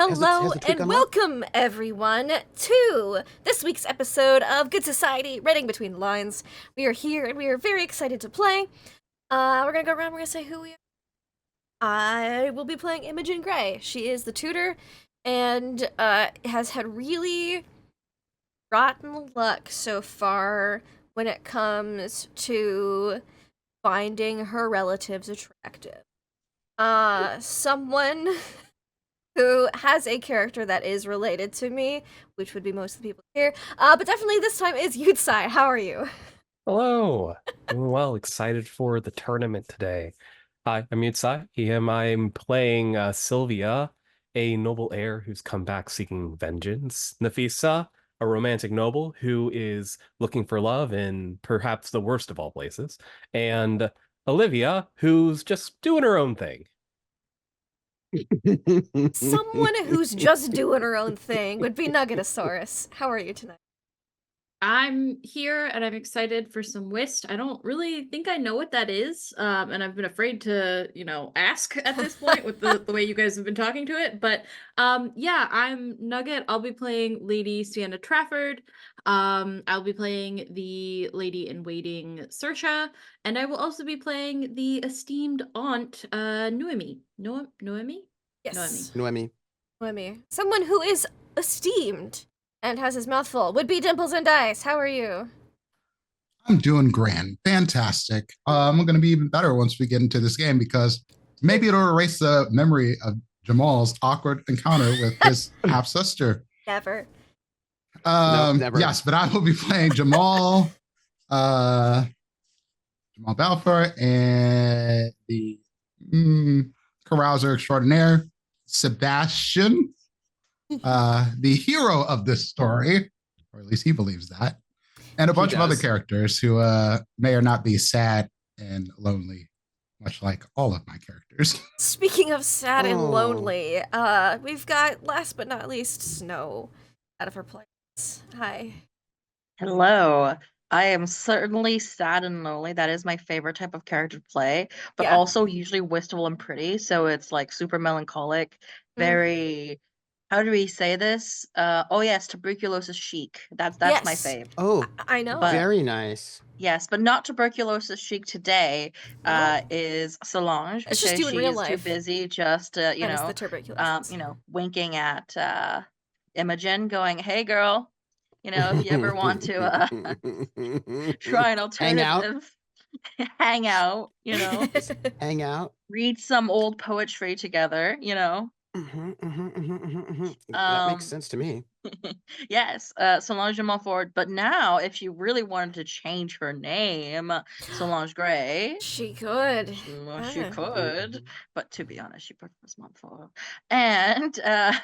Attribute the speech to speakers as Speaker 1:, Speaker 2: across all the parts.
Speaker 1: Hello
Speaker 2: Has the tweak
Speaker 1: and
Speaker 2: unlocked?
Speaker 1: welcome everyone to this week's episode of Good Society, Reading Between the Lines. We are here and we are very excited to play. We're gonna go around, we're gonna say who we are. I will be playing Imogen Gray. She is the tutor and has had really rotten luck so far when it comes to finding her relatives attractive. Someone who has a character that is related to me, which would be most of the people here. But definitely this time is Yutsai. How are you?
Speaker 3: Hello. Doing well, excited for the tournament today. Hi, I'm Yutsai. I'm playing Sylvia, a noble heir who's come back seeking vengeance. Nafisa, a romantic noble who is looking for love in perhaps the worst of all places. And Olivia, who's just doing her own thing.
Speaker 1: Someone who's just doing her own thing would be Nuggetosaurus. How are you tonight?
Speaker 4: I'm here and I'm excited for some whist. I don't really think I know what that is, and I've been afraid to, ask at this point with the way you guys have been talking to it. But yeah, I'm Nugget. I'll be playing Lady Sienna Trafford. I'll be playing the Lady in Waiting Sersha, and I will also be playing the esteemed aunt, Noemi. Noemi?
Speaker 1: Yes.
Speaker 2: Noemi.
Speaker 1: Noemi. Someone who is esteemed and has his mouth full would be Dimples and Dice. How are you?
Speaker 5: I'm doing grand. Fantastic. I'm going to be even better once we get into this game because maybe it'll erase the memory of Jamal's awkward encounter with his half sister.
Speaker 1: Never.
Speaker 2: No, never.
Speaker 5: Yes, but I will be playing Jamal Balfour and the carouser extraordinaire, Sebastian, the hero of this story, or at least he believes that, and a bunch of other characters who may or not be sad and lonely, much like all of my characters.
Speaker 1: Speaking of sad and lonely, we've got, last but not least, Snow out of her place. Hi.
Speaker 6: Hello. I am certainly sad and lonely. That is my favorite type of character to play, but
Speaker 1: Yeah.
Speaker 6: also usually wistful and pretty. So it's like super melancholic, very, how do we say this? Oh yes, tuberculosis chic. That's
Speaker 1: Yes.
Speaker 6: my fave.
Speaker 2: Oh,
Speaker 1: I know.
Speaker 6: But-
Speaker 2: very nice.
Speaker 6: Yes, but not tuberculosis chic today. Is Solange
Speaker 1: It's
Speaker 6: because
Speaker 1: just you in
Speaker 6: she's
Speaker 1: real
Speaker 6: too
Speaker 1: life.
Speaker 6: busy just
Speaker 1: Minus the tuberculosis.
Speaker 6: winking at Imogen, going, "Hey girl, if you ever want to try an alternative, hang out,
Speaker 2: Hang out.
Speaker 6: read some old poetry together,
Speaker 2: That makes sense to me.
Speaker 6: Yes, Solange de Montfort. But now, if she really wanted to change her name, Solange Gray,
Speaker 1: She could.
Speaker 6: she could. But to be honest, she prefers Montfort. And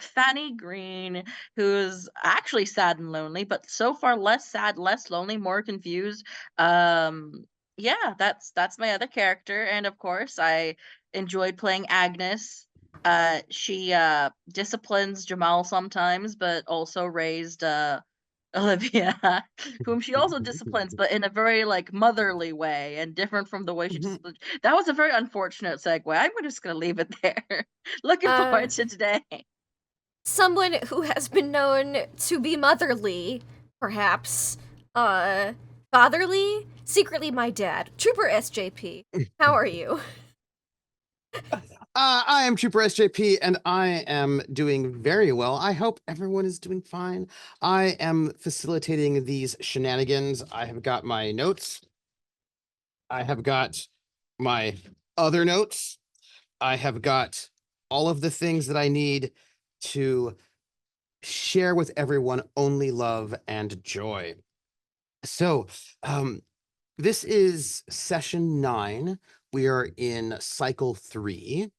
Speaker 6: Fanny Green, who's actually sad and lonely, but so far less sad, less lonely, more confused. Yeah, that's my other character. And of course, I enjoyed playing Agnes. She disciplines Jamal sometimes, but also raised Olivia, whom she also disciplines, but in a very motherly way and different from the way she disciplines. That was a very unfortunate segue. I'm just gonna leave it there. Looking forward to today.
Speaker 1: Someone who has been known to be motherly, perhaps, fatherly, secretly my dad, Trooper SJP. How are you?
Speaker 2: I am Trooper SJP, and I am doing very well. I hope everyone is doing fine. I am facilitating these shenanigans. I have got my notes. I have got my other notes. I have got all of the things that I need to share with everyone only love and joy. So, this is session 9. We are in cycle 3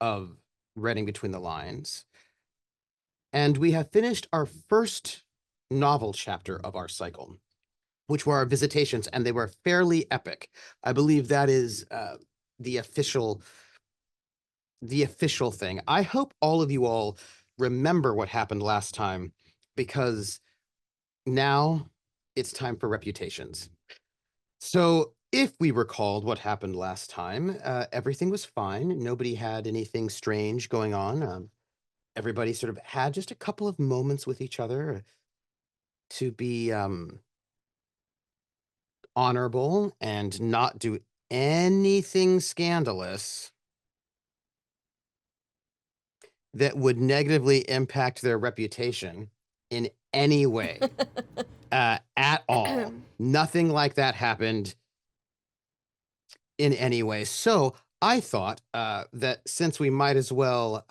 Speaker 2: of Reading Between the Lines. And we have finished our first novel chapter of our cycle, which were our visitations, and they were fairly epic. I believe that is the official thing. I hope all of you all remember what happened last time, because now it's time for reputations. So if we recalled what happened last time, everything was fine. Nobody had anything strange going on. everybody sort of had just a couple of moments with each other to be honorable and not do anything scandalous that would negatively impact their reputation in any way at all. Nothing like that happened in any way. So I thought that since we might as well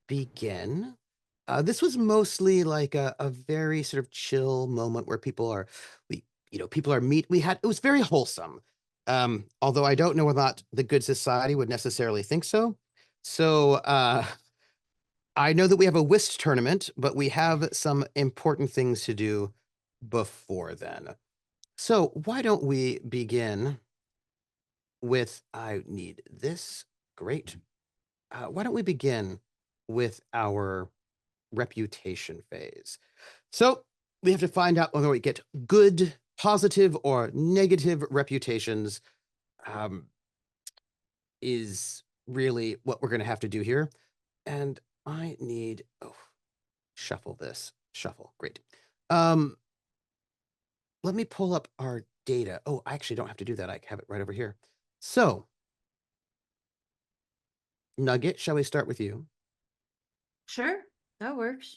Speaker 2: begin, this was mostly like a very sort of chill moment where people are, it was very wholesome. Although I don't know whether or not the good society would necessarily think so. So I know that we have a whist tournament, but we have some important things to do before then. So why don't we begin with, I need this, great. Why don't we begin with our reputation phase? So we have to find out whether we get good, positive, or negative reputations is really what we're going to have to do here. And I need, shuffle this, shuffle, great. Let me pull up our data. Oh, I actually don't have to do that. I have it right over here. So, Nugget, shall we start with you?
Speaker 4: Sure, that works.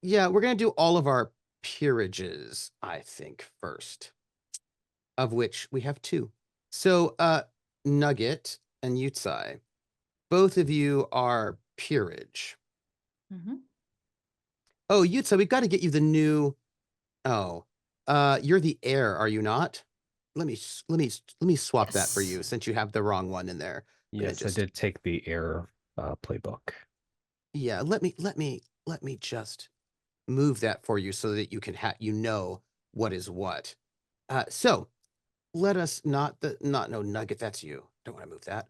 Speaker 2: Yeah, we're going to do all of our peerages, I think, first, of which we have 2. So, Nugget and Yutsai, both of you are peerage.
Speaker 4: Mm-hmm.
Speaker 2: Oh, Yutsai, we've got to get you the new. Oh, you're the heir, are you not? Let me swap that for
Speaker 1: Yes.
Speaker 2: you since you have the wrong one in there.
Speaker 3: Yes, I did take the air playbook.
Speaker 2: Yeah, let me just move that for you so that you can know what is what. So let us no Nugget, that's you. Don't want to move that.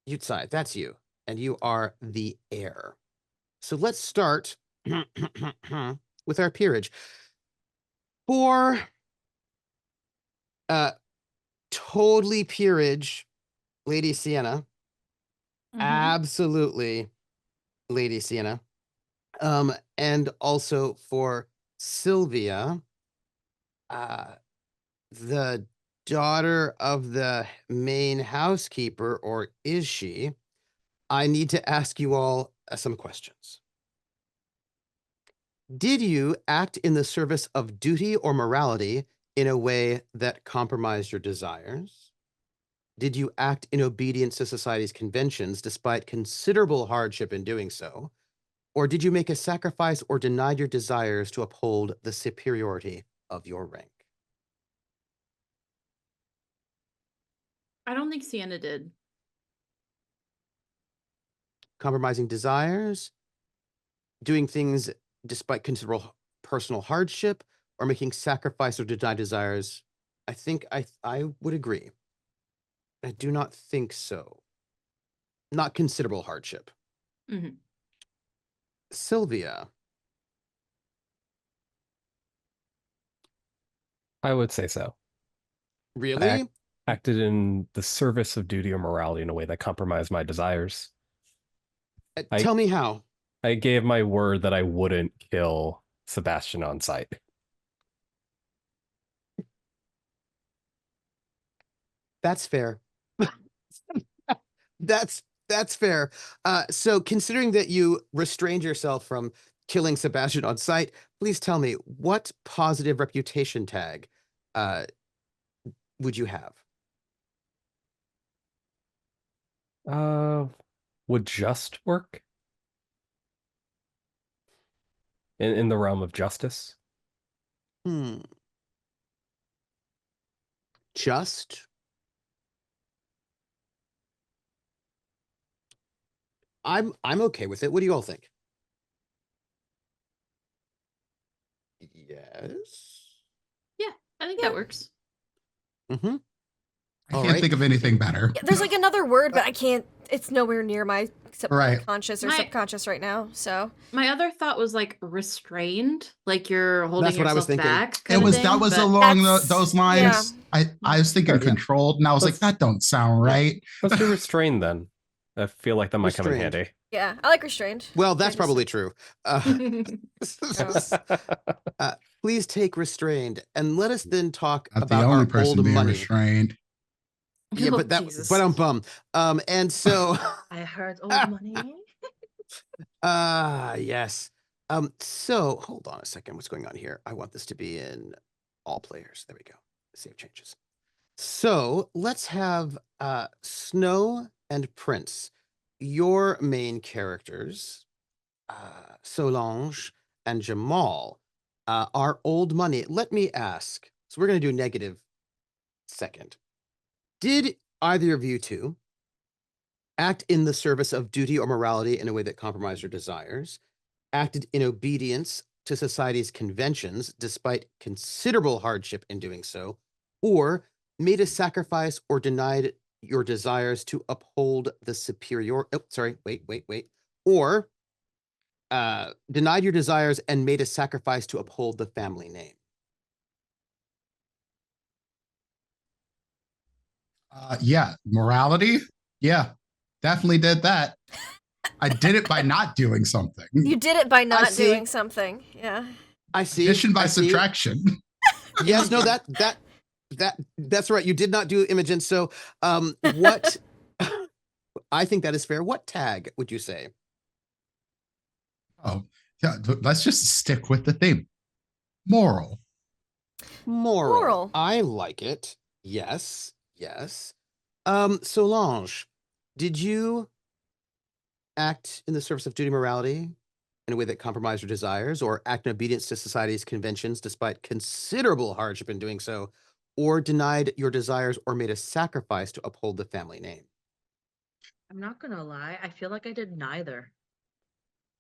Speaker 2: Yutsai, that's you, and you are the heir. So let's start with our peerage. For totally peerage, Lady Sienna.
Speaker 4: Mm-hmm.
Speaker 2: Absolutely, Lady Sienna. And also for Sylvia, the daughter of the main housekeeper, or is she? I need to ask you all some questions. Did you act in the service of duty or morality in a way that compromised your desires? Did you act in obedience to society's conventions despite considerable hardship in doing so? Or did you make a sacrifice or denied your desires to uphold the superiority of your rank?
Speaker 4: I don't think Sienna did.
Speaker 2: Compromising desires, doing things despite considerable personal hardship, or making sacrifice or deny desires? I think I would agree. I do not think so. Not considerable hardship.
Speaker 4: Mm-hmm.
Speaker 2: Sylvia.
Speaker 3: I would say so.
Speaker 2: Really?
Speaker 3: Acted in the service of duty or morality in a way that compromised my desires.
Speaker 2: Tell me how.
Speaker 3: I gave my word that I wouldn't kill Sebastian on sight.
Speaker 2: That's fair. That's fair. So considering that you restrained yourself from killing Sebastian on sight, please tell me, what positive reputation tag would you have?
Speaker 3: Would just work? In the realm of justice?
Speaker 2: Just? I'm okay with it. What do you all think? Yes.
Speaker 4: Yeah, I think that works.
Speaker 2: Mm-hmm.
Speaker 5: I
Speaker 2: All
Speaker 5: can't
Speaker 2: right.
Speaker 5: think of anything better.
Speaker 1: Yeah, there's like another word, but I can't. It's nowhere near my
Speaker 5: Right.
Speaker 1: conscious or
Speaker 4: My-
Speaker 1: subconscious right now. So
Speaker 4: My other thought was like restrained, like you're holding
Speaker 2: That's what I was
Speaker 4: yourself
Speaker 2: thinking.
Speaker 4: back.
Speaker 5: It
Speaker 4: kinda
Speaker 5: was
Speaker 4: thing,
Speaker 5: that was
Speaker 4: but-
Speaker 5: along
Speaker 1: That's-
Speaker 5: those lines.
Speaker 1: yeah.
Speaker 5: I was thinking
Speaker 3: Sure, yeah.
Speaker 5: controlled, and I was like,
Speaker 3: Let's-
Speaker 5: that don't sound right.
Speaker 3: Let's do restrain then. I feel like that might come in
Speaker 2: Restrained.
Speaker 3: handy.
Speaker 1: Yeah, I like restrained.
Speaker 2: Well, that's
Speaker 1: Restrained
Speaker 2: probably
Speaker 1: is-
Speaker 2: true. Please take restrained, and let us then talk
Speaker 5: Not the
Speaker 2: about
Speaker 5: only
Speaker 2: our
Speaker 5: person
Speaker 2: old
Speaker 5: being
Speaker 2: money.
Speaker 5: restrained.
Speaker 2: Yeah,
Speaker 1: Oh,
Speaker 2: but that,
Speaker 1: Jesus.
Speaker 2: but I'm bummed. And so,
Speaker 6: I heard old money.
Speaker 2: yes. So hold on a second. What's going on here? I want this to be in all players. There we go. Save changes. So let's have Snow and Prince, your main characters, Solange and Jamal, are old money. Let me ask. So we're going to do negative second. Did either of you two act in the service of duty or morality in a way that compromised your desires, acted in obedience to society's conventions despite considerable hardship in doing so, or made a sacrifice or denied your desires to uphold the superior, or denied your desires and made a sacrifice to uphold the family name?
Speaker 5: Yeah, morality. Yeah, definitely did that. I did it by not doing something.
Speaker 1: You did it by not
Speaker 2: see.
Speaker 1: doing something. Yeah.
Speaker 2: I see.
Speaker 5: Addition by
Speaker 2: I see.
Speaker 5: subtraction.
Speaker 2: Yes, no, that's right. You did not do Imogen. So, what? I think that is fair. What tag would you say?
Speaker 5: Oh, yeah. Let's just stick with the theme. Moral.
Speaker 2: Moral. I like it. Yes. Yes. Solange, did you act in the service of duty and morality in a way that compromised your desires, or act in obedience to society's conventions despite considerable hardship in doing so, or denied your desires or made a sacrifice to uphold the family name?
Speaker 6: I'm not gonna lie. I feel like I did neither.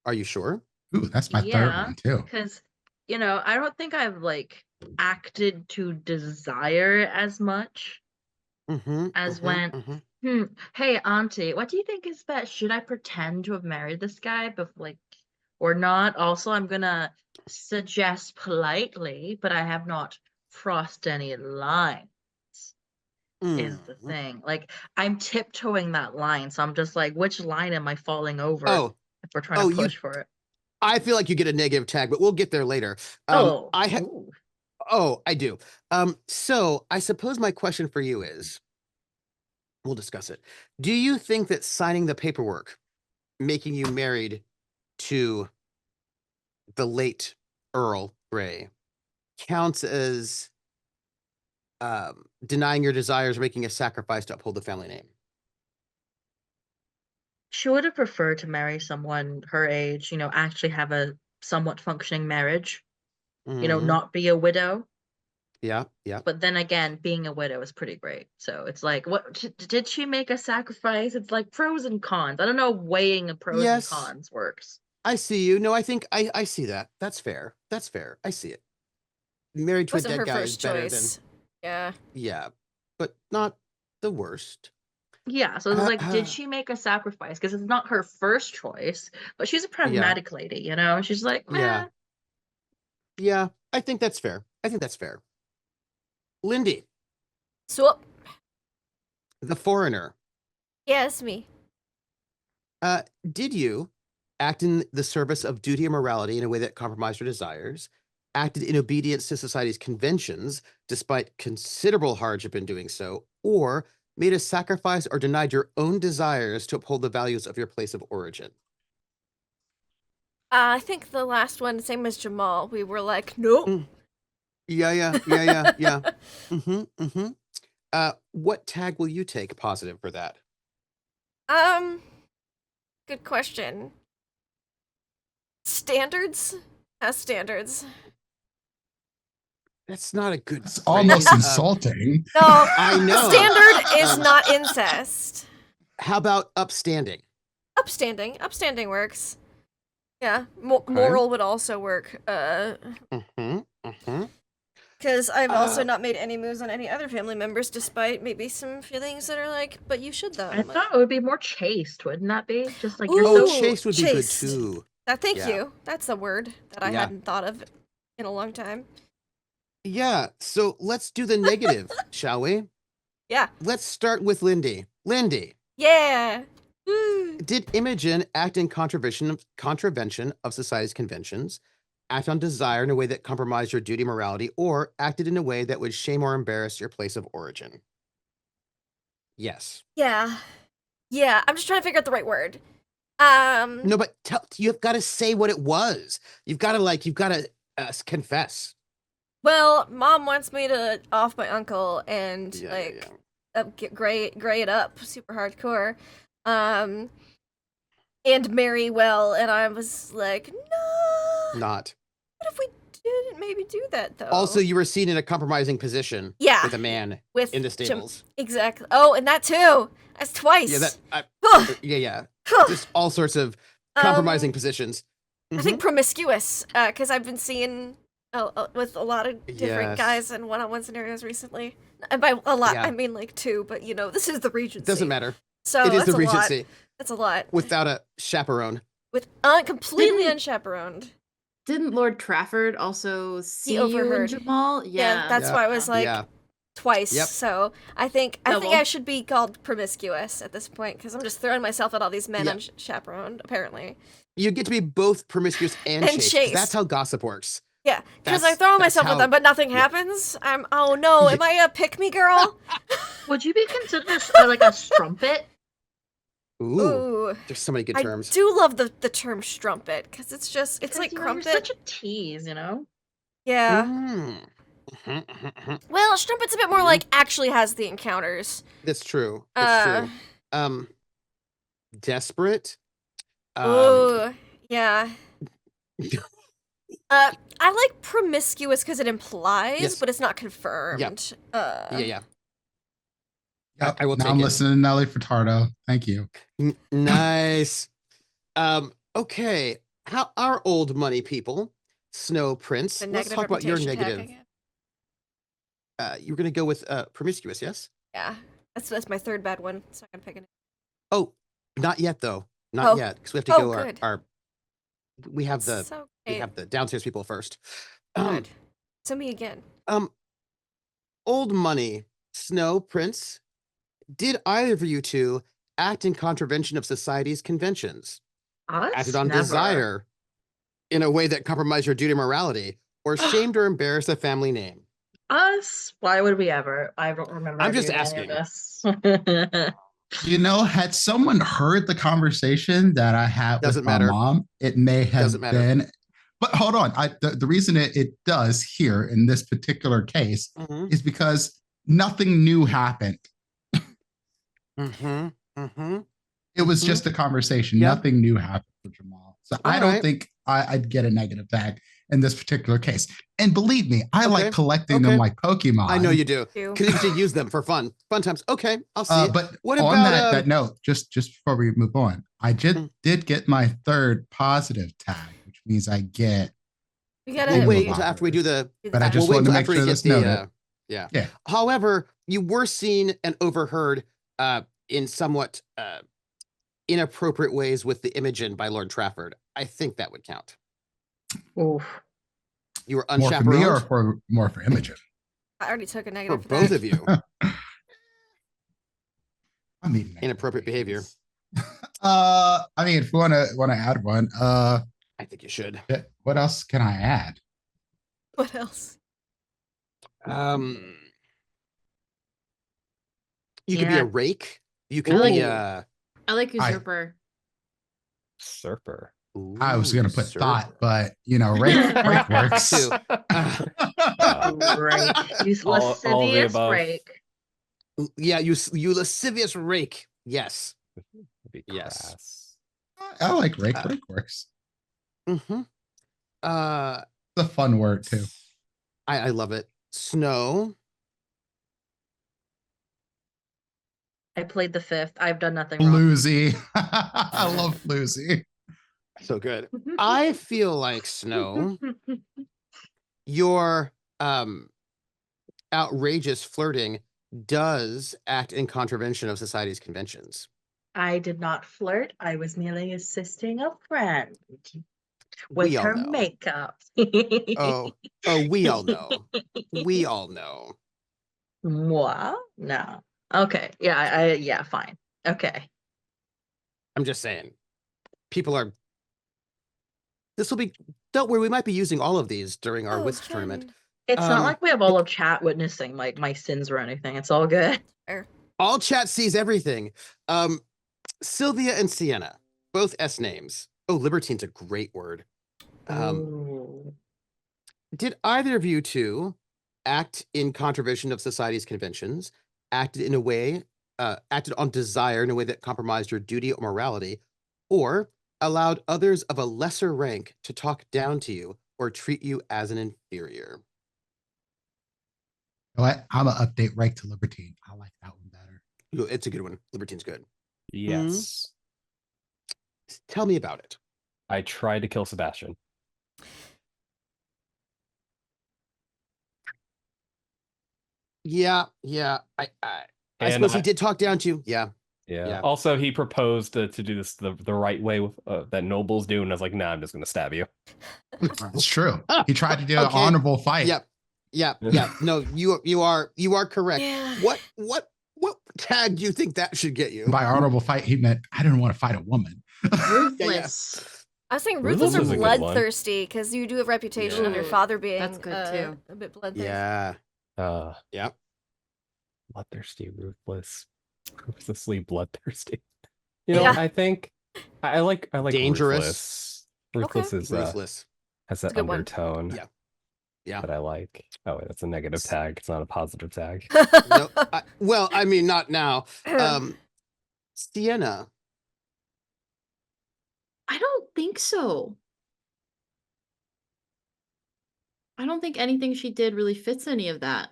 Speaker 2: Are you sure?
Speaker 5: Ooh, that's my third
Speaker 6: Yeah,
Speaker 5: one too.
Speaker 6: because I don't think I've like acted to desire as much as when. Hey, auntie, what do you think is best? Should I pretend to have married this guy, but or not? Also, I'm gonna suggest politely, but I have not crossed any lines. Is the thing. Like, I'm tiptoeing that line, so I'm just like, which line am I falling over
Speaker 2: Oh,
Speaker 6: if we're trying to push for it?
Speaker 2: I feel like you get a negative tag, but we'll get there later.
Speaker 6: Ooh.
Speaker 2: I do. So I suppose my question for you is, we'll discuss it. Do you think that signing the paperwork, making you married to the late Earl Grey, counts as denying your desires, or making a sacrifice to uphold the family name?
Speaker 6: She would have preferred to marry someone her age, actually have a somewhat functioning marriage,
Speaker 2: Mhm.
Speaker 6: not be a widow.
Speaker 2: Yeah, yeah.
Speaker 6: But then again, being a widow is pretty great. So it's like, what did she make a sacrifice? It's like pros and cons. I don't know, weighing of pros and
Speaker 2: Yes.
Speaker 6: cons works.
Speaker 2: I see you. No, I think I see that. That's fair. That's fair. I see it. Married to a
Speaker 1: Wasn't
Speaker 2: dead
Speaker 1: her
Speaker 2: guy is
Speaker 1: first
Speaker 2: better
Speaker 1: choice. Yeah.
Speaker 2: yeah, but not the worst.
Speaker 6: Yeah, so it's like, did she make a sacrifice? Because it's not her first choice, but she's a pragmatic lady, She's like,
Speaker 2: Yeah. Yeah, I think that's fair. I think that's fair. Lindy,
Speaker 1: So,
Speaker 2: the foreigner,
Speaker 1: yeah, it's me.
Speaker 2: did you act in the service of duty or morality in a way that compromised your desires, acted in obedience to society's conventions despite considerable hardship in doing so, or made a sacrifice or denied your own desires to uphold the values of your place of origin?
Speaker 1: I think the last one, same as Jamal, we were like, nope.
Speaker 2: Yeah. What tag will you take positive for that?
Speaker 1: Good question. Standards? As standards.
Speaker 2: That's not a good
Speaker 5: It's
Speaker 2: phrase.
Speaker 5: almost insulting.
Speaker 1: No,
Speaker 2: I know.
Speaker 1: standard is not incest.
Speaker 2: How about upstanding?
Speaker 1: Upstanding. Upstanding works. Yeah, moral would also work. Because I've also not made any moves on any other family members, despite maybe some feelings that are like, but you should though.
Speaker 6: I thought it would be more chaste, wouldn't that be? Just like
Speaker 1: Ooh,
Speaker 6: you're
Speaker 2: chaste would be
Speaker 1: chaste.
Speaker 2: good too.
Speaker 1: Thank
Speaker 2: Yeah.
Speaker 1: you. That's a word that I hadn't thought of in a long time.
Speaker 2: Yeah, so let's do the negative, shall we?
Speaker 1: Yeah.
Speaker 2: Let's start with Lindy. Lindy,
Speaker 1: Yeah.
Speaker 2: Did Imogen act in contravention of society's conventions, act on desire in a way that compromised your duty morality, or acted in a way that would shame or embarrass your place of origin? Yes.
Speaker 1: Yeah. Yeah, I'm just trying to figure out the right word.
Speaker 2: No, but you've got to say what it was. You've got to confess.
Speaker 1: Well, Mom wants me to off my uncle and
Speaker 2: Yeah.
Speaker 1: get gray it up super hardcore, and marry well, and I was like, no.
Speaker 2: Not.
Speaker 1: What if we didn't maybe do that though?
Speaker 2: Also, you were seen in a compromising position.
Speaker 1: Yeah.
Speaker 2: With a man
Speaker 1: with
Speaker 2: in the stables.
Speaker 1: Exactly. Oh, and that too. That's twice.
Speaker 2: Yeah. Just all sorts of compromising positions.
Speaker 1: I think promiscuous, because I've been seeing with a lot of different guys in one-on-one scenarios recently. And by a lot, I mean like 2, but this is the Regency.
Speaker 2: Doesn't matter.
Speaker 1: So
Speaker 2: it is
Speaker 1: that's
Speaker 2: the Regency.
Speaker 1: Lot. That's a lot.
Speaker 2: Without a chaperone.
Speaker 1: With completely unchaperoned.
Speaker 4: Didn't Lord Trafford also see you
Speaker 1: overheard.
Speaker 4: and Jamal? Yeah,
Speaker 1: that's why I was like twice.
Speaker 2: Yep.
Speaker 1: So I think I should be called promiscuous at this point because I'm just throwing myself at all these men unchaperoned. Apparently,
Speaker 2: you get to be both promiscuous and chased. That's how gossip works.
Speaker 1: Yeah, because I throw myself with them, but nothing happens. Oh no, am I a pick-me girl?
Speaker 6: Would you be considered like a strumpet?
Speaker 2: Ooh, there's so many good terms.
Speaker 1: I do love the term strumpet because it's like crumpet.
Speaker 6: You're such a tease,
Speaker 1: Yeah. Well, strumpet's a bit more like actually has the encounters.
Speaker 2: That's true. That's true. Desperate.
Speaker 1: Ooh, yeah. I like promiscuous because it implies, but it's not confirmed.
Speaker 2: Yeah.
Speaker 5: Yep.
Speaker 2: I will
Speaker 5: now
Speaker 2: take
Speaker 5: I'm
Speaker 2: it.
Speaker 5: listening to Nelly Furtado. Thank you.
Speaker 2: Nice. Okay. How our old money people, Snow Prince. Let's talk about your negative. You're gonna go with promiscuous, yes?
Speaker 1: Yeah. That's my third bad one. So I'm picking it.
Speaker 2: Oh, not yet though. Not yet, because we have to go our we have the downstairs people first.
Speaker 1: Good. So me again.
Speaker 2: Old money, Snow Prince. Did either of you two act in contravention of society's conventions? Acted on desire in a way that compromised your duty morality, or shamed or embarrassed a family name?
Speaker 6: Us? Why would we ever? I don't remember.
Speaker 2: I'm just asking.
Speaker 5: Had someone heard the conversation that I had with my mom, it may have been. But hold on. The reason it does here in this particular case is because nothing new happened. It was just a conversation. Nothing new happened with Jamal. So I don't think I'd get a negative tag in this particular case. And believe me, I like collecting them like Pokemon.
Speaker 2: I know you do. Because you use them for fun times. Okay, I'll see.
Speaker 5: But what on about that note, just before we move on, I did get my third positive tag, which means I get.
Speaker 1: We'll
Speaker 2: wait until after we do the.
Speaker 5: But I just wanted to make sure this noted.
Speaker 2: Yeah. However, you were seen and overheard in somewhat inappropriate ways with the Imogen by Lord Trafford. I think that would count.
Speaker 6: Oof.
Speaker 2: You were unchaperoned.
Speaker 5: More for me or more for Imogen?
Speaker 1: I already took a negative
Speaker 2: for both of you.
Speaker 5: I mean,
Speaker 2: inappropriate behavior.
Speaker 5: If you want to add one,
Speaker 2: I think you should.
Speaker 5: What else can I add?
Speaker 1: What else?
Speaker 2: You could be a rake. You could be
Speaker 4: I like usurper.
Speaker 3: Usurper.
Speaker 2: Ooh,
Speaker 5: I was gonna put thought, but rake works
Speaker 6: too. Right. You lascivious rake.
Speaker 2: Yeah, you lascivious rake. Yes. Yes.
Speaker 5: I like rake. Rake works.
Speaker 2: It's
Speaker 5: a fun word too.
Speaker 2: I love it. Snow.
Speaker 6: I played the 5th. I've done nothing wrong.
Speaker 5: Floozy. I love Floozy.
Speaker 2: So good. I feel like Snow, your outrageous flirting does act in contravention of society's conventions.
Speaker 6: I did not flirt. I was merely assisting a friend with her makeup.
Speaker 2: Oh, we all know. We all know.
Speaker 6: What? No. Okay. Yeah. Yeah. Fine. Okay.
Speaker 2: I'm just saying. People are. This will be. Don't worry, we might be using all of these during our whist tournament.
Speaker 1: fun.
Speaker 7: It's not
Speaker 2: Um,
Speaker 7: like we have all of chat witnessing like my sins or anything. It's all good.
Speaker 2: All chat sees everything. Sylvia and Sienna, both S names. Oh, libertine's a great word.
Speaker 7: Ooh.
Speaker 2: Did either of you two act in contravention of society's conventions, acted on desire in a way that compromised your duty or morality, or allowed others of a lesser rank to talk down to you or treat you as an inferior?
Speaker 5: You know what? I'm gonna update right to libertine. I like that one better.
Speaker 2: It's a good one. Libertine's good.
Speaker 3: Yes.
Speaker 2: Tell me about it.
Speaker 3: I tried to kill Sebastian.
Speaker 2: Yeah. I
Speaker 3: And
Speaker 2: suppose he did talk down to you. Yeah.
Speaker 3: Yeah. Also, he proposed to do this the right way with, that nobles do, and I was like, "Nah, I'm just gonna stab you."
Speaker 5: It's true. He tried to do an
Speaker 2: Okay.
Speaker 5: honorable fight.
Speaker 2: Yep. No, you are correct.
Speaker 1: Yeah.
Speaker 2: What tag do you think that should get you?
Speaker 5: By honorable fight, he meant I didn't want to fight a woman.
Speaker 4: Ruthless.
Speaker 1: I was saying
Speaker 3: Ruthless
Speaker 1: ruthless or
Speaker 3: is a good one.
Speaker 1: bloodthirsty, because you do have reputation of your
Speaker 4: Ooh,
Speaker 1: father being
Speaker 4: that's good too.
Speaker 1: a bit bloodthirsty.
Speaker 2: Yeah. Yep.
Speaker 3: Bloodthirsty, ruthless, ruthlessly bloodthirsty. You know,
Speaker 1: Yeah.
Speaker 3: I think I like
Speaker 2: Dangerous.
Speaker 3: Ruthless. Ruthless is
Speaker 2: Ruthless.
Speaker 3: has that
Speaker 1: It's a good one.
Speaker 3: undertone.
Speaker 2: Yeah.
Speaker 3: That I like. Oh, wait, that's a negative tag. It's not a positive tag.
Speaker 2: No, well, I mean, not now. Sienna.
Speaker 4: I don't think so. I don't think anything she did really fits any of that.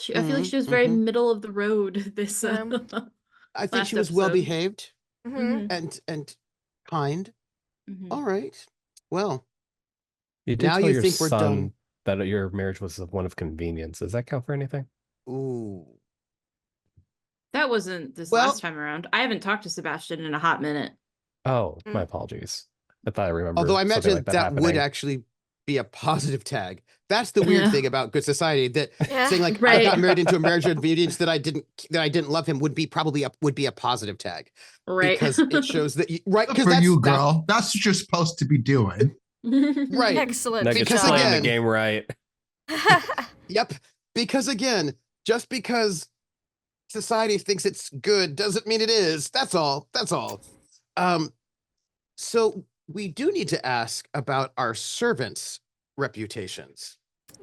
Speaker 4: I feel like she was very middle of the road this
Speaker 2: I think
Speaker 4: last
Speaker 2: she was
Speaker 4: episode.
Speaker 2: well behaved
Speaker 1: Mhm.
Speaker 2: and kind.
Speaker 4: Mhm.
Speaker 2: All right. Well,
Speaker 3: You did
Speaker 2: now
Speaker 3: tell
Speaker 2: you
Speaker 3: your
Speaker 2: think we're
Speaker 3: son
Speaker 2: done.
Speaker 3: that your marriage was one of convenience. Does that count for anything?
Speaker 2: Ooh.
Speaker 4: That wasn't this
Speaker 2: Well-
Speaker 4: last time around. I haven't talked to Sebastian in a hot minute.
Speaker 3: Oh,
Speaker 1: Mm.
Speaker 3: my apologies. I thought I remember.
Speaker 2: Although I
Speaker 3: something
Speaker 2: imagine
Speaker 3: like
Speaker 2: that,
Speaker 3: that
Speaker 2: would
Speaker 3: happening.
Speaker 2: actually be a positive tag. That's the weird
Speaker 4: Yeah.
Speaker 2: thing about good society, that
Speaker 1: Yeah.
Speaker 2: saying like I
Speaker 4: Right.
Speaker 2: got married into a marriage of convenience that I didn't love him would be a positive tag,
Speaker 4: Right.
Speaker 2: because it shows that you, right,
Speaker 5: Good
Speaker 2: because
Speaker 5: for
Speaker 2: that's
Speaker 5: you, girl. That's what you're supposed to be doing.
Speaker 2: right.
Speaker 1: Excellent
Speaker 3: Nuggets
Speaker 2: Because
Speaker 1: job.
Speaker 3: playing the
Speaker 2: again-
Speaker 3: game right.
Speaker 2: Yep. Because again, just because society thinks it's good doesn't mean it is. That's all. So we do need to ask about our servants' reputations.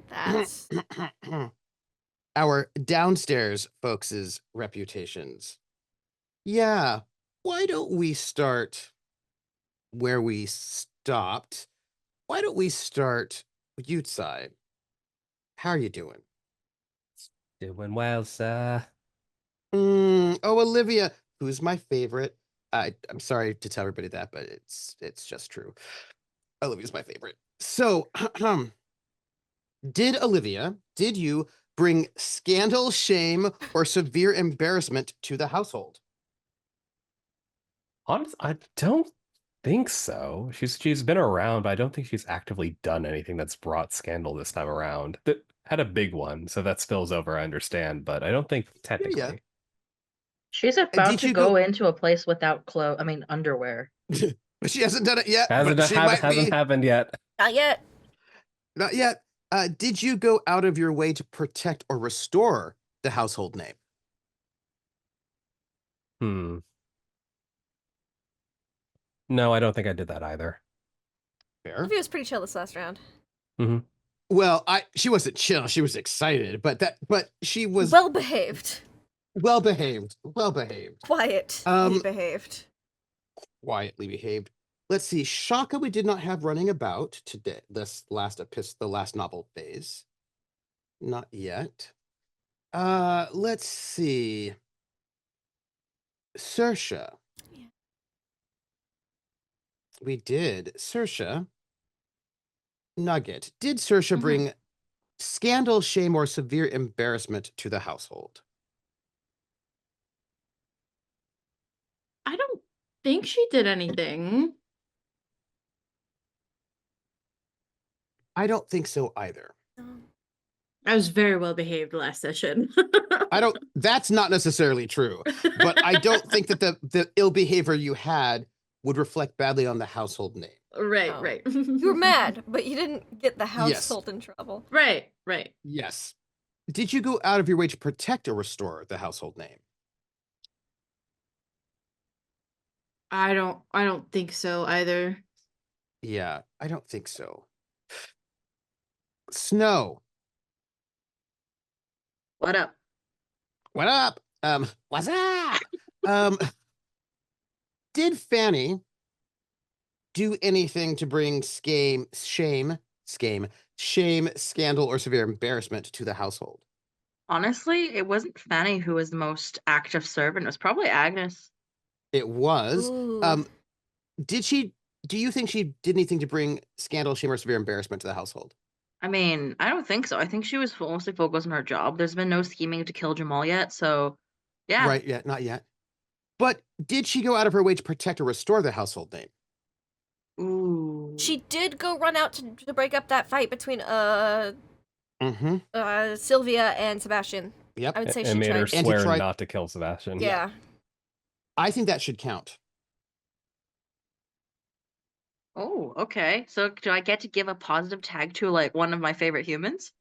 Speaker 1: That's
Speaker 2: Our downstairs folks' reputations. Yeah. Why don't we start where we stopped? Why don't we start with you, side? How are you doing?
Speaker 3: Doing well, sir.
Speaker 2: Oh, Olivia, who's my favorite. I'm sorry to tell everybody that, but it's just true. Olivia's my favorite. So, did you bring scandal, shame, or severe embarrassment to the household?
Speaker 3: Honestly, I don't think so. She's been around, but I don't think she's actively done anything that's brought scandal this time around. That had a big one, so that spills over, I understand, but I don't think technically.
Speaker 7: She's about
Speaker 2: did
Speaker 7: to
Speaker 2: you
Speaker 7: go
Speaker 2: go-
Speaker 7: into a place without underwear.
Speaker 2: But she hasn't done it yet.
Speaker 3: Hasn't
Speaker 2: but she might be.
Speaker 3: happened yet.
Speaker 1: not yet.
Speaker 2: Not yet. Did you go out of your way to protect or restore the household name?
Speaker 3: No, I don't think I did that either.
Speaker 2: Fair.
Speaker 1: Olivia was pretty chill this last round.
Speaker 2: Well, she wasn't chill. She was excited, but she was
Speaker 1: Well behaved.
Speaker 2: well behaved.
Speaker 1: Quietly behaved.
Speaker 2: Quietly behaved. Let's see. Shaka, we did not have running about today. The last novel phase. Not yet. Let's see. Saoirse.
Speaker 1: Yeah.
Speaker 2: We did. Saoirse. Nugget. Did Saoirse bring scandal, shame, or severe embarrassment to the household?
Speaker 4: I don't think she did anything.
Speaker 2: I don't think so either.
Speaker 4: I was very well behaved last session.
Speaker 2: That's not necessarily true, but I don't think that the ill behavior you had would reflect badly on the household name.
Speaker 4: Right,
Speaker 1: Oh.
Speaker 4: right.
Speaker 1: You were mad, but you didn't get the
Speaker 2: Yes.
Speaker 1: household in trouble.
Speaker 4: Right, right.
Speaker 2: Yes. Did you go out of your way to protect or restore the household name?
Speaker 4: I don't think so either.
Speaker 2: Yeah, I don't think so. Snow,
Speaker 6: What up?
Speaker 2: what up? What's up? Did Fanny do anything to bring shame, scandal, or severe embarrassment to the household?
Speaker 6: Honestly, it wasn't Fanny who was the most active servant. It was probably Agnes.
Speaker 2: It was.
Speaker 1: Ooh.
Speaker 2: Do you think she did anything to bring scandal, shame, or severe embarrassment to the household?
Speaker 6: I mean, I don't think so. I think she was mostly focused on her job. There's been no scheming to kill Jamal yet, so yeah.
Speaker 2: Right, yeah, not yet. But did she go out of her way to protect or restore the household name?
Speaker 6: Ooh.
Speaker 1: She did go run out to break up that fight between
Speaker 2: Mm-hmm.
Speaker 1: Sylvia and Sebastian.
Speaker 2: Yep.
Speaker 1: I would say
Speaker 3: And
Speaker 1: she
Speaker 3: made her
Speaker 1: tried.
Speaker 2: And to
Speaker 3: swear
Speaker 2: try-
Speaker 3: not to kill Sebastian.
Speaker 1: Yeah.
Speaker 2: I think that should count.
Speaker 6: Oh, okay. So do I get to give a positive tag to like one of my favorite humans?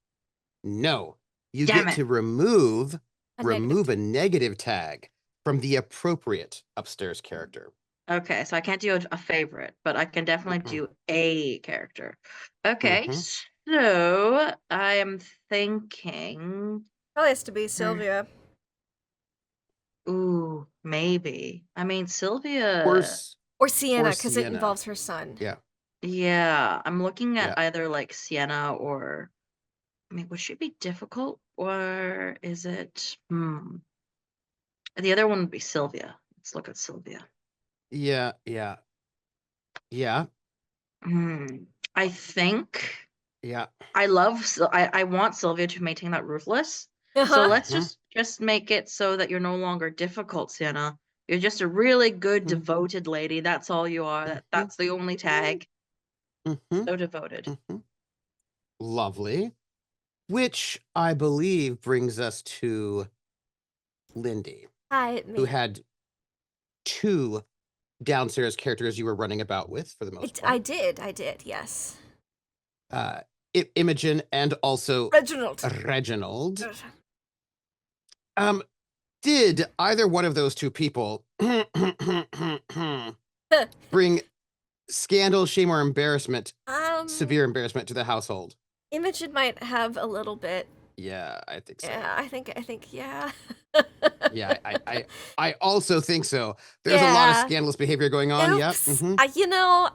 Speaker 2: No. You
Speaker 6: Damn
Speaker 2: get
Speaker 6: it.
Speaker 2: to remove
Speaker 1: A negative
Speaker 2: a negative tag from the appropriate upstairs character.
Speaker 6: Okay, so I can't do a favorite, but I can definitely
Speaker 2: Mm-mm.
Speaker 6: do a character. Okay,
Speaker 2: Mhm.
Speaker 6: so I am thinking,
Speaker 1: Probably has to be Sylvia.
Speaker 6: ooh, maybe. I mean,
Speaker 2: Or,
Speaker 6: Sylvia,
Speaker 2: s-
Speaker 1: Or Sienna,
Speaker 2: Or
Speaker 1: because it
Speaker 2: Sienna.
Speaker 1: involves her son.
Speaker 2: yeah.
Speaker 6: yeah, I'm looking at
Speaker 2: Yeah.
Speaker 6: either like Sienna or, I mean, would she be difficult or is it, the other one would be Sylvia. Let's look at Sylvia.
Speaker 2: Yeah. Yeah. Yeah.
Speaker 6: I think
Speaker 2: Yeah.
Speaker 6: I want Sylvia to maintain that ruthless. So
Speaker 1: Uh-huh.
Speaker 6: let's
Speaker 2: Mhm.
Speaker 6: just make it so that you're no longer difficult, Sienna. You're just a really good,
Speaker 2: Mhm.
Speaker 6: devoted lady. That's all you are. That's the only tag.
Speaker 2: Mm-hmm.
Speaker 6: So devoted.
Speaker 2: Mm-hmm. Lovely. Which I believe brings us to Lindy,
Speaker 1: Hi,
Speaker 2: who
Speaker 1: me.
Speaker 2: had 2 downstairs characters you were running about with for the most
Speaker 1: I
Speaker 2: part.
Speaker 1: did, yes.
Speaker 2: Imogen and also
Speaker 1: Reginald.
Speaker 2: Reginald. Did either one of those 2 people bring scandal, shame, or embarrassment, severe embarrassment to the household?
Speaker 1: Imogen might have a little bit.
Speaker 2: Yeah, I think so.
Speaker 1: Yeah, I think, yeah.
Speaker 2: Yeah, I also think so. There's a lot of
Speaker 1: Yeah.
Speaker 2: scandalous behavior going on. Yep.
Speaker 1: Oops.
Speaker 2: Mhm.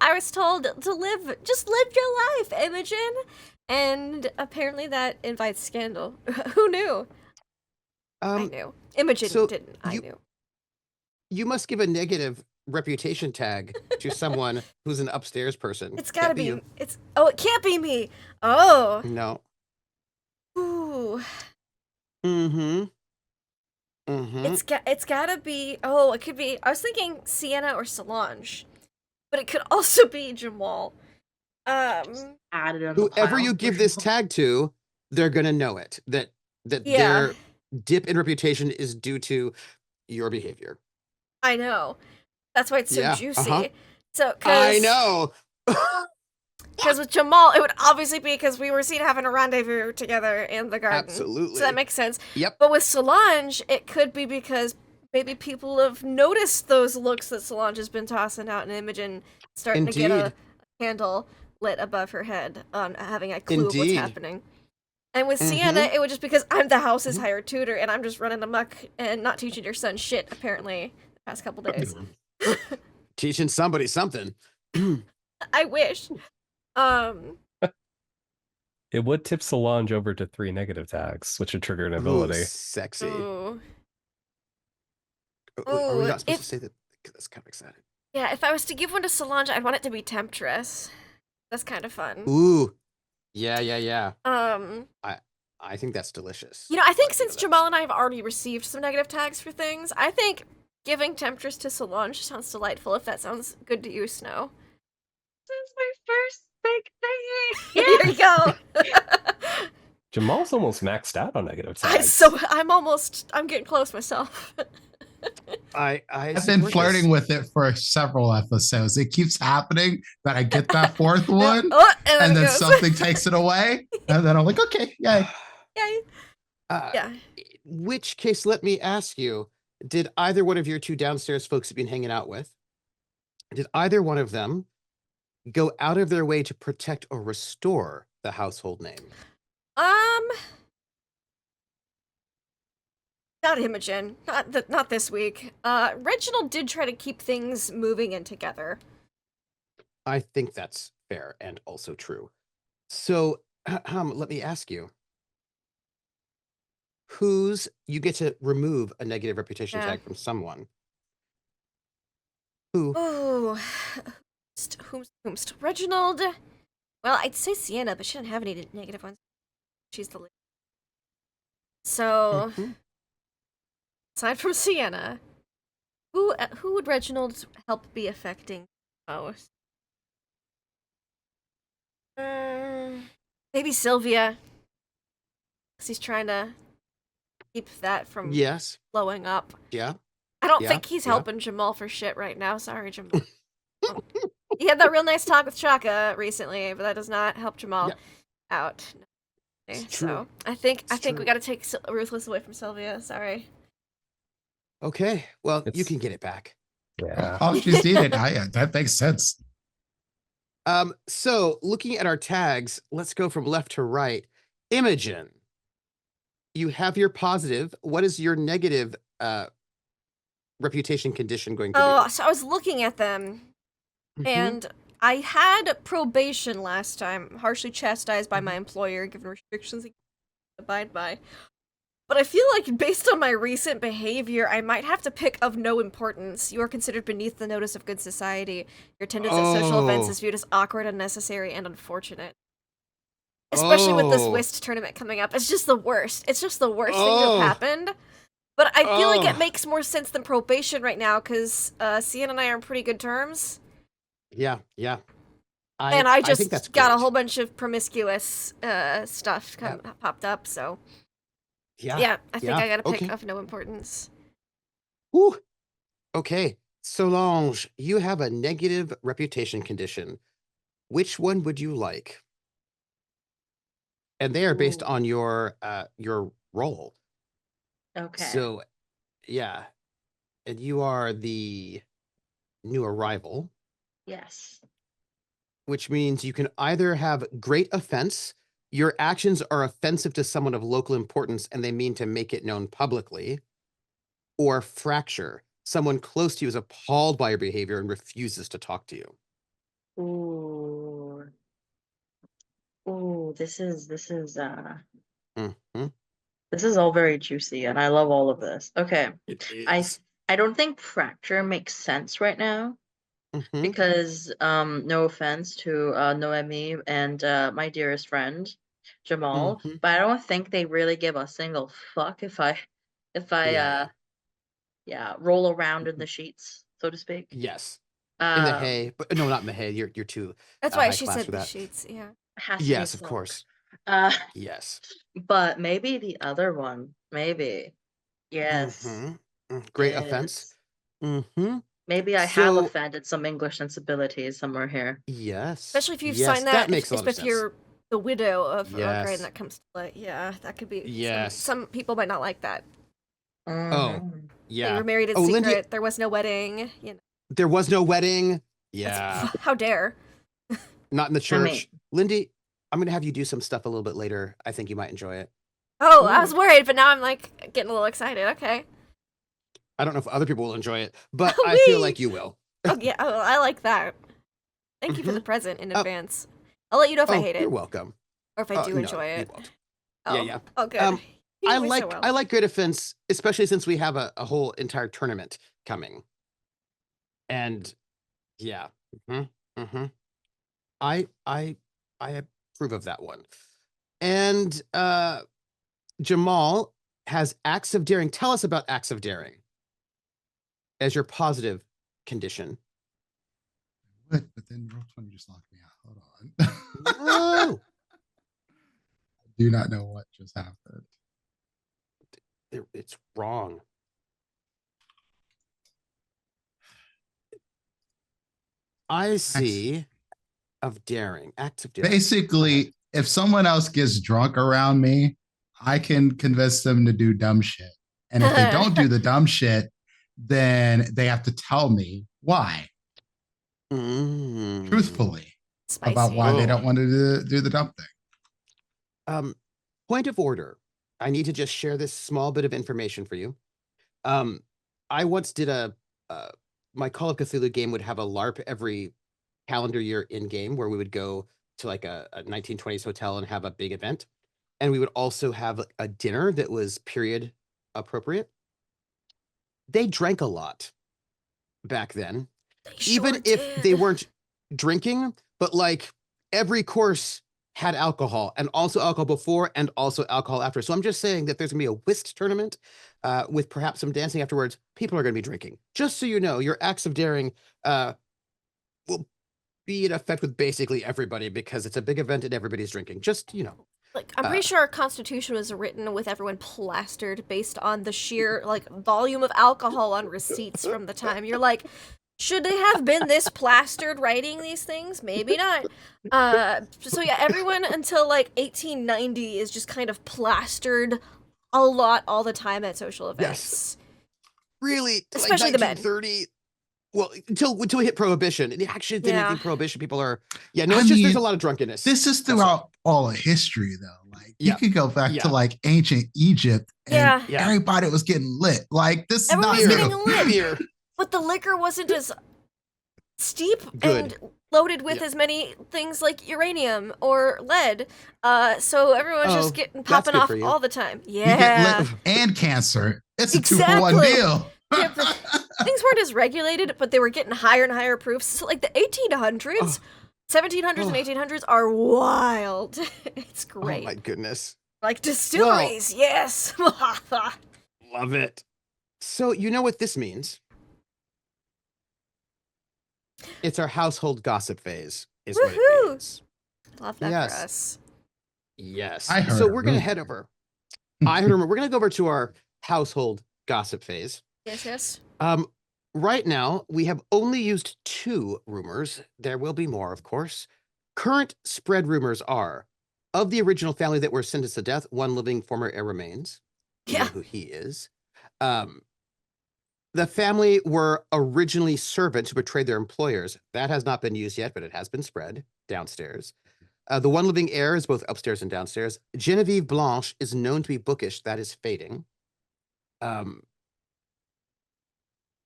Speaker 1: I was told to just live your life, Imogen. And apparently that invites scandal. Who knew? I knew. Imogen
Speaker 2: so
Speaker 1: didn't. I knew.
Speaker 2: You must give a negative reputation tag to someone who's an upstairs person.
Speaker 1: It's gotta
Speaker 2: Can't
Speaker 1: be.
Speaker 2: you.
Speaker 1: It can't be me. Oh.
Speaker 2: No.
Speaker 1: Ooh.
Speaker 2: Mm-hmm. Mm-hmm.
Speaker 1: It's gotta be. Oh, it could be. I was thinking Sienna or Solange, but it could also be Jamal.
Speaker 6: Added on the
Speaker 2: Whoever
Speaker 6: pile
Speaker 2: you
Speaker 6: for
Speaker 2: give this
Speaker 6: Jamal.
Speaker 2: tag to, they're gonna know it. That
Speaker 1: Yeah.
Speaker 2: their dip in reputation is due to your behavior.
Speaker 1: I know. That's why it's so
Speaker 2: Yeah,
Speaker 1: juicy.
Speaker 2: uh-huh.
Speaker 1: So,
Speaker 2: I know.
Speaker 1: Because with Jamal, it would obviously be because we were seen having a rendezvous together in the garden.
Speaker 2: Absolutely.
Speaker 1: So that makes sense.
Speaker 2: Yep.
Speaker 1: But with Solange, it could be because maybe people have noticed those looks that Solange has been tossing out, and Imogen starting to get a
Speaker 2: Indeed.
Speaker 1: candle lit above her head on having a clue of what's
Speaker 2: Indeed.
Speaker 1: happening. And with Sienna, it would just because I'm the house's hired tutor, and I'm just running amok and not teaching your son shit, apparently, the past couple days.
Speaker 2: Teaching somebody something.
Speaker 1: I wish.
Speaker 3: It would tip Solange over to 3 negative tags, which would trigger an
Speaker 2: Ooh,
Speaker 3: ability.
Speaker 2: sexy.
Speaker 1: Ooh.
Speaker 2: Are we
Speaker 1: Ooh,
Speaker 2: not supposed
Speaker 1: if-
Speaker 2: to say that? That's kind of excited.
Speaker 1: Yeah, if I was to give one to Solange, I'd want it to be Temptress. That's kind of fun.
Speaker 2: Ooh. Yeah.
Speaker 1: Um,
Speaker 2: I think that's delicious.
Speaker 1: I think
Speaker 2: But,
Speaker 1: since
Speaker 2: that's-
Speaker 1: Jamal and I have already received some negative tags for things, I think giving Temptress to Solange sounds delightful, if that sounds good to you, Snow.
Speaker 6: This is my first big thing.
Speaker 1: Here you go!
Speaker 3: Jamal's almost maxed out on negative tags.
Speaker 1: I'm getting close myself.
Speaker 5: I've been flirting with it for several episodes. It keeps happening that I get that fourth one, and then something takes it away, and then I'm like, okay, yay.
Speaker 1: Yay. Yeah.
Speaker 2: Which case, let me ask you, did either one of your two downstairs folks you've been hanging out with, did either one of them go out of their way to protect or restore the household name?
Speaker 1: Not Imogen. Not this week. Reginald did try to keep things moving and together.
Speaker 2: I think that's fair and also true. So, let me ask you. You get to remove a negative reputation tag from someone. Who?
Speaker 1: Oh, whomst? Reginald. Well, I'd say Sienna, but she didn't have any negative ones. She's the lead. So, aside from Sienna, who would Reginald help be affecting most? Maybe Sylvia. Because he's trying to keep that from blowing up.
Speaker 2: Yeah.
Speaker 1: I don't think he's helping Jamal for shit right now. Sorry, Jamal. He had that real nice talk with Chaka recently, but that does not help Jamal out. So I think we got to take Ruthless away from Sylvia. Sorry.
Speaker 2: Okay. Well, you can get it back.
Speaker 3: Yeah.
Speaker 5: Oh, she's needed. That makes sense.
Speaker 2: So looking at our tags, let's go from left to right. Imogen, you have your positive. What is your negative reputation condition going to be?
Speaker 1: Oh, so I was looking at them, and I had probation last time, harshly chastised by my employer, given restrictions he can't abide by. But I feel like based on my recent behavior, I might have to pick of no importance. You are considered beneath the notice of good society. Your attendance at social events is viewed as awkward, unnecessary, and unfortunate. Especially with this whist tournament coming up. It's just the worst. It's just the worst thing to have happened. But I feel like it makes more sense than probation right now, because Sienna and I are on pretty good terms.
Speaker 2: Yeah.
Speaker 1: And I just got a whole bunch of promiscuous stuff popped up, so... Yeah, I think I gotta pick of no importance.
Speaker 2: Whew. Okay, Solange, you have a negative reputation condition. Which one would you like? And they are based on your role.
Speaker 6: Okay.
Speaker 2: So, yeah. And you are the new arrival.
Speaker 6: Yes.
Speaker 2: Which means you can either have great offense, your actions are offensive to someone of local importance and they mean to make it known publicly, or fracture, someone close to you is appalled by your behavior and refuses to talk to you.
Speaker 6: Ooh, this is
Speaker 2: This
Speaker 6: is all very juicy, and I love all of this. Okay. I don't think fracture makes sense right now. Because no offense to Noemi and my dearest friend Jamal, but I don't think they really give a single fuck if I roll around in the sheets, so to speak.
Speaker 2: Yes. In the hay, but no, not in the hay. You're too.
Speaker 1: That's why
Speaker 2: high
Speaker 1: she
Speaker 2: class
Speaker 1: said
Speaker 2: for
Speaker 1: the
Speaker 2: that.
Speaker 1: sheets. Yeah.
Speaker 2: Yes, of course. Yes.
Speaker 6: But maybe the other one. Maybe. Yes.
Speaker 2: Great offense.
Speaker 6: Maybe I have offended some English sensibilities somewhere here.
Speaker 2: Yes.
Speaker 1: Especially if you've signed that,
Speaker 2: makes a lot of
Speaker 1: if you're the widow of
Speaker 2: Yes.
Speaker 1: and that comes to light. Yeah, that could be.
Speaker 2: Yes.
Speaker 1: Some people might not like that.
Speaker 2: Oh, yeah.
Speaker 1: They were married in secret.
Speaker 2: Lindy,
Speaker 1: there was no wedding. You know.
Speaker 2: there was no wedding. Yeah.
Speaker 1: How dare.
Speaker 2: Not in the church. Lindy, I'm going to have you do some stuff a little bit later. I think you might enjoy it.
Speaker 1: Oh, I was worried, but now I'm like getting a little excited. Okay.
Speaker 2: I don't know if other people will enjoy it, but I feel like you will.
Speaker 1: Oh, yeah. Oh, I like that. Thank you for the present in advance. I'll let you know if I hate it.
Speaker 2: You're welcome.
Speaker 1: Or if I do enjoy it.
Speaker 2: You won't.
Speaker 1: Oh.
Speaker 2: Yeah.
Speaker 1: Oh, good.
Speaker 2: I like great offense, especially since we have a whole entire tournament coming. And yeah. I approve of that one. And Jamal has acts of daring. Tell us about acts of daring as your positive condition.
Speaker 5: But then Roll 20 just locked me out. Hold on.
Speaker 2: Oh.
Speaker 5: do not know what just happened.
Speaker 2: It's wrong. I see of daring, acts of daring.
Speaker 5: Basically, if someone else gets drunk around me, I can convince them to do dumb shit. And if they don't do the dumb shit, then they have to tell me why, truthfully,
Speaker 1: Spicy.
Speaker 5: about why they
Speaker 2: Oh.
Speaker 5: don't want to do the dumb thing.
Speaker 2: Point of order. I need to just share this small bit of information for you. I once did my Call of Cthulhu game would have a LARP every calendar year in game where we would go to like a 1920s hotel and have a big event. And we would also have a dinner that was period appropriate. They drank a lot back then, even if they weren't drinking, but like every course had alcohol and also alcohol before and also alcohol after. So I'm just saying that there's gonna be a whist tournament with perhaps some dancing afterwards. People are gonna be drinking. Just so you know, your acts of daring will be in effect with basically everybody because it's a big event and everybody's drinking. Just, you know.
Speaker 1: Like, I'm pretty sure our constitution was written with everyone plastered based on the sheer, like, volume of alcohol on receipts from the time. You're like, should they have been this plastered writing these things? Maybe not. So yeah, everyone until, like, 1890 is just kind of plastered a lot all the time at social events.
Speaker 2: Really?
Speaker 1: Especially
Speaker 2: like
Speaker 1: the men.
Speaker 2: 1930, well, until we hit Prohibition. And actually, didn't
Speaker 1: Yeah.
Speaker 2: think Prohibition people are... Yeah, no,
Speaker 5: I
Speaker 2: it's just there's
Speaker 5: mean,
Speaker 2: a lot of drunkenness.
Speaker 5: This is throughout all of history, though. Like
Speaker 2: Yeah.
Speaker 5: you could go back
Speaker 2: Yeah.
Speaker 5: to like ancient Egypt, and
Speaker 1: Yeah.
Speaker 2: Yeah.
Speaker 5: everybody was getting lit. Like this is
Speaker 1: Everyone
Speaker 5: not
Speaker 1: was
Speaker 5: new.
Speaker 1: getting lit.
Speaker 2: Beer.
Speaker 1: But the liquor wasn't as steep
Speaker 2: Good.
Speaker 1: and loaded with
Speaker 2: Yeah.
Speaker 1: as many things like uranium or lead. So everyone's
Speaker 2: Oh,
Speaker 1: just getting
Speaker 2: that's
Speaker 1: popping
Speaker 2: good
Speaker 1: off
Speaker 2: for you.
Speaker 1: all the time.
Speaker 5: You get
Speaker 1: Yeah.
Speaker 5: lit and cancer. It's a 2-for-1
Speaker 1: Exactly.
Speaker 5: deal.
Speaker 1: Yeah, but things weren't as regulated, but they were getting higher and higher proofs. So like the 1800s, 1700s and 1800s are wild. It's great.
Speaker 2: Oh my goodness.
Speaker 1: Like distilleries, yes.
Speaker 2: Love it. So you know what this means? It's our household gossip phase, is what it
Speaker 1: Woohoo!
Speaker 2: means.
Speaker 1: Love that
Speaker 2: Yes.
Speaker 1: for us.
Speaker 2: Yes.
Speaker 5: I heard
Speaker 2: So
Speaker 5: a
Speaker 2: we're gonna
Speaker 5: rumor.
Speaker 2: head over. I heard a rumor. We're gonna go over to our household gossip phase.
Speaker 1: Yes, yes.
Speaker 2: Right now, we have only used 2 rumors. There will be more, of course. Current spread rumors are, of the original family that were sentenced to death, one living former heir remains. You know
Speaker 1: Yeah.
Speaker 2: who he is. The family were originally servants who betrayed their employers. That has not been used yet, but it has been spread downstairs. The one living heir is both upstairs and downstairs. Genevieve Blanche is known to be bookish. That is fading.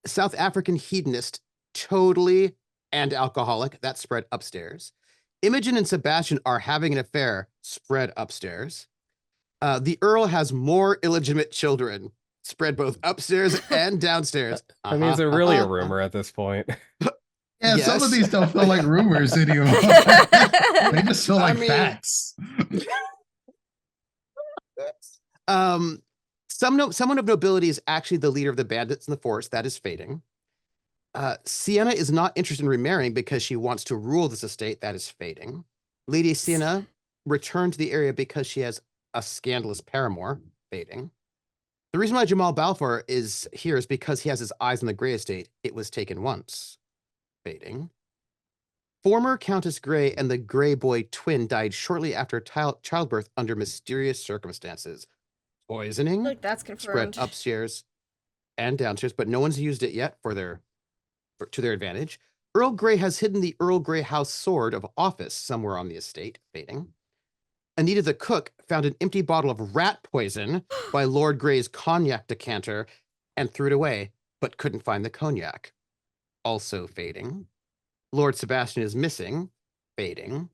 Speaker 2: South African hedonist, totally and alcoholic. That spread upstairs. Imogen and Sebastian are having an affair. Spread upstairs. The Earl has more illegitimate children. Spread both upstairs and downstairs.
Speaker 3: I mean, is it really a rumor at this point?
Speaker 5: Yeah, some
Speaker 2: Yes.
Speaker 5: of these don't feel like rumors anymore. They just feel
Speaker 2: I
Speaker 5: like
Speaker 2: mean-
Speaker 5: facts.
Speaker 2: Someone of nobility is actually the leader of the bandits in the forest. That is fading. Sienna is not interested in remarrying because she wants to rule this estate. That is fading. Lady Sienna returned to the area because she has a scandalous paramour. Fading. The reason why Jamal Balfour is here is because he has his eyes on the Grey estate. It was taken once. Fading. Former Countess Grey and the Grey boy twin died shortly after childbirth under mysterious circumstances. Poisoning.
Speaker 1: Like that's confirmed.
Speaker 2: Spread upstairs and downstairs, but no one's used it yet to their advantage. Earl Grey has hidden the Earl Grey house sword of office somewhere on the estate. Fading. Anita the cook found an empty bottle of rat poison by Lord Grey's cognac decanter and threw it away, but couldn't find the cognac. Also fading. Lord Sebastian is missing. Fading.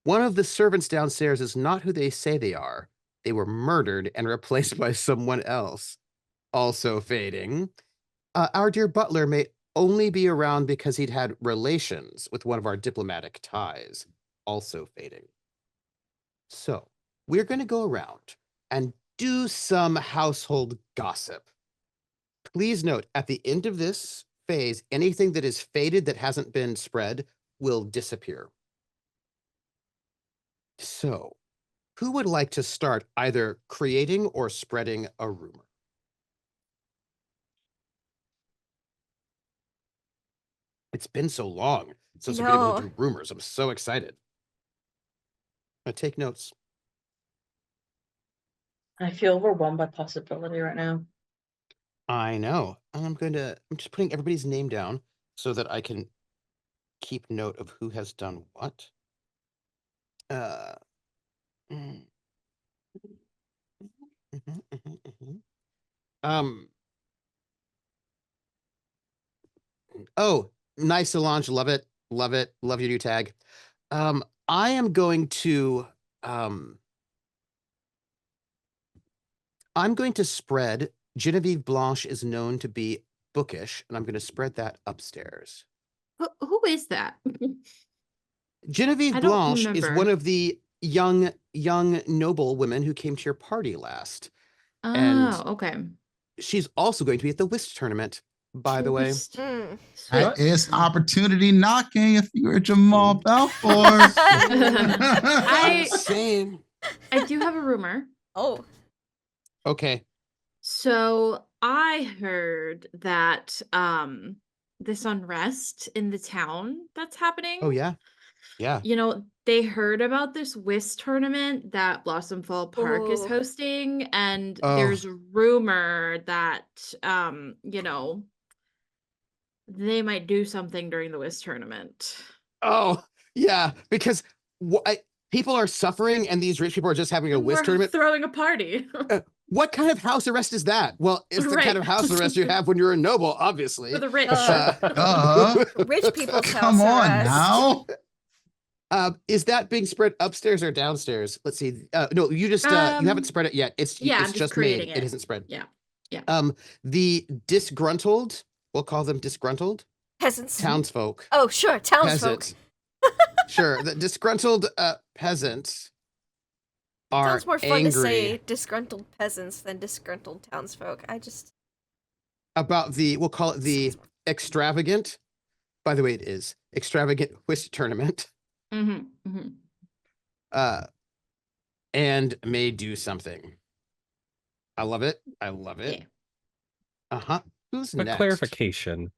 Speaker 2: One of the servants downstairs is not who they say they are. They were murdered and replaced by someone else. Also fading. Our dear butler may only be around because he'd had relations with one of our diplomatic ties. Also fading. So, we're going to go around and do some household gossip. Please note, at the end of this phase, anything that is faded that hasn't been spread will disappear. So, Who would like to start either creating or spreading a rumor? It's been so long since we've been able to
Speaker 1: No.
Speaker 2: do rumors. I'm so excited. I take notes.
Speaker 7: I feel overwhelmed by possibility right now.
Speaker 2: I know. I'm just putting everybody's name down so that I can keep note of who has done what. Uh, mm. Mhm, mhm, mhm. Oh, nice, Solange. Love it. Love it. Love your new tag. I am going to, I'm going to spread Genevieve Blanche is known to be bookish, and I'm going to spread that upstairs.
Speaker 4: Who is that?
Speaker 2: Genevieve
Speaker 4: I don't
Speaker 2: Blanche is one
Speaker 4: remember.
Speaker 2: of the young noble women who came to your party last.
Speaker 4: Oh,
Speaker 2: And
Speaker 4: okay.
Speaker 2: she's also going to be at the whist tournament, by the way.
Speaker 4: Twist.
Speaker 1: Mm.
Speaker 5: That
Speaker 3: What?
Speaker 5: is opportunity knocking if you're Jamal Balfour.
Speaker 4: I
Speaker 2: Insane.
Speaker 4: I do have a rumor.
Speaker 1: Oh.
Speaker 2: Okay.
Speaker 4: So I heard that this unrest in the town that's happening.
Speaker 2: Oh, yeah. Yeah.
Speaker 4: You know, they heard about this whist tournament that Blossomfall Park is
Speaker 1: Ooh.
Speaker 4: hosting, and
Speaker 2: Oh.
Speaker 4: there's a rumor that you know, they might do something during the whist tournament.
Speaker 2: Oh, yeah. Because people are suffering and these rich people are just having a
Speaker 4: And
Speaker 2: whist
Speaker 4: we're
Speaker 2: tournament.
Speaker 4: throwing a party.
Speaker 2: What kind of house arrest is that? Well, it's the kind
Speaker 4: Right.
Speaker 2: of house arrest you have when you're a noble, obviously.
Speaker 4: For the rich.
Speaker 1: Rich people's house
Speaker 5: Come on
Speaker 1: arrest.
Speaker 5: now.
Speaker 2: Is that being spread upstairs or downstairs? Let's see. No, you just you haven't spread it yet. It's
Speaker 4: yeah, I'm
Speaker 2: it's
Speaker 4: just
Speaker 2: just made.
Speaker 4: creating
Speaker 2: It
Speaker 4: it.
Speaker 2: isn't spread.
Speaker 4: Yeah.
Speaker 2: The disgruntled, we'll call them disgruntled
Speaker 1: Peasants.
Speaker 2: townsfolk.
Speaker 1: Oh, sure. Townsfolk.
Speaker 2: Peasants. Sure, the disgruntled peasants are
Speaker 1: Sounds more fun
Speaker 2: angry
Speaker 1: to say disgruntled peasants than disgruntled townsfolk.
Speaker 2: about we'll call it the extravagant. By the way, it is extravagant whist tournament.
Speaker 4: Mm-hmm. Mm-hmm.
Speaker 2: And may do something. I love it. I love it.
Speaker 4: Yeah.
Speaker 2: Uh-huh. Who's
Speaker 3: A
Speaker 2: next?
Speaker 3: clarification.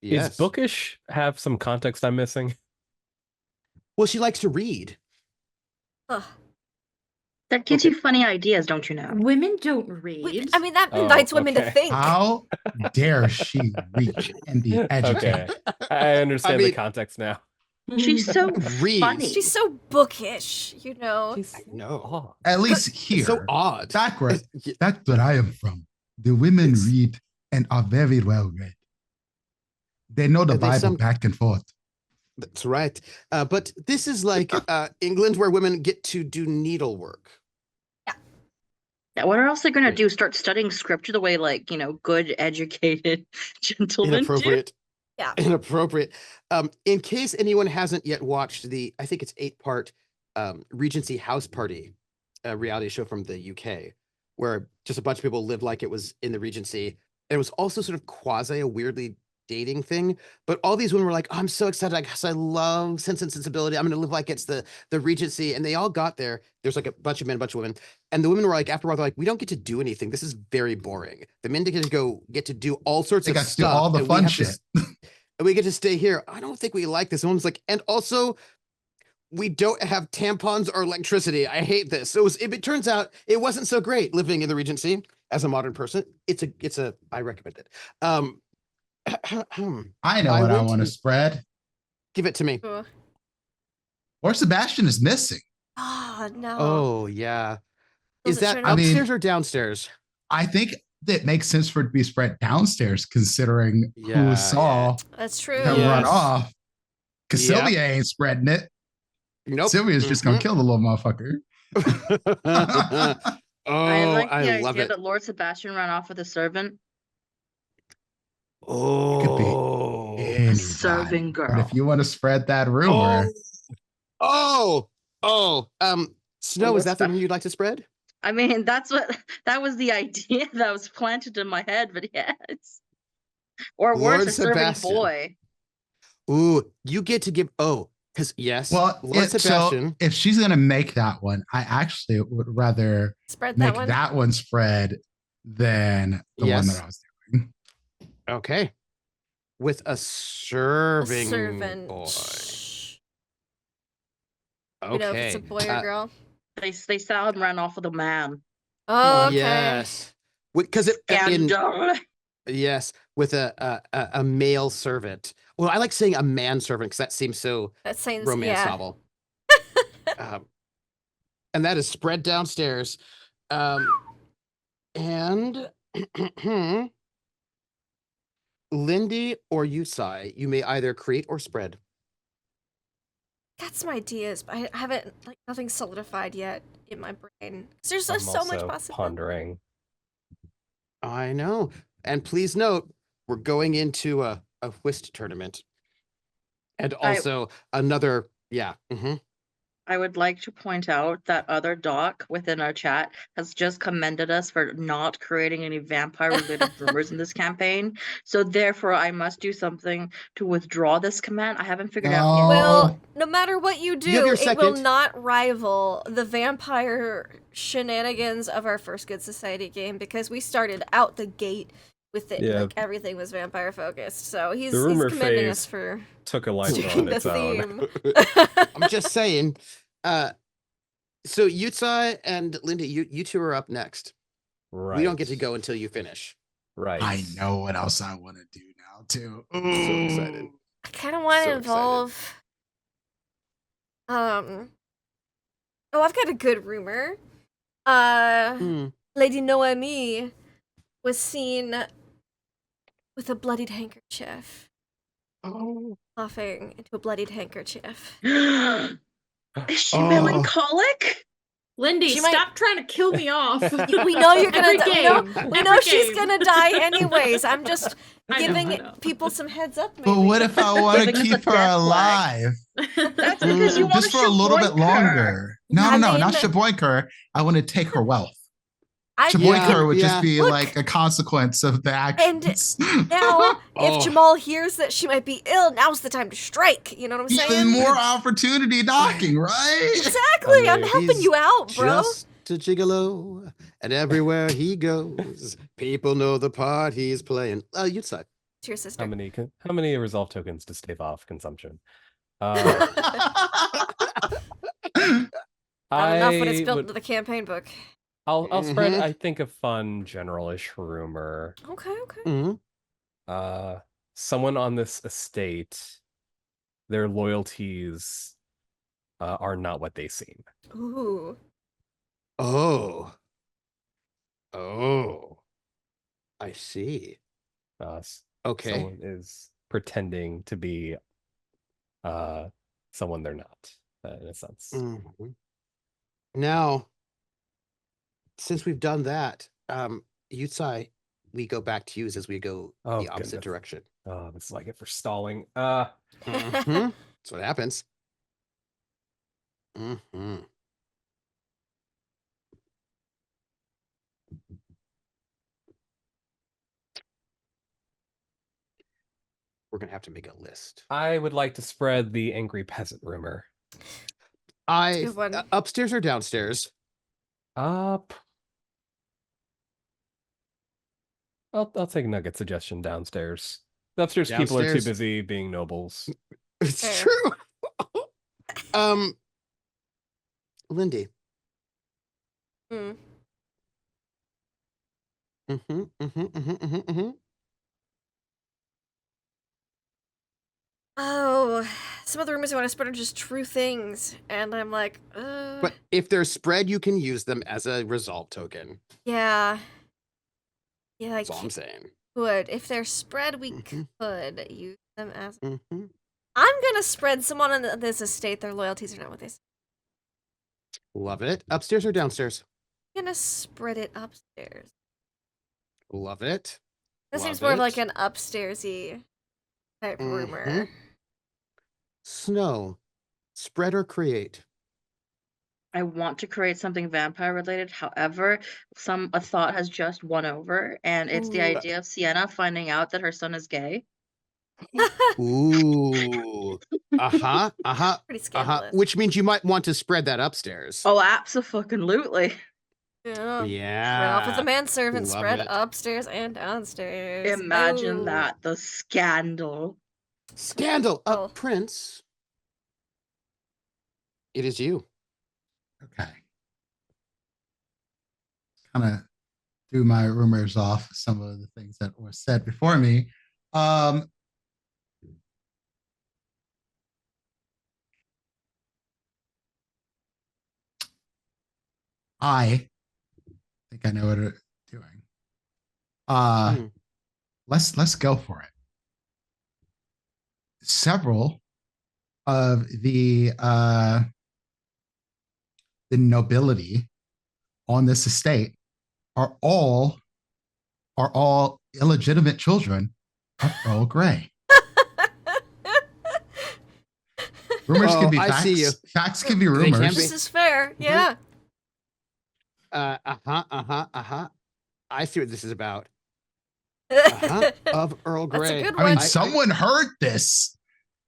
Speaker 2: Yes.
Speaker 3: Is bookish have some context I'm missing?
Speaker 2: Well, she likes to read.
Speaker 1: Ugh.
Speaker 7: That gives you funny ideas, don't you know?
Speaker 4: Women don't read.
Speaker 1: I mean, that
Speaker 3: Oh,
Speaker 1: invites women to
Speaker 3: okay.
Speaker 1: think.
Speaker 5: How dare she reach and be educated?
Speaker 3: Okay. I understand
Speaker 2: mean-
Speaker 3: the context now.
Speaker 7: She's so
Speaker 2: Reads.
Speaker 7: funny.
Speaker 1: She's so bookish, you know.
Speaker 2: I know.
Speaker 5: At least here.
Speaker 2: It's so odd.
Speaker 5: Back where I am from, the women read and are very well read. They know the
Speaker 2: And they
Speaker 5: Bible back and forth.
Speaker 2: That's right. But this is like England where women get to do needlework.
Speaker 7: Yeah, what else are they gonna do? Start studying scripture the way, like, you know, good, educated gentlemen do?
Speaker 2: Inappropriate.
Speaker 1: Yeah.
Speaker 2: Inappropriate. In case anyone hasn't yet watched I think it's 8-part Regency House Party reality show from the UK, where just a bunch of people lived like it was in the Regency. And it was also sort of quasi a weirdly dating thing, but all these women were like, oh, I'm so excited because I love Sense and Sensibility. I'm going to live like it's the Regency. And they all got there. There's like a bunch of men, a bunch of women. And the women were like, after a while, they're like, we don't get to do anything. This is very boring. The men get to do all sorts
Speaker 5: They
Speaker 2: of
Speaker 5: got to do
Speaker 2: stuff.
Speaker 5: all the
Speaker 2: and we
Speaker 5: fun
Speaker 2: have to
Speaker 5: shit.
Speaker 2: and we get to stay here. I don't think we like this. And one's like, and also we don't have tampons or electricity. I hate this. So it turns out it wasn't so great living in the Regency as a modern person. I recommend it.
Speaker 5: I know what I
Speaker 2: went
Speaker 5: want to
Speaker 2: to-
Speaker 5: spread.
Speaker 2: Give it to me.
Speaker 1: Ugh.
Speaker 5: Or Sebastian is missing.
Speaker 1: Oh, no.
Speaker 2: Oh, yeah.
Speaker 1: Does
Speaker 2: Is
Speaker 1: it
Speaker 2: that
Speaker 1: turn
Speaker 5: out- I mean-
Speaker 2: upstairs or downstairs?
Speaker 5: I think that makes sense for it to be spread downstairs, considering
Speaker 2: Yeah,
Speaker 5: who saw
Speaker 1: That's true.
Speaker 5: him
Speaker 2: Yeah.
Speaker 5: run
Speaker 2: Yes.
Speaker 5: off. Because
Speaker 2: Yep.
Speaker 5: Sylvia ain't spreading it.
Speaker 2: Nope.
Speaker 5: Sylvia's just gonna kill the little motherfucker.
Speaker 2: Oh,
Speaker 7: I like the
Speaker 2: I love
Speaker 7: idea
Speaker 2: it.
Speaker 7: that Lord Sebastian ran off with a servant.
Speaker 2: Oh.
Speaker 7: A serving girl.
Speaker 5: But if you want to spread that rumor,
Speaker 2: Oh. Snow, is that the
Speaker 7: Elizabeth.
Speaker 2: one you'd like to spread?
Speaker 7: I mean, that was the idea that was planted in my head, but yes. Or worse,
Speaker 2: Lord
Speaker 7: a serving
Speaker 2: Sebastian.
Speaker 7: boy.
Speaker 2: Ooh, you get to give. Oh, Because yes,
Speaker 5: Well,
Speaker 2: Lord
Speaker 5: so
Speaker 2: Sebastian.
Speaker 5: if she's gonna make that one, I actually would rather
Speaker 1: Spread
Speaker 5: make
Speaker 1: that one.
Speaker 5: spread than the one that
Speaker 2: Yes.
Speaker 5: I was doing.
Speaker 2: Okay. With a
Speaker 1: A
Speaker 2: serving
Speaker 1: servant.
Speaker 2: boy.
Speaker 1: We know if it's
Speaker 2: Okay.
Speaker 1: a boy or girl.
Speaker 6: They saw him run off with a man.
Speaker 1: Oh, okay.
Speaker 2: Yes. Because it
Speaker 6: Scandal.
Speaker 2: yes, with a male servant. Well, I like saying a man servant because that seems so
Speaker 1: That seems
Speaker 2: romance
Speaker 1: yeah.
Speaker 2: novel. And that is spread downstairs. And Lindy or Yusai, you may either create or spread.
Speaker 1: Got some ideas, but I haven't nothing solidified yet in my brain. There's
Speaker 3: I'm
Speaker 1: so much
Speaker 3: also
Speaker 1: possibility.
Speaker 3: pondering.
Speaker 2: I know. And please note, we're going into a whist tournament. And also another, yeah.
Speaker 6: I would like to point out that other doc within our chat has just commended us for not creating any vampire-related rumors in this campaign. So therefore, I must do something to withdraw this command. I haven't figured out yet.
Speaker 1: Well, no matter what you do,
Speaker 2: You have your
Speaker 1: it will
Speaker 2: second.
Speaker 1: not rival the vampire shenanigans of our first Good Society game because we started out the gate with it
Speaker 3: Yeah.
Speaker 1: like everything was vampire focused. So he's
Speaker 3: rumor
Speaker 1: commending
Speaker 3: phase
Speaker 1: us for
Speaker 3: Took a life
Speaker 1: sticking
Speaker 3: on
Speaker 1: the
Speaker 3: its own.
Speaker 1: theme.
Speaker 2: I'm just saying. So Yutsai and Lindy, you two are up next.
Speaker 3: Right.
Speaker 2: We don't get to go until you finish.
Speaker 3: Right.
Speaker 5: I know what else I want to do now too.
Speaker 2: So excited.
Speaker 1: I kind of want to
Speaker 2: So
Speaker 1: involve. Oh, I've got a good rumor. Lady Noemi was seen with a bloodied handkerchief.
Speaker 2: Oh.
Speaker 1: Coughing into a bloodied handkerchief.
Speaker 6: Is she melancholic?
Speaker 4: Lindy,
Speaker 1: She
Speaker 4: stop trying to kill me off.
Speaker 1: We know you're gonna
Speaker 4: Every
Speaker 1: die.
Speaker 4: game.
Speaker 1: We know
Speaker 4: Every
Speaker 1: she's
Speaker 4: game.
Speaker 1: gonna die anyways. I'm just
Speaker 4: I know,
Speaker 1: giving
Speaker 4: I know.
Speaker 1: people some heads up.
Speaker 5: But what if I want to
Speaker 6: Giving us a
Speaker 5: keep her
Speaker 6: death
Speaker 5: alive?
Speaker 6: That's because you want
Speaker 5: Just
Speaker 6: to
Speaker 5: for a little bit
Speaker 6: Sheboyk her.
Speaker 5: longer. No,
Speaker 1: I
Speaker 5: not
Speaker 1: mean-
Speaker 5: Sheboyk her. I want to take her wealth.
Speaker 1: I
Speaker 5: Sheboyk
Speaker 2: Yeah.
Speaker 5: her would
Speaker 2: Yeah.
Speaker 5: just be
Speaker 1: Look.
Speaker 5: like a consequence of the actions.
Speaker 1: Now, if
Speaker 2: Oh.
Speaker 1: Jamal hears that she might be ill, now's the time to strike. You know what I'm saying?
Speaker 5: Even more opportunity knocking, right?
Speaker 1: Exactly. I'm
Speaker 3: mean,
Speaker 1: helping you out, bro.
Speaker 2: Just a gigolo, and everywhere he goes, people know the part he's playing. Yutsai.
Speaker 1: To your sister.
Speaker 3: How many resolve tokens to stave off consumption?
Speaker 1: Not enough when it's built
Speaker 3: would-
Speaker 1: into the campaign book.
Speaker 3: I'll spread,
Speaker 2: Mhm.
Speaker 3: I think, a fun generalish rumor.
Speaker 1: Okay.
Speaker 3: Someone on this estate, their loyalties are not what they seem.
Speaker 1: Ooh.
Speaker 2: Oh. I see. Okay.
Speaker 3: Someone is pretending to be someone they're not, in a sense.
Speaker 2: Mhm. Now, since we've done that, Yutsai, we go back to use as we go
Speaker 3: Oh,
Speaker 2: the opposite
Speaker 3: goodness.
Speaker 2: direction.
Speaker 3: Oh, this is like it for stalling.
Speaker 2: Mhm. That's what happens. Mhm. We're gonna have to make a list.
Speaker 3: I would like to spread the angry peasant rumor.
Speaker 1: Good one.
Speaker 2: Upstairs or downstairs?
Speaker 3: Up. I'll take Nugget's suggestion downstairs. The upstairs people are too
Speaker 2: Downstairs?
Speaker 3: busy being nobles.
Speaker 2: It's
Speaker 1: Fair.
Speaker 2: true. Lindy.
Speaker 1: Mm. Oh, some of the rumors I want to spread are just true things, and I'm like,
Speaker 2: But if they're spread, you can use them as a resolve token.
Speaker 1: yeah, I
Speaker 2: That's all I'm saying.
Speaker 1: could. If they're spread, we
Speaker 2: Mhm.
Speaker 1: could use them as.
Speaker 2: Mhm.
Speaker 1: I'm gonna spread someone on this estate. Their loyalties are not what they say.
Speaker 2: Love it. Upstairs or downstairs?
Speaker 1: I'm gonna spread it upstairs.
Speaker 2: Love it.
Speaker 1: This seems
Speaker 2: Love
Speaker 1: more of like
Speaker 2: it.
Speaker 1: an upstairsy type rumor.
Speaker 2: Snow. Spread or create?
Speaker 6: I want to create something vampire related. However, a thought has just won over, and it's the
Speaker 1: Ooh.
Speaker 6: idea of Sienna finding out that her son is gay.
Speaker 2: Ooh. Uh-huh. Uh-huh.
Speaker 1: Pretty
Speaker 2: Uh-huh.
Speaker 1: scandalous.
Speaker 2: Which means you might want to spread that upstairs.
Speaker 6: Oh, abso-fucking-lutely.
Speaker 1: Yeah.
Speaker 2: Yeah.
Speaker 1: Run off with the manservant,
Speaker 2: Love
Speaker 1: spread
Speaker 2: it.
Speaker 1: upstairs and downstairs.
Speaker 6: Imagine
Speaker 1: Ooh.
Speaker 6: that. The scandal.
Speaker 2: Scandal.
Speaker 1: Oh.
Speaker 2: Prince. It is you.
Speaker 5: Okay. Kind of threw my rumors off some of the things that were said before me. I think I know what it's doing.
Speaker 2: Hmm.
Speaker 5: Let's go for it. Several of the nobility on this estate are all illegitimate children of Earl Grey. Rumors can be
Speaker 2: I
Speaker 5: facts.
Speaker 2: see you.
Speaker 5: Facts can be
Speaker 2: They can
Speaker 5: rumors.
Speaker 2: be.
Speaker 1: This is fair. Yeah.
Speaker 2: I see what this is about. Of Earl
Speaker 1: That's a
Speaker 2: Grey.
Speaker 1: good
Speaker 5: I mean,
Speaker 1: one.
Speaker 5: someone heard this.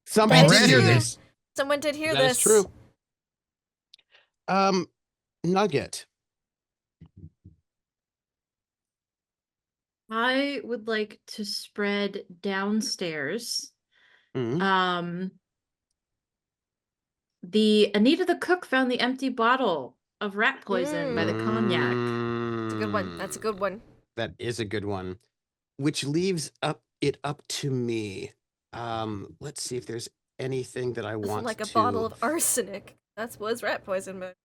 Speaker 2: Somebody
Speaker 1: That
Speaker 2: did
Speaker 1: is
Speaker 2: hear
Speaker 5: Already.
Speaker 1: true.
Speaker 2: this.
Speaker 1: Someone did hear
Speaker 2: That
Speaker 1: this.
Speaker 2: is true. Nugget.
Speaker 4: I would like to spread downstairs.
Speaker 2: Mhm.
Speaker 4: The Anita the cook found the empty bottle of rat poison by the cognac.
Speaker 1: That's a good one. That's a good one.
Speaker 2: That is a good one. Which leaves it up to me. Let's see if there's anything that I
Speaker 1: Nothing
Speaker 2: want
Speaker 1: like a
Speaker 2: to.
Speaker 1: bottle of arsenic. That was rat poison, but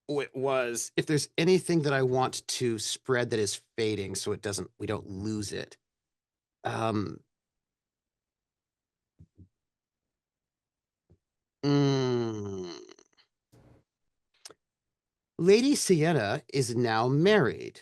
Speaker 2: It was. If there's anything that I want to spread that is fading, so we don't lose it. Lady Sienna is now married.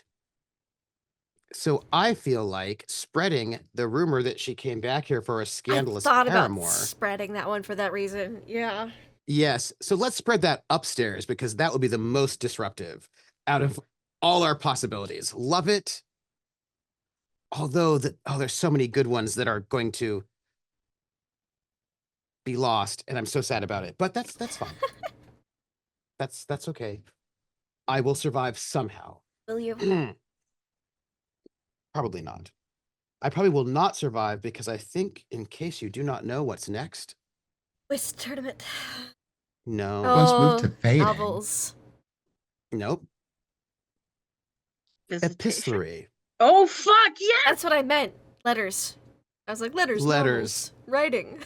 Speaker 2: So I feel like spreading the rumor that she came back here for a scandalous
Speaker 1: I thought
Speaker 2: paramour.
Speaker 1: about spreading that one for that reason. Yeah.
Speaker 2: Yes. So let's spread that upstairs because that would be the most disruptive out of all our possibilities. Love it. Although there's so many good ones that are going to be lost, and I'm so sad about it. But that's fine. That's okay. I will survive somehow.
Speaker 1: Will you?
Speaker 2: Probably not. I probably will not survive because I think, in case you do not know what's next.
Speaker 1: Whist tournament.
Speaker 2: No.
Speaker 5: Once moved to fading.
Speaker 1: Novels.
Speaker 2: Nope.
Speaker 6: Visitation.
Speaker 2: Epistolary.
Speaker 6: Oh, fuck, yes!
Speaker 1: That's what I meant. Letters. I was like, letters. Novels, writing.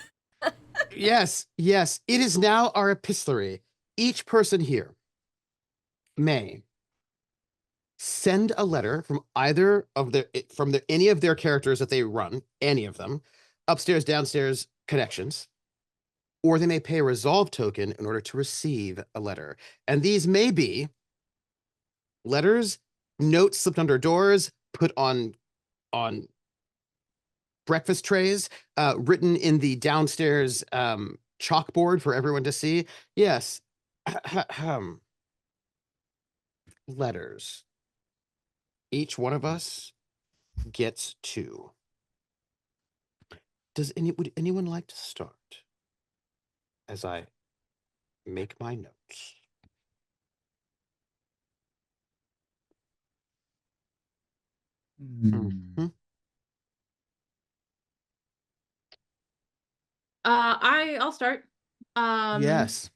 Speaker 2: Yes. It is now our epistolary. Each person here may send a letter from either of any of their characters that they run, any of them, upstairs, downstairs connections, or they may pay a resolve token in order to receive a letter. And these may be letters, notes slipped under doors, put on breakfast trays, written in the downstairs chalkboard for everyone to see. Yes. Letters. Each one of us gets 2. Would anyone like to start as I make my notes?
Speaker 4: I'll start.
Speaker 2: Yes.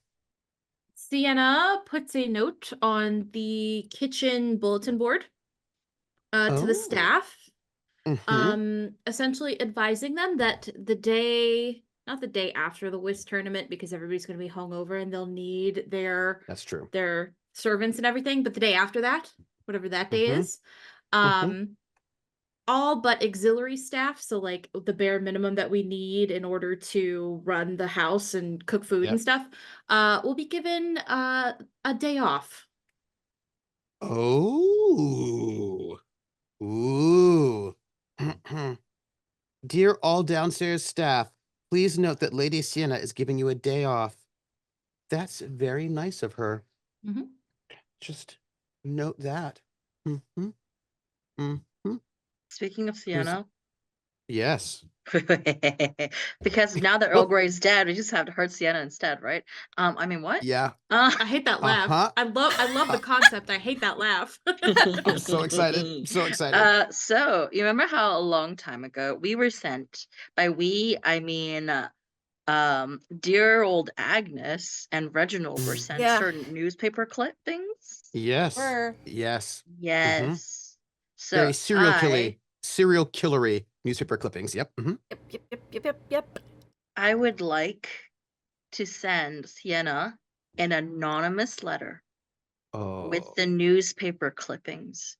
Speaker 4: Sienna puts a note on the kitchen bulletin board to the staff, essentially advising them that not the day after the whist tournament, because everybody's going to be hungover and they'll need
Speaker 2: That's true.
Speaker 4: their servants and everything, but the day after that, whatever that day is, all but auxiliary staff, so like the bare minimum that we need in order to run the house and cook food and stuff, will be given a day off.
Speaker 2: Oh. Ooh. Dear all downstairs staff, please note that Lady Sienna is giving you a day off. That's very nice of her. Just note that.
Speaker 6: Speaking of Sienna,
Speaker 2: Yes.
Speaker 6: Because now that
Speaker 2: Well-
Speaker 6: Earl Grey's dead, we just have to hurt Sienna instead, right? I mean, what?
Speaker 2: Yeah.
Speaker 4: I hate that laugh.
Speaker 2: Uh-huh.
Speaker 4: I love the concept. I hate that laugf.
Speaker 2: I'm so excited. I'm so excited.
Speaker 6: So you remember how a long time ago we were sent, by we I mean dear old Agnes and Reginald were sent
Speaker 1: Yeah.
Speaker 6: certain newspaper clippings?
Speaker 2: Yes.
Speaker 1: Were.
Speaker 2: Yes.
Speaker 6: Yes. So
Speaker 2: Very serial
Speaker 6: I
Speaker 2: killery newspaper clippings. Yep.
Speaker 1: Yep.
Speaker 6: I would like to send Sienna an anonymous letter
Speaker 2: Oh.
Speaker 6: with the newspaper clippings.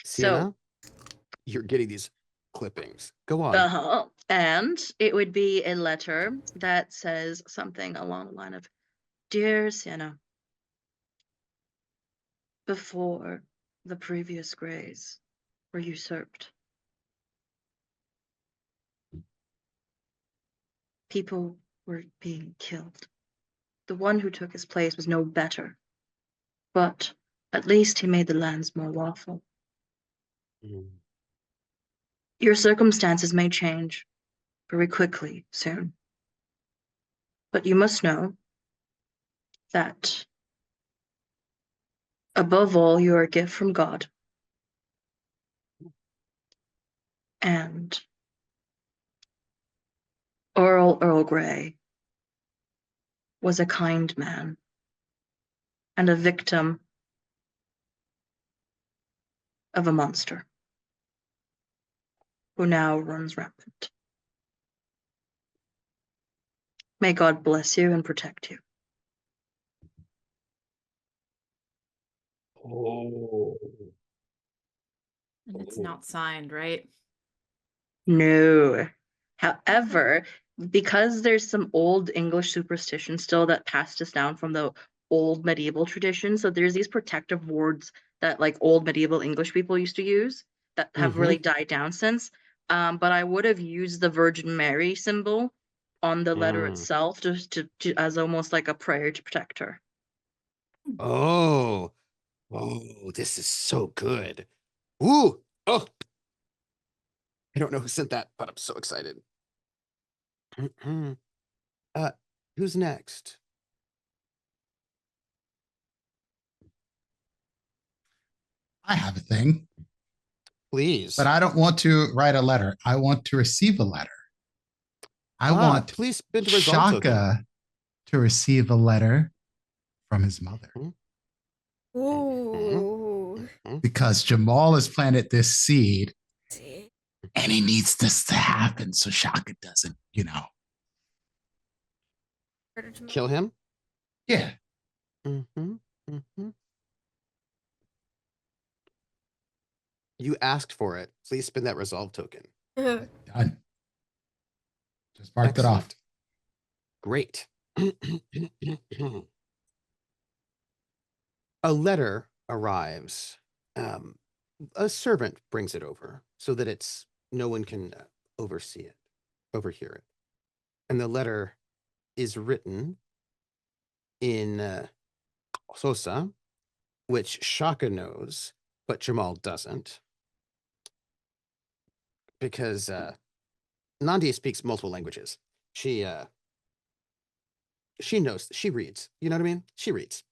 Speaker 2: Sienna, you're getting these clippings. Go on.
Speaker 6: Uh-huh. And it would be a letter that says something along the line of, Dear Sienna, before the previous Greys were usurped, people were being killed. The one who took his place was no better, but at least he made the lands more lawful.
Speaker 2: Mm.
Speaker 6: Your circumstances may change very quickly soon, but you must know that above all, you are a gift from God. And Earl Grey was a kind man and a victim of a monster who now runs rampant. May God bless you and protect you.
Speaker 2: Oh.
Speaker 4: And it's not signed, right?
Speaker 6: No. However, because there's some old English superstition still that passed us down from the old medieval tradition, so there's these protective words that like old medieval English people used to use that have really died down since. But I would have used the Virgin Mary symbol on the letter itself just to as almost like a prayer to protect her.
Speaker 2: Oh. Oh, this is so good. Ooh. Oh. I don't know who sent that, but I'm so excited. Who's next?
Speaker 5: I have a thing,
Speaker 2: Please.
Speaker 5: but I don't want to write a letter. I want to receive a letter. I want
Speaker 2: please spin the resolve token.
Speaker 5: Shaka to receive a letter from his mother.
Speaker 1: Ooh.
Speaker 5: Because Jamal has planted this seed
Speaker 1: See.
Speaker 5: and he needs this to happen so Shaka doesn't,
Speaker 2: Kill him?
Speaker 5: Yeah.
Speaker 2: You asked for it. Please spin that resolve token.
Speaker 5: Done. Just marked it off.
Speaker 2: Great. A letter arrives. A servant brings it over so that no one can overhear it. And the letter is written in Xhosa, which Shaka knows, but Jamal doesn't. Because Nandi speaks multiple languages. She knows, she reads. You know what I mean? She reads.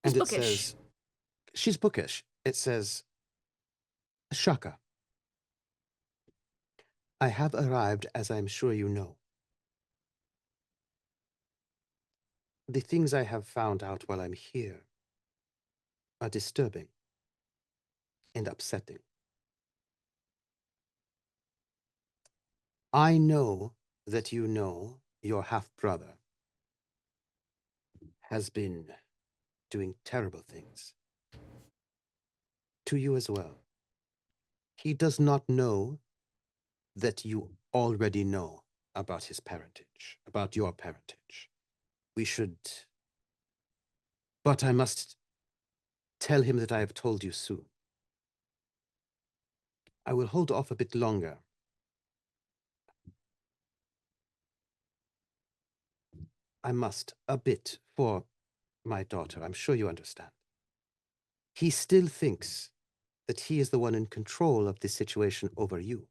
Speaker 2: And
Speaker 1: She's
Speaker 2: it says, she's bookish. It says, Shaka, I have arrived, as I'm sure you know. The things I have found out while I'm here are disturbing and upsetting. I know that you know your half-brother has been doing terrible things to you as well. He does not know that you already know about his parentage, about your parentage. But I must tell him that I have told you soon. I will hold off a bit longer. I must, a bit, for my daughter. I'm sure you understand. He still thinks that he is the one in control of this situation over you.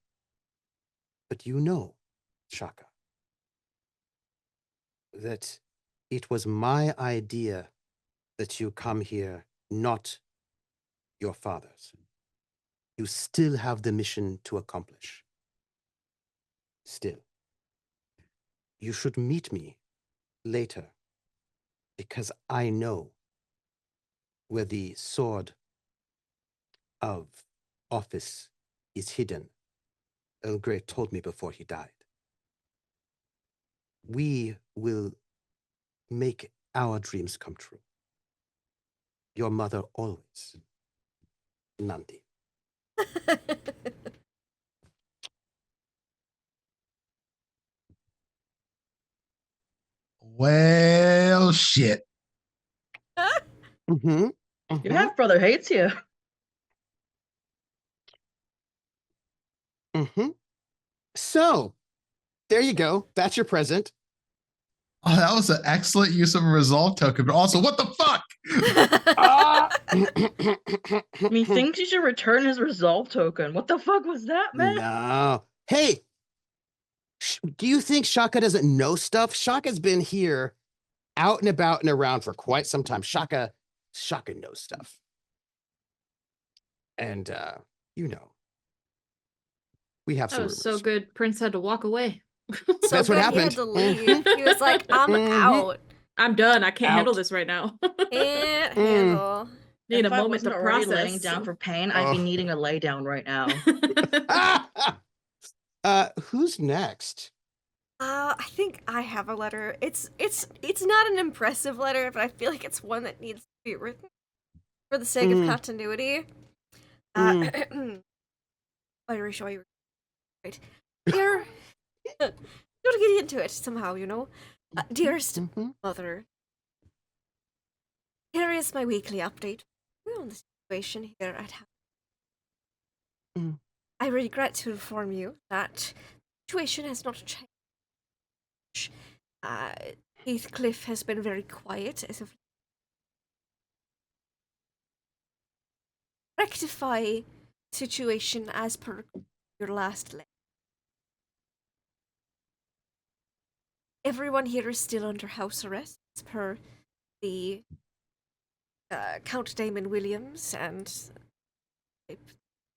Speaker 2: But you know, Shaka, that it was my idea that you come here, not your father's. You still have the mission to accomplish. Still. You should meet me later, because I know where the sword of office is hidden. Earl Grey told me before he died. We will make our dreams come true. Your mother always. Nandi.
Speaker 5: Well, shit.
Speaker 2: Mm-hmm.
Speaker 6: Your half brother hates you.
Speaker 2: Mm-hmm. So, there you go. That's your present.
Speaker 5: Oh, that was an excellent use of a resolve token, but also, what the fuck?
Speaker 6: Methinks you should return his resolve token. What the fuck was that, man?
Speaker 2: No. Hey, do you think Shaka doesn't know stuff? Shaka's been here out and about and around for quite some time. Shaka knows stuff. And, you know, we have
Speaker 4: That
Speaker 2: some
Speaker 4: was so
Speaker 2: rumors.
Speaker 4: good. Prince had to walk away.
Speaker 1: So
Speaker 2: That's what
Speaker 1: good he
Speaker 2: happened.
Speaker 1: had to leave. He was like, I'm
Speaker 2: Mhm.
Speaker 1: out.
Speaker 4: I'm done. I can't handle
Speaker 2: Out.
Speaker 4: this right now.
Speaker 1: Can't
Speaker 2: Mm.
Speaker 1: handle.
Speaker 4: Need a
Speaker 6: If I
Speaker 4: moment to
Speaker 6: wasn't already
Speaker 4: process.
Speaker 6: laying down for pain, I'd be
Speaker 2: Oh.
Speaker 6: needing a lay down right now.
Speaker 2: Who's next?
Speaker 1: I think I have a letter. It's not an impressive letter, but I feel like it's one that needs to be written for the sake of continuity. I'll show you. Right. Dear, gotta get into it somehow, you know. Dearest mother, here is my weekly update on the situation here at home. I regret to inform you that the situation has not changed. Heathcliff has been very quiet as of rectify situation as per your last letter. Everyone here is still under house arrest as per the Count Damon Williams and a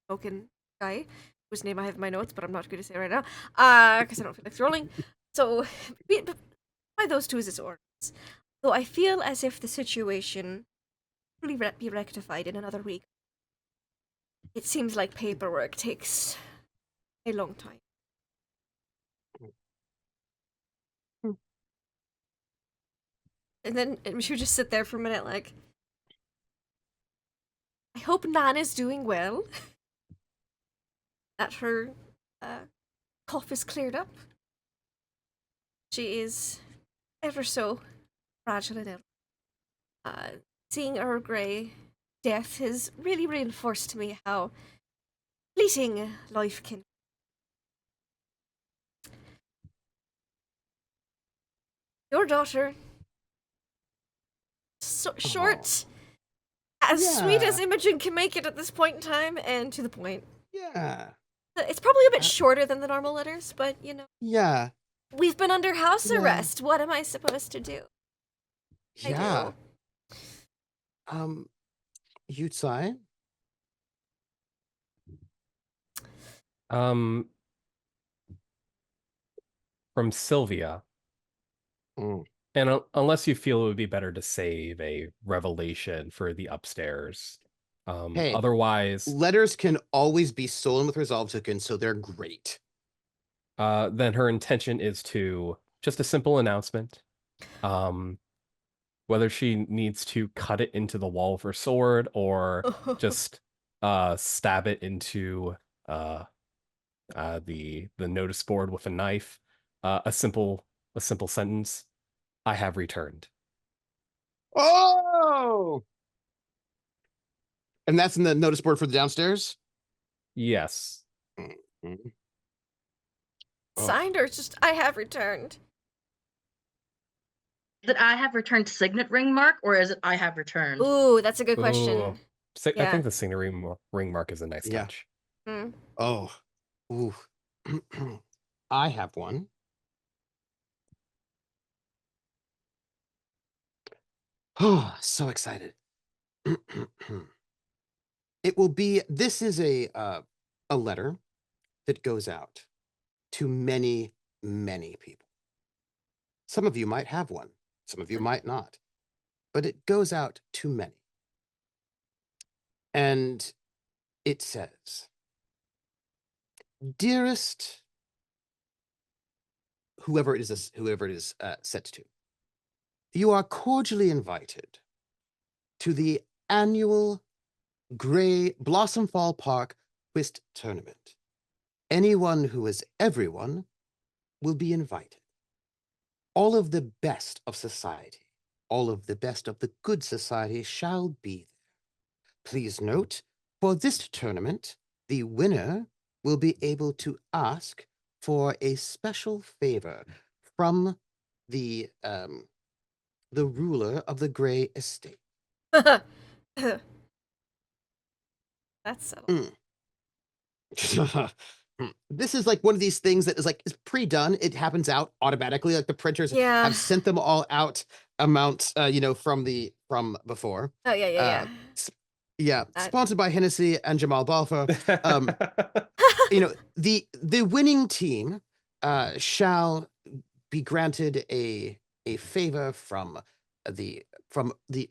Speaker 1: smoking guy whose name I have in my notes, but I'm not going to say right now because I don't feel like scrolling. So by those two as its orders. Though I feel as if the situation will be rectified in another week. It seems like paperwork takes a long time. And then she would just sit there for a minute like, I hope Nana's doing well. That her cough is cleared up. She is ever so fragile and ill. Seeing Earl Grey death has really reinforced to me how fleeting life can be. Your daughter, short, as sweet as Imogen can make it at this point in time, and to the point.
Speaker 2: Yeah.
Speaker 1: It's probably a bit shorter than the normal letters, but you know.
Speaker 2: Yeah.
Speaker 1: We've been under house arrest. What am I supposed to do?
Speaker 2: Yeah. Yutsai?
Speaker 3: From Sylvia. And unless you feel it would be better to save a revelation for the upstairs.
Speaker 2: Hey,
Speaker 3: otherwise,
Speaker 2: letters can always be stolen with resolve tokens, so they're great.
Speaker 3: Then her intention is to just a simple announcement. Whether she needs to cut it into the wall of her sword or just stab it into the notice board with a knife. A simple sentence. I have returned.
Speaker 2: Oh! And that's in the notice board for the downstairs?
Speaker 3: Yes.
Speaker 1: Signed or just I have returned?
Speaker 6: That I have returned signet ring mark, or is it I have returned?
Speaker 1: Ooh, that's a good question.
Speaker 3: Ooh. I
Speaker 1: Yeah.
Speaker 3: think the scenery ring mark is a nice
Speaker 2: Yeah.
Speaker 3: touch.
Speaker 1: Mm.
Speaker 2: Oh, ooh. I have one. Oh, so excited. It will be. This is a letter that goes out to many, many people. Some of you might have one. Some of you might not. But it goes out to many. And it says, "Dearest," whoever it is set to, "you are cordially invited to the annual Blossomfall Park whist tournament. Anyone who is everyone will be invited. All of the best of society, all of the best of the good society shall be there. Please note, for this tournament, the winner will be able to ask for a special favor from the ruler of the Grey Estate."
Speaker 1: That's subtle.
Speaker 2: This is like one of these things that is pre-done. It happens out automatically. Like the printers
Speaker 1: Yeah.
Speaker 2: have sent them all out amounts, from before.
Speaker 1: Oh yeah.
Speaker 2: Yeah.
Speaker 1: That-
Speaker 2: Sponsored by Hennessy and Jamal Balfour. The winning team shall be granted a favor from the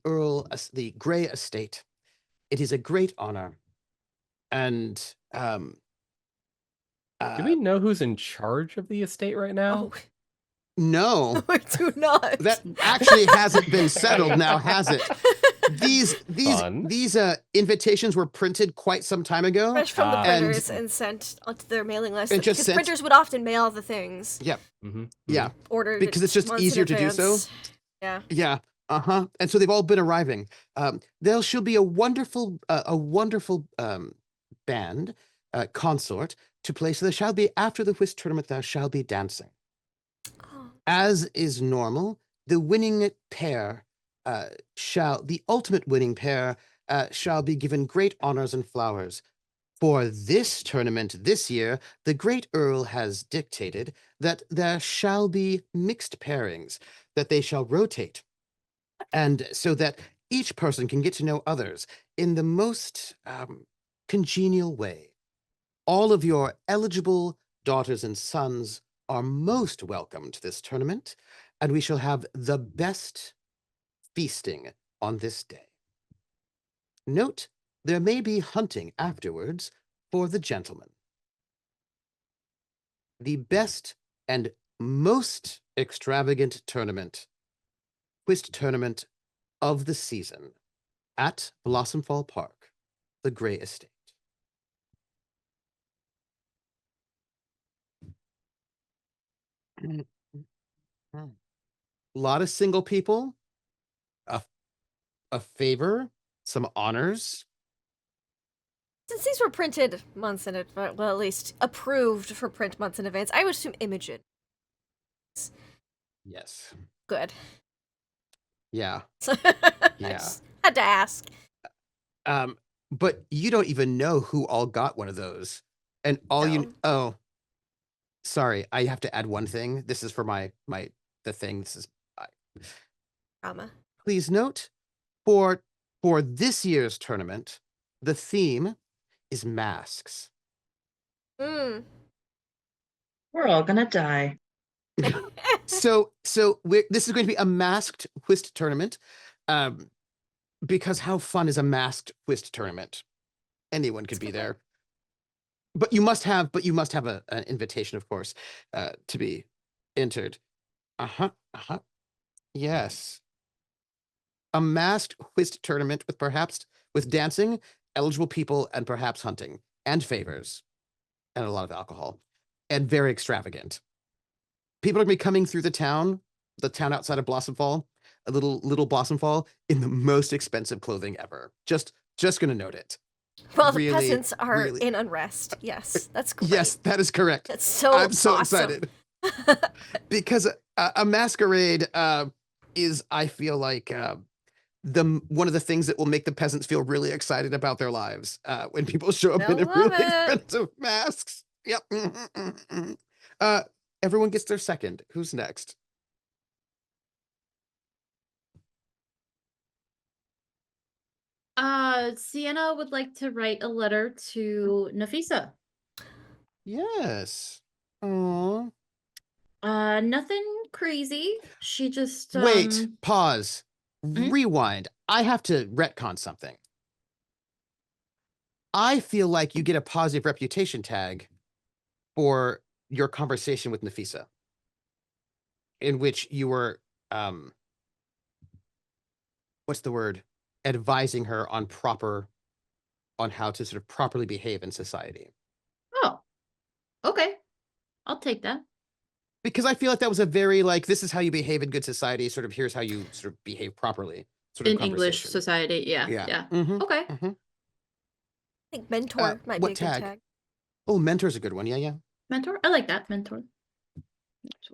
Speaker 2: Earl, the Grey Estate. It is a great honor. And
Speaker 3: Do we know who's in charge of the estate right now?
Speaker 1: Oh,
Speaker 2: no,
Speaker 1: we do not.
Speaker 2: that actually hasn't been settled now, has it? These
Speaker 3: Fun.
Speaker 2: invitations were printed quite some time ago.
Speaker 1: Fresh from the
Speaker 3: And-
Speaker 1: printers and sent onto their mailing list
Speaker 2: And just
Speaker 1: because
Speaker 2: sent-
Speaker 1: printers would often mail the things
Speaker 2: Yeah,
Speaker 3: Mhm,
Speaker 2: yeah,
Speaker 1: ordered
Speaker 2: because it's just
Speaker 1: months in
Speaker 2: easier to do so.
Speaker 1: advance. Yeah.
Speaker 2: Yeah. And so they've all been arriving. There shall be a wonderful band consort to play. So there shall be, after the whist tournament, there shall be dancing.
Speaker 1: Oh.
Speaker 2: As is normal, the winning pair the ultimate winning pair shall be given great honors and flowers. For this tournament this year, the great Earl has dictated that there shall be mixed pairings, that they shall rotate, and so that each person can get to know others in the most congenial way. All of your eligible daughters and sons are most welcome to this tournament, and we shall have the best feasting on this day. Note, there may be hunting afterwards for the gentlemen. The best and most extravagant whist tournament of the season at Blossomfall Park, the Grey Estate. A lot of single people, a favor, some honors.
Speaker 1: Since these were printed months in advance, well, at least approved for print months in advance, I would assume Imogen.
Speaker 2: Yes.
Speaker 1: Good.
Speaker 2: Yeah.
Speaker 1: I
Speaker 2: Yeah.
Speaker 1: just had to ask.
Speaker 2: But you don't even know who all got one of those. And all
Speaker 1: No.
Speaker 2: Sorry, I have to add one thing. This is for the thing. This is
Speaker 1: Drama.
Speaker 2: Please note, for this year's tournament, the theme is masks.
Speaker 1: Mm.
Speaker 7: We're all gonna die.
Speaker 2: So this is going to be a masked whist tournament. Because how fun is a masked whist tournament? Anyone could be there. But you must have an invitation, of course, to be entered. Yes. A masked whist tournament with dancing, eligible people, and perhaps hunting, and favors, and a lot of alcohol, and very extravagant. People are going to be coming through the town outside of Blossomfall, a little Blossomfall, in the most expensive clothing ever. Just going to note it.
Speaker 1: Well, the
Speaker 2: Really,
Speaker 1: peasants are
Speaker 2: really-
Speaker 1: in unrest. Yes, that's great.
Speaker 2: Yes, that is correct.
Speaker 1: That's so
Speaker 2: I'm so
Speaker 1: awesome.
Speaker 2: excited because a masquerade is, I feel like, one of the things that will make the peasants feel really excited about their lives when people show up in
Speaker 1: They'll
Speaker 2: really
Speaker 1: love it.
Speaker 2: expensive masks. Yep. Everyone gets their second. Who's next?
Speaker 4: Sienna would like to write a letter to Nafisa.
Speaker 2: Yes. Aww.
Speaker 4: Nothing crazy. She just
Speaker 2: Wait, pause.
Speaker 4: Mhm.
Speaker 2: Rewind. I have to retcon something. I feel like you get a positive reputation tag for your conversation with Nafisa, in which you were, what's the word? Advising her on how to sort of properly behave in society.
Speaker 4: Oh, okay. I'll take that.
Speaker 2: Because I feel like that was a very, like, this is how you behave in good society, sort of here's how you sort of behave properly. Sort of
Speaker 4: In English
Speaker 2: conversation.
Speaker 4: society, yeah.
Speaker 2: Mhm,
Speaker 4: Okay.
Speaker 2: mhm.
Speaker 1: I think mentor might be
Speaker 2: what
Speaker 1: a good
Speaker 2: tag?
Speaker 1: tag.
Speaker 2: Oh, mentor's a good one. Yeah.
Speaker 4: Mentor? I like that. Mentor.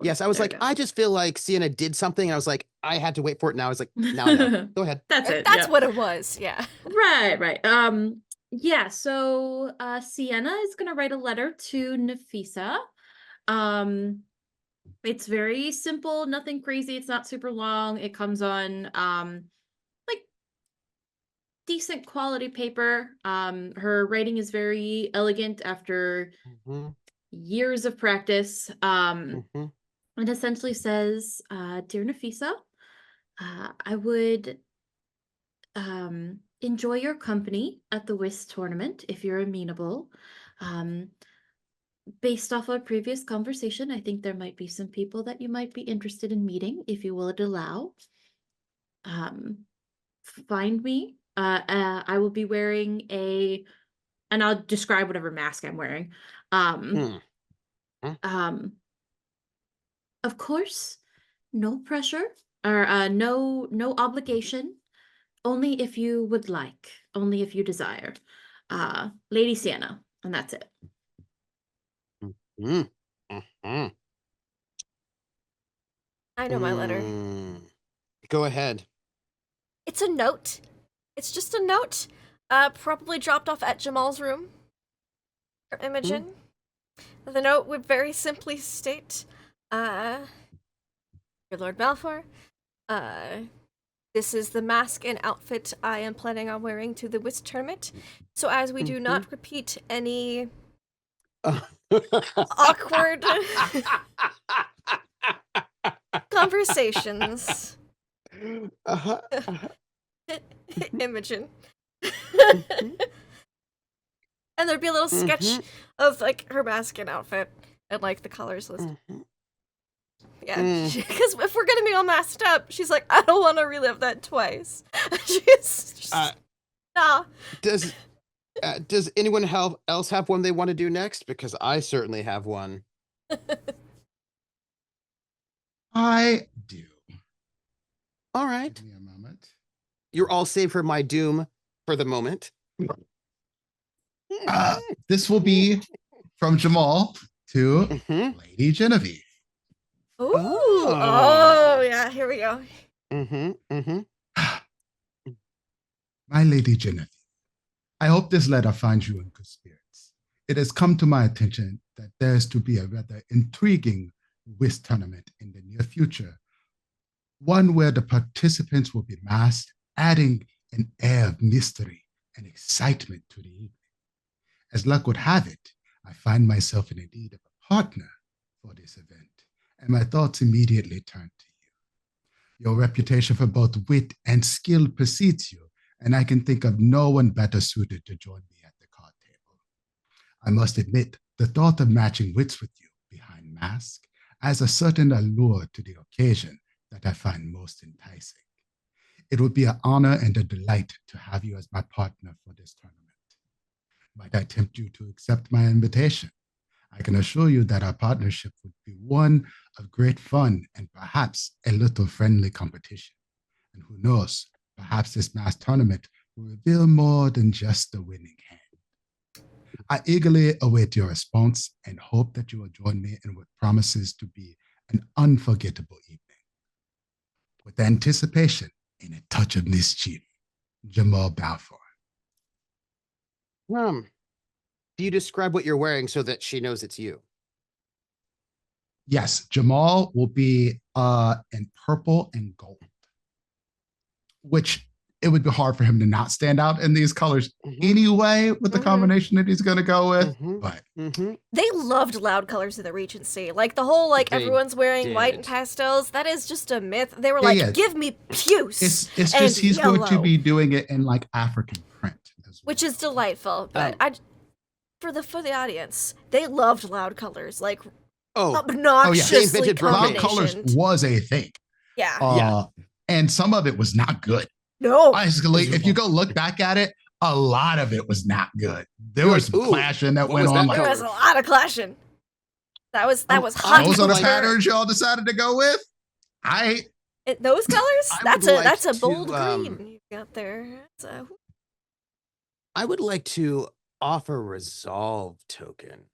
Speaker 2: Yes, I was
Speaker 4: There
Speaker 2: like,
Speaker 4: we go.
Speaker 2: I just feel like Sienna did something, and I was like, I had to wait for it. Now I was like, now I know. Go ahead.
Speaker 4: That's it.
Speaker 1: That's
Speaker 4: yeah.
Speaker 1: what it was. Yeah.
Speaker 4: Right. Yeah, so Sienna is gonna write a letter to Nafisa. It's very simple, nothing crazy, it's not super long. It comes on like decent quality paper. Her writing is very elegant after
Speaker 2: Mhm,
Speaker 4: years of practice.
Speaker 2: mhm.
Speaker 4: It essentially says, Dear Nafisa, I would enjoy your company at the whist tournament if you're amenable. Based off our previous conversation, I think there might be some people that you might be interested in meeting if you would allow. Find me. I will be wearing and I'll describe whatever mask I'm wearing.
Speaker 2: Hmm.
Speaker 4: Of course, no pressure or no obligation. Only if you would like, only if you desire. Lady Sienna, and that's it.
Speaker 2: Mhm, mhm.
Speaker 1: I know my letter.
Speaker 2: Go ahead.
Speaker 1: It's a note. It's just a note. Probably dropped off at Jamal's room. Or Imogen. The note would very simply state, Dear Lord Balfour, this is the mask and outfit I am planning on wearing to the whist tournament. So as we do not repeat any awkward conversations. Imogen. And there'd be a little sketch of like her mask and outfit and like the colors list. Yeah, because if we're gonna be all masked up, she's like, I don't want to relive that twice. She's just, nah.
Speaker 2: Does anyone else have one they want to do next? Because I certainly have one.
Speaker 5: I do.
Speaker 2: All right.
Speaker 5: Give me a moment.
Speaker 2: You're all saved for my doom for the moment.
Speaker 5: This will be from Jamal to Lady Genevieve.
Speaker 1: Ooh. Oh, yeah, here we go.
Speaker 5: My Lady Genevieve, I hope this letter finds you in good spirits. It has come to my attention that there is to be a rather intriguing whist tournament in the near future, one where the participants will be masked, adding an air of mystery and excitement to the evening. As luck would have it, I find myself in need of a partner for this event, and my thoughts immediately turn to you. Your reputation for both wit and skill precedes you, and I can think of no one better suited to join me at the card table. I must admit, the thought of matching wits with you behind mask adds a certain allure to the occasion that I find most enticing. It would be an honor and a delight to have you as my partner for this tournament. Might I tempt you to accept my invitation? I can assure you that our partnership would be one of great fun and perhaps a little friendly competition. And who knows, perhaps this masked tournament will reveal more than just a winning hand. I eagerly await your response and hope that you will join me in what promises to be an unforgettable evening. With anticipation, in a touch of mischief, Jamal Balfour.
Speaker 2: Do you describe what you're wearing so that she knows it's you?
Speaker 5: Yes, Jamal will be in purple and gold, which it would be hard for him to not stand out in these colors anyway with the combination that he's going to go with. But
Speaker 1: they loved loud colors in the Regency. Like the whole everyone's wearing white and pastels. That is just a myth. They were give me puce.
Speaker 5: It's just he's
Speaker 1: yellow.
Speaker 5: going to be doing it in African print, as well.
Speaker 1: Which is delightful. But for the audience, they loved loud colors. Obnoxiously
Speaker 5: loud colors was a thing.
Speaker 1: Yeah.
Speaker 5: And some of it was not good.
Speaker 1: No.
Speaker 5: Basically, if you go look back at it, a lot of it was not good. There was some clashing that went on.
Speaker 1: There was a lot of clashing. That was hot.
Speaker 5: Those are the patterns y'all decided to go with.
Speaker 1: Those colors? That's a bold green you got there.
Speaker 2: I would like to offer resolve token.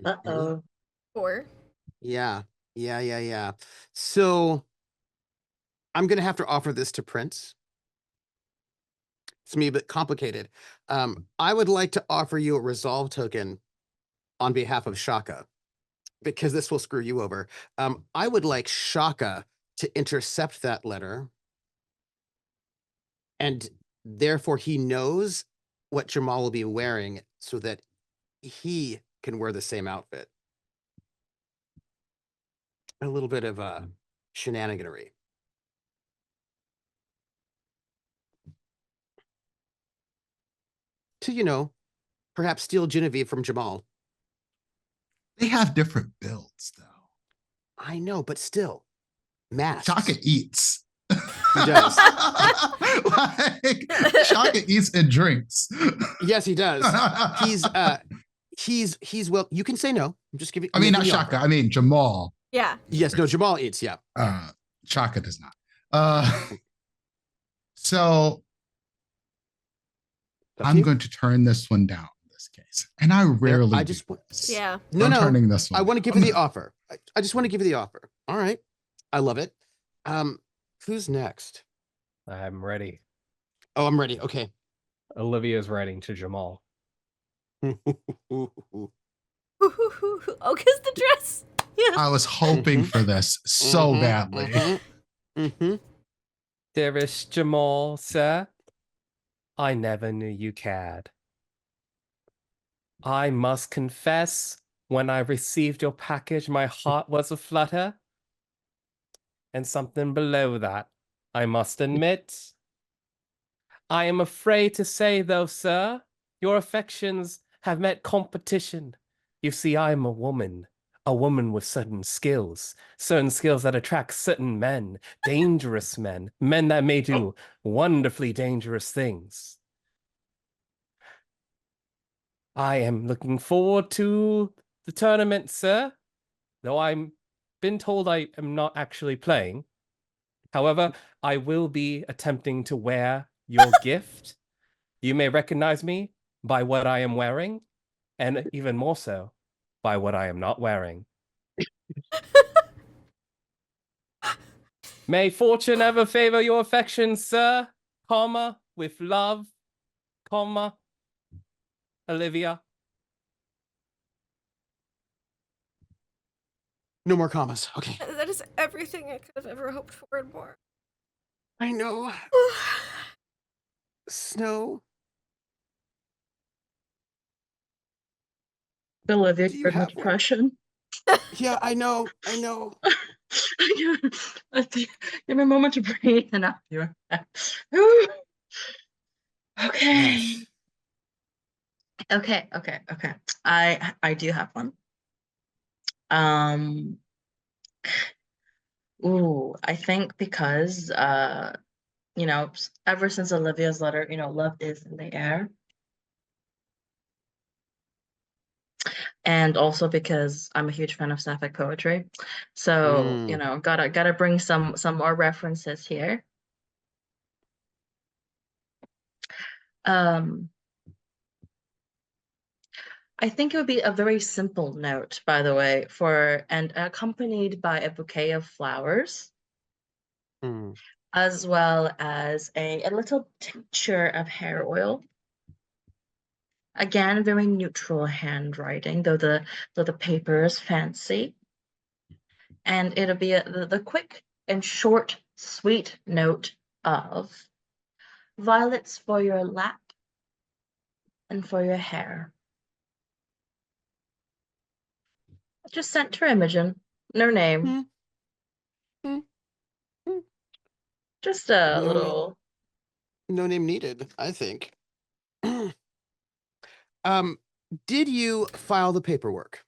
Speaker 7: Uh-oh.
Speaker 1: Or
Speaker 2: Yeah. So I'm gonna have to offer this to Prince. It's me a bit complicated. I would like to offer you a resolve token on behalf of Shaka, because this will screw you over. I would like Shaka to intercept that letter, and therefore he knows what Jamal will be wearing so that he can wear the same outfit. A little bit of shenaniganery. To, perhaps steal Genevieve from Jamal.
Speaker 5: They have different builds, though.
Speaker 2: I know, but still. Masks.
Speaker 5: Shaka eats.
Speaker 2: He does.
Speaker 5: Shaka eats and drinks.
Speaker 2: Yes, he does. He's well, you can say no. I'm just giving.
Speaker 5: I mean, not Shaka. I mean, Jamal.
Speaker 1: Yeah.
Speaker 2: Yes, no, Jamal eats, yeah.
Speaker 5: Shaka does not. So I'm going to turn this one down in this case. And I rarely
Speaker 1: Yeah.
Speaker 2: No,
Speaker 5: turning this one
Speaker 2: I want to give you the offer. I just want to give you the offer. All right. I love it. Who's next?
Speaker 3: I'm ready.
Speaker 2: Oh, I'm ready. Okay.
Speaker 3: Olivia's writing to Jamal.
Speaker 1: Oh, because the dress. Yeah.
Speaker 5: I was hoping for this so badly.
Speaker 3: Dearest Jamal, sir, I never knew you cared. I must confess, when I received your package, my heart was aflutter. And something below that, I must admit. I am afraid to say, though, sir, your affections have met competition. You see, I am a woman with certain skills that attract certain men, dangerous men that may do wonderfully dangerous things. I am looking forward to the tournament, sir, though I'm been told I am not actually playing. However, I will be attempting to wear your gift. You may recognize me by what I am wearing, and even more so, by what I am not wearing. May fortune ever favor your affections, sir, with love, Olivia.
Speaker 2: No more commas. Okay.
Speaker 1: That is everything I could have ever hoped for and more.
Speaker 2: I know. Snow.
Speaker 7: Olivia, you're in depression.
Speaker 2: Yeah, I know.
Speaker 7: Give me a moment to breathe and I'll be right back. Okay.
Speaker 2: Yes.
Speaker 7: Okay. I do have one. I think because ever since Olivia's letter, love is in the air. And also because I'm a huge fan of sapphic poetry. So, gotta bring some more references here. I think it would be a very simple note, by the way, and accompanied by a bouquet of flowers,
Speaker 2: Hmm.
Speaker 7: as well as a little tincture of hair oil. Again, very neutral handwriting, though the paper is fancy. And it'll be the quick and short, sweet note of violets for your lap and for your hair. Just sent to Imogen. No name. Just a little.
Speaker 2: No name needed, I think. Did you file the paperwork?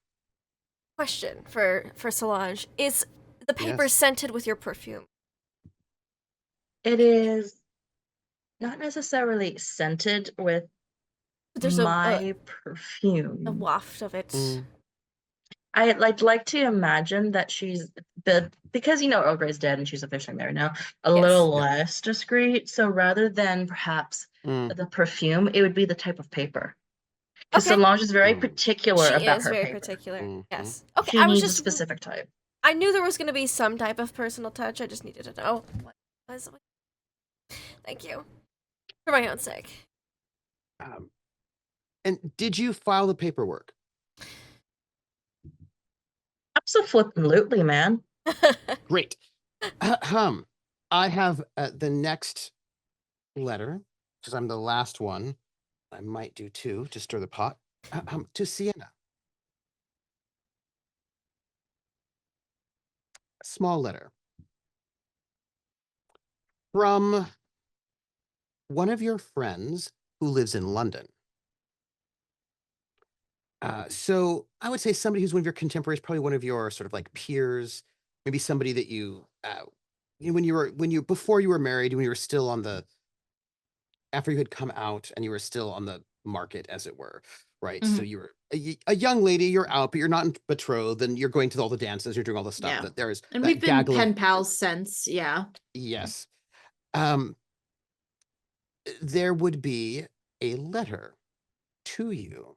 Speaker 1: Question for Solange: is the paper
Speaker 2: Yes.
Speaker 1: scented with your perfume?
Speaker 7: It is not necessarily scented with
Speaker 1: But there's
Speaker 7: my perfume.
Speaker 1: a waft of it.
Speaker 2: Mm.
Speaker 7: I like to imagine that she's because Earl Grey's dead and she's officially married now, a
Speaker 1: Yes.
Speaker 7: little
Speaker 2: Yep.
Speaker 7: less discreet. So rather than perhaps the perfume, it would be the type of paper. Because
Speaker 1: Okay.
Speaker 7: Solange is very
Speaker 2: Mm.
Speaker 7: particular
Speaker 1: She
Speaker 7: about
Speaker 1: is
Speaker 7: her
Speaker 1: very
Speaker 7: paper.
Speaker 1: particular.
Speaker 2: Mhm.
Speaker 1: Yes. Okay,
Speaker 7: She
Speaker 1: I was
Speaker 7: needs a
Speaker 1: just
Speaker 7: specific type.
Speaker 1: I knew there was going to be some type of personal touch. I just needed to know what it was. Thank you. For my own sake.
Speaker 2: And did you file the paperwork?
Speaker 7: Absolutely, man.
Speaker 2: Great. I have the next letter, because I'm the last one. I might do two to stir the pot. To Sienna. A small letter. From one of your friends who lives in London. So I would say somebody who's one of your contemporaries, probably one of your sort of like peers, maybe somebody that before you were married, when you were still after you had come out and you were still on the market, as it were, right? So you were a young lady, you're out, but you're not betrothed, and you're going to all the dances, you're doing all the stuff that there's.
Speaker 4: And
Speaker 2: that
Speaker 4: we've been
Speaker 2: gaggle of-
Speaker 4: pen pals since, yeah.
Speaker 2: Yes. There would be a letter to you.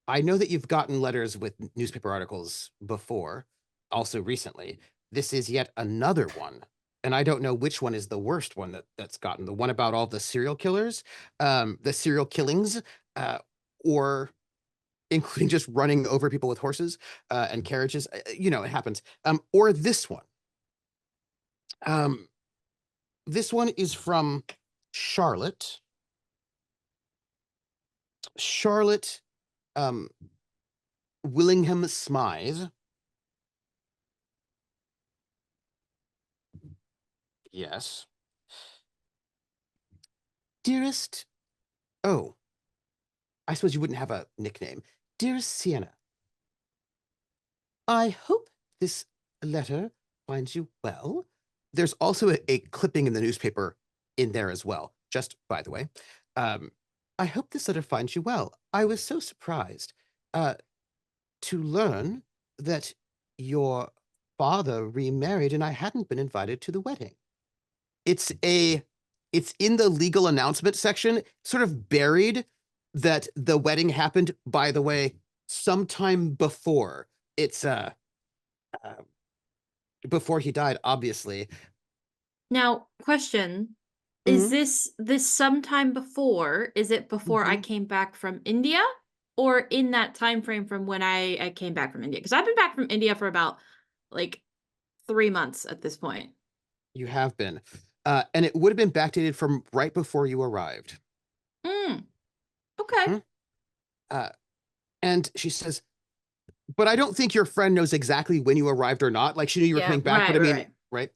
Speaker 2: I know that you've gotten letters with newspaper articles before, also recently. This is yet another one. And I don't know which one is the worst one that's gotten. The one about all the serial killers, the serial killings, or including just running over people with horses and carriages. It happens. Or this one. This one is from Charlotte. Charlotte Willingham Smythe. Yes. Dearest, oh, I suppose you wouldn't have a nickname. Dearest Sienna, I hope this letter finds you well. There's also a clipping in the newspaper in there as well, just by the way. I hope this letter finds you well. I was so surprised to learn that your father remarried and I hadn't been invited to the wedding. It's in the legal announcement section, sort of buried, that the wedding happened, by the way, sometime before. It's before he died, obviously.
Speaker 4: Now, question. Is this sometime before? Is it before I came back from India? Or in that time frame from when I came back from India? Because I've been back from India for about like 3 months at this point.
Speaker 2: You have been. And it would have been backdated from right before you arrived.
Speaker 4: Okay.
Speaker 2: And she says, but I don't think your friend knows exactly when you arrived or not. Like, she knew you were coming back, but I mean, right?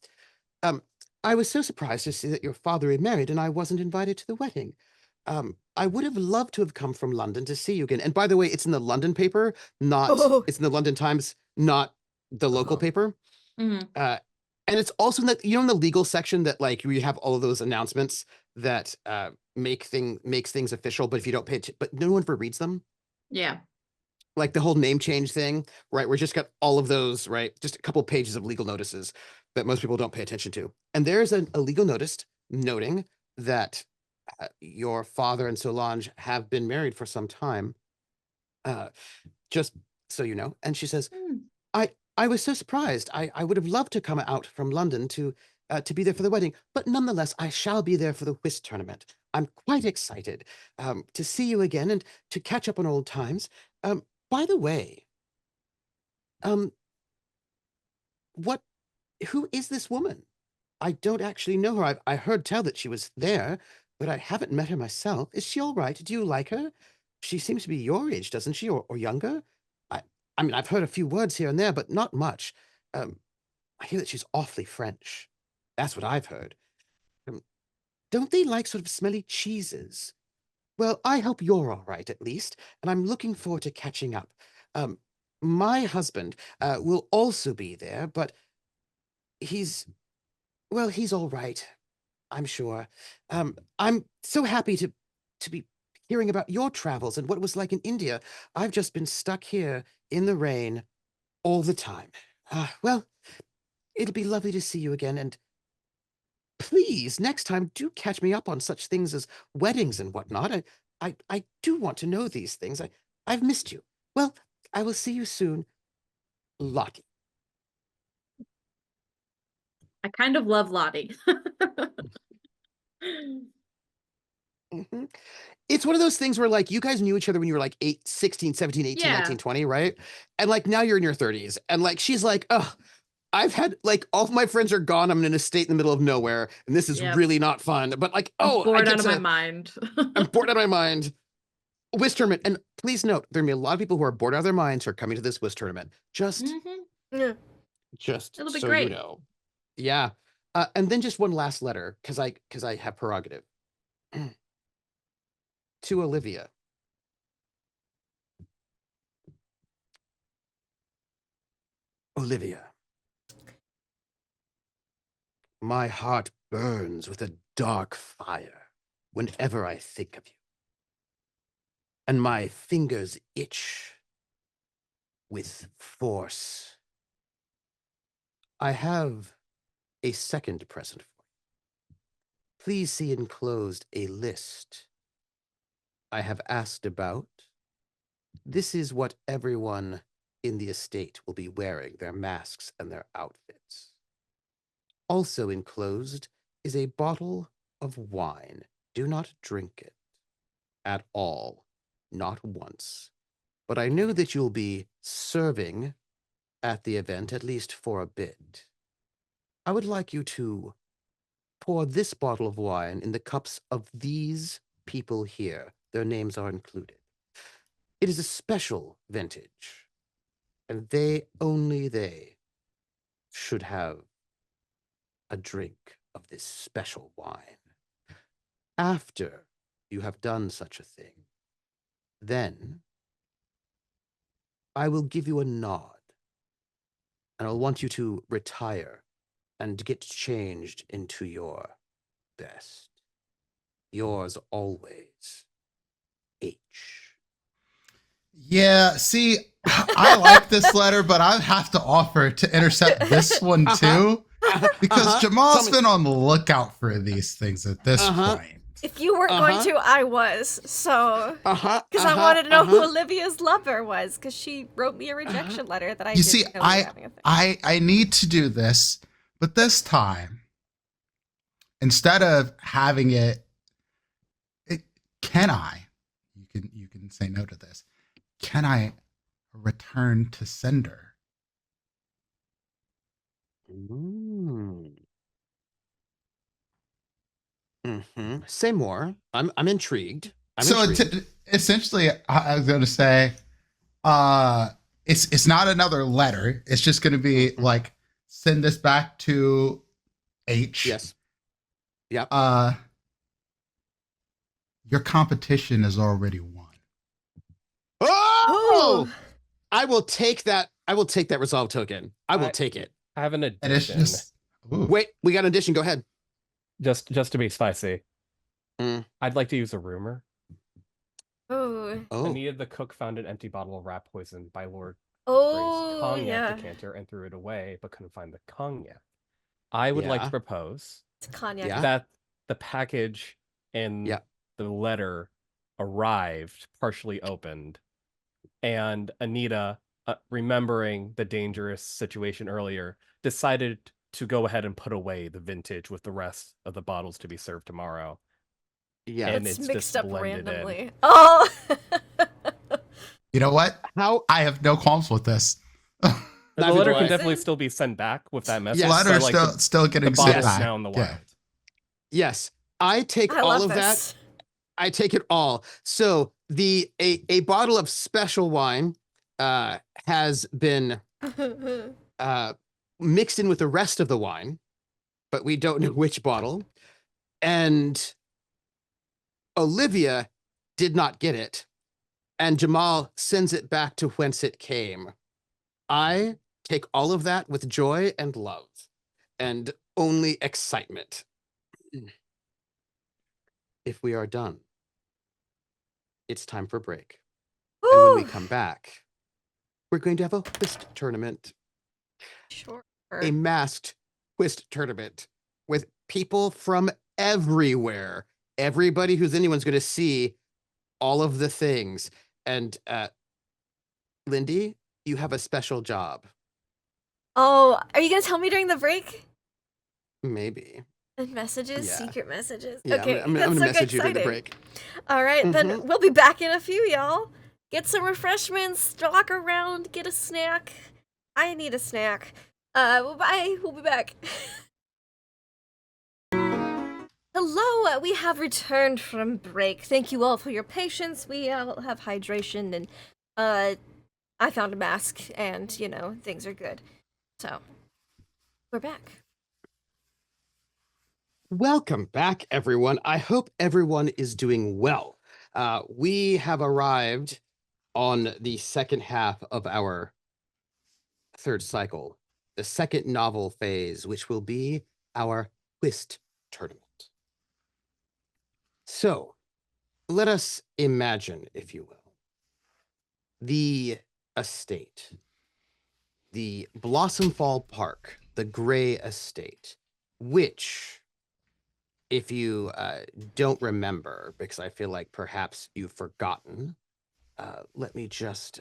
Speaker 2: I was so surprised to see that your father remarried and I wasn't invited to the wedding. I would have loved to have come from London to see you again. And by the way, it's in the London paper, it's in the London Times, not the local paper. And it's also in in the legal section that like we have all of those announcements that makes things official, but if you don't pay but no one ever reads them.
Speaker 4: Yeah.
Speaker 2: Like the whole name change thing, right? We just got all of those, right? Just a couple of pages of legal notices that most people don't pay attention to. And there's a legal notice noting that your father and Solange have been married for some time. Just so you know. And she says,
Speaker 4: Hmm.
Speaker 2: I was so surprised. I would have loved to come out from London to be there for the wedding, but nonetheless, I shall be there for the whist tournament. I'm quite excited to see you again and to catch up on old times. By the way, um, what? Who is this woman? I don't actually know her. I heard tell that she was there, but I haven't met her myself. Is she all right? Do you like her? She seems to be your age, doesn't she, or younger? I, I mean, I've heard a few words here and there, but not much. I hear that she's awfully French. That's what I've heard. Um, don't they like sort of smelly cheeses? Well, I hope you're all right at least, and I'm looking forward to catching up. Um, my husband will also be there, but he's he's all right, I'm sure. I'm so happy to be hearing about your travels and what it was like in India. I've just been stuck here in the rain all the time. Well, it'll be lovely to see you again, and please, next time, do catch me up on such things as weddings and whatnot. I do want to know these things. I've missed you. Well, I will see you soon, Lottie.
Speaker 4: I kind of love Lottie.
Speaker 2: Hmm. It's one of those things where like you guys knew each other when you were like 16, 17, 18,
Speaker 4: Yeah.
Speaker 2: 19, 20, right? And like now you're in your 30s. And like she's like, oh, I've had like all of my friends are gone. I'm in an estate in the middle of nowhere, and this is
Speaker 4: Yep.
Speaker 2: really not fun. But like, oh, I
Speaker 4: Bored
Speaker 2: get
Speaker 4: out of
Speaker 2: to,
Speaker 4: my mind.
Speaker 2: I'm bored out of my mind. Whist tournament. And please note, there may be a lot of people who are bored out of their minds who are coming to this whist tournament. Just
Speaker 4: Mhm.
Speaker 1: Yeah.
Speaker 2: It'll
Speaker 4: be
Speaker 2: so
Speaker 4: great.
Speaker 2: you know. Yeah. And then just one last letter, because I have prerogative. To Olivia. Olivia. My heart burns with a dark fire whenever I think of you. And my fingers itch with force. I have a second present for you. Please see enclosed a list I have asked about. This is what everyone in the estate will be wearing, their masks and their outfits. Also enclosed is a bottle of wine. Do not drink it at all, not once. But I know that you'll be serving at the event, at least for a bit. I would like you to pour this bottle of wine in the cups of these people here. Their names are included. It is a special vintage, and only they, should have a drink of this special wine. After you have done such a thing, then I will give you a nod, and I'll want you to retire and get changed into your best. Yours always, H.
Speaker 5: Yeah, see, I like this letter, but I have to offer to intercept this one too, because Jamal's
Speaker 2: Tell me-
Speaker 5: been on the lookout for these things at this point.
Speaker 1: If you weren't going to, I was. So, because I wanted to know who Olivia's lover was, because she wrote me a rejection letter that I
Speaker 5: You
Speaker 1: didn't
Speaker 5: see,
Speaker 1: know we were having a thing.
Speaker 5: I need to do this, but this time, instead of having can I? You can say no to this. Can I return to sender?
Speaker 2: Say more. I'm intrigued.
Speaker 5: Essentially, I was going to say, it's not another letter. It's just going to be like, send this back to H.
Speaker 2: Yes. Yep.
Speaker 5: Your competition is already won.
Speaker 2: Oh! I will take that. I will take that resolve token. I will take it.
Speaker 3: I have an
Speaker 5: And it's
Speaker 3: addition.
Speaker 5: just
Speaker 2: Wait, we got an addition. Go ahead.
Speaker 3: Just to be spicy.
Speaker 2: Mm.
Speaker 3: I'd like to use a rumor.
Speaker 1: Oh.
Speaker 3: Anita the cook found an empty bottle of rat poison by Lord
Speaker 1: Oh,
Speaker 3: Gray's cognac
Speaker 1: yeah.
Speaker 3: decanter and threw it away, but couldn't find the cognac. I would like to propose
Speaker 1: It's cognac.
Speaker 2: Yeah.
Speaker 3: that the package and
Speaker 2: Yeah.
Speaker 3: the letter arrived partially opened and Anita, remembering the dangerous situation earlier, decided to go ahead and put away the vintage with the rest of the bottles to be served tomorrow.
Speaker 2: Yeah.
Speaker 3: And
Speaker 1: It's
Speaker 3: it's
Speaker 1: mixed
Speaker 3: just
Speaker 1: up
Speaker 3: blended in.
Speaker 1: randomly. Oh.
Speaker 5: You know what?
Speaker 2: How?
Speaker 5: I have no qualms with this.
Speaker 3: The
Speaker 2: Neither
Speaker 3: letter
Speaker 2: do
Speaker 3: can
Speaker 2: I.
Speaker 3: definitely still be sent back with that message.
Speaker 2: Yes.
Speaker 5: Letter
Speaker 3: but, like,
Speaker 5: still
Speaker 3: the
Speaker 5: getting sent
Speaker 3: bottle's
Speaker 5: back.
Speaker 3: now in the wild.
Speaker 5: Yeah.
Speaker 2: Yes. I take
Speaker 1: I
Speaker 2: all
Speaker 1: love
Speaker 2: of that.
Speaker 1: this.
Speaker 2: I take it all. So a bottle of special wine has been mixed in with the rest of the wine, but we don't know which bottle. And Olivia did not get it, and Jamal sends it back to whence it came. I take all of that with joy and love, and only excitement. If we are done, it's time for break. And when we
Speaker 1: Woo.
Speaker 2: come back, we're going to have a whist tournament,
Speaker 1: Sure.
Speaker 2: a masked whist tournament with people from everywhere. Everybody who's anyone's going to see all of the things. And Lindy, you have a special job.
Speaker 1: Oh, are you gonna tell me during the break?
Speaker 2: Maybe.
Speaker 1: And messages,
Speaker 2: Yeah.
Speaker 1: secret messages.
Speaker 2: Yeah,
Speaker 1: Okay,
Speaker 2: I'm
Speaker 1: that's
Speaker 2: gonna
Speaker 1: so
Speaker 2: message you during the
Speaker 1: exciting.
Speaker 2: break.
Speaker 1: All right, then
Speaker 2: Mhm.
Speaker 1: we'll be back in a few, y'all. Get some refreshments, walk around, get a snack. I need a snack. Bye. We'll be back. Hello, we have returned from break. Thank you all for your patience. We all have hydration, and I found a mask, and things are good. So we're back.
Speaker 2: Welcome back, everyone. I hope everyone is doing well. We have arrived on the second half of our third cycle, the second novel phase, which will be our whist tournament. So let us imagine, if you will, the estate, the Blossomfall Park, the Gray Estate, which, if you don't remember, because I feel like perhaps you've forgotten, let me just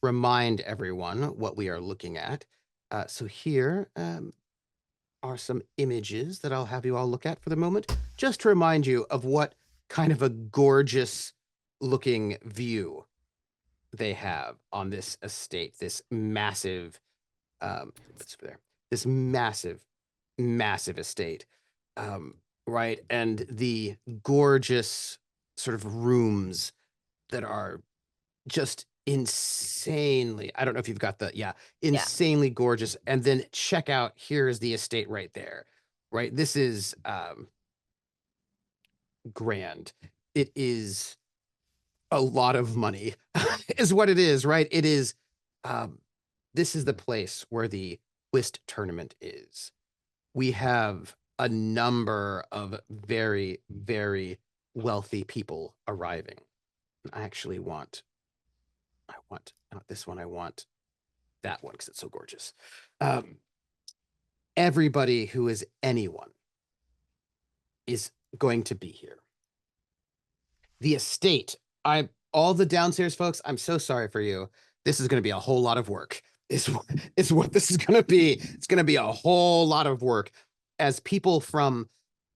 Speaker 2: remind everyone what we are looking at. So here are some images that I'll have you all look at for the moment, just to remind you of what kind of a gorgeous looking view they have on this estate, this massive, what's over there, this massive, massive estate, right? And the gorgeous sort of rooms that are just insanely, I don't know if you've got insanely gorgeous. And then check out, here's the estate right there, right? This is grand. It is a lot of money is what it is, right? It is, this is the place where the whist tournament is. We have a number of very, very wealthy people arriving. I actually want not this one, I want that one because it's so gorgeous. Everybody who is anyone is going to be here. The estate, all the downstairs folks, I'm so sorry for you. This is going to be a whole lot of work. Is what this is going to be. It's going to be a whole lot of work as people from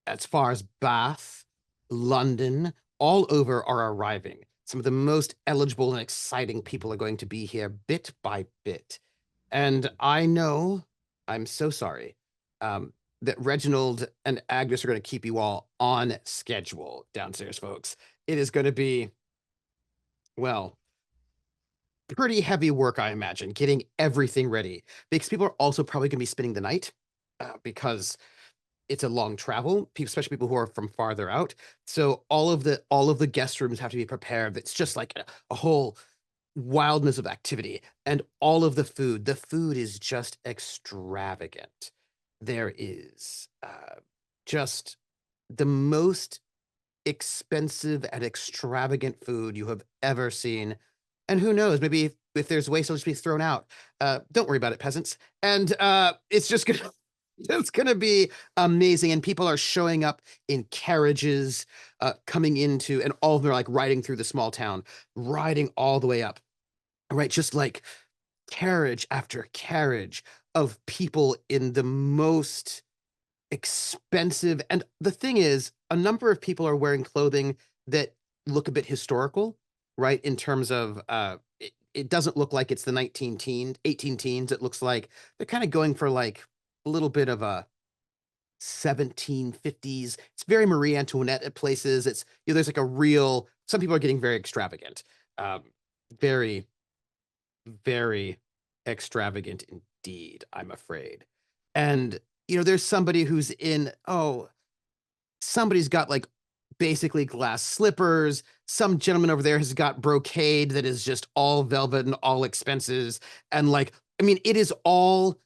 Speaker 2: as far as Bath, London, all over are arriving. Some of the most eligible and exciting people are going to be here bit by bit. And I know, I'm so sorry, that Reginald and Agnes are going to keep you all on schedule downstairs, folks. It is going to be, well, pretty heavy work, I imagine, getting everything ready. Because people are also probably going to be spending the night because it's a long travel, especially people who are from farther out. So all of the guest rooms have to be prepared. It's just like a whole wildness of activity. And all of the food is just extravagant. There is just the most expensive and extravagant food you have ever seen. And who knows, maybe if there's waste, it'll just be thrown out. Don't worry about it, peasants. And it's just gonna It's gonna be amazing, and people are showing up in carriages, coming into, and all of them are like riding through the small town, riding all the way up, right? Just like carriage after carriage of people in the most expensive. And the thing is, a number of people are wearing clothing that look a bit historical, right? In terms of it doesn't look like it's the 18 teens. It looks like they're kind of going for like a little bit of a 1750s. It's very Marie Antoinette at places. It's, you know, there's like a real, some people are getting very extravagant. Very, very extravagant indeed, I'm afraid. And, you know, there's somebody who's in, somebody's got like basically glass slippers. Some gentleman over there has got brocade that is just all velvet and all expenses. And like, I mean, it is all,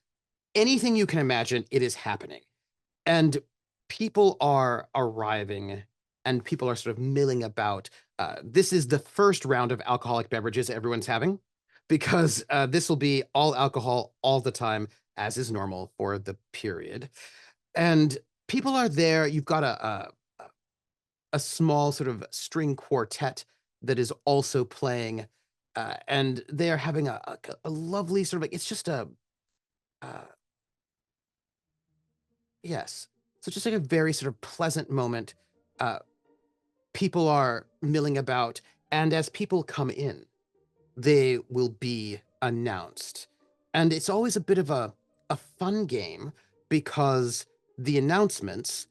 Speaker 2: anything you can imagine, it is happening. And people are arriving and people are sort of milling about. This is the first round of alcoholic beverages everyone's having, because this will be all alcohol all the time, as is normal for the period. And people are there. You've got a small sort of string quartet that is also playing, and they're having a lovely sort of like, it's just a yes. So just like a very sort of pleasant moment. People are milling about, and as people come in, they will be announced. And it's always a bit of a fun game, because the announcements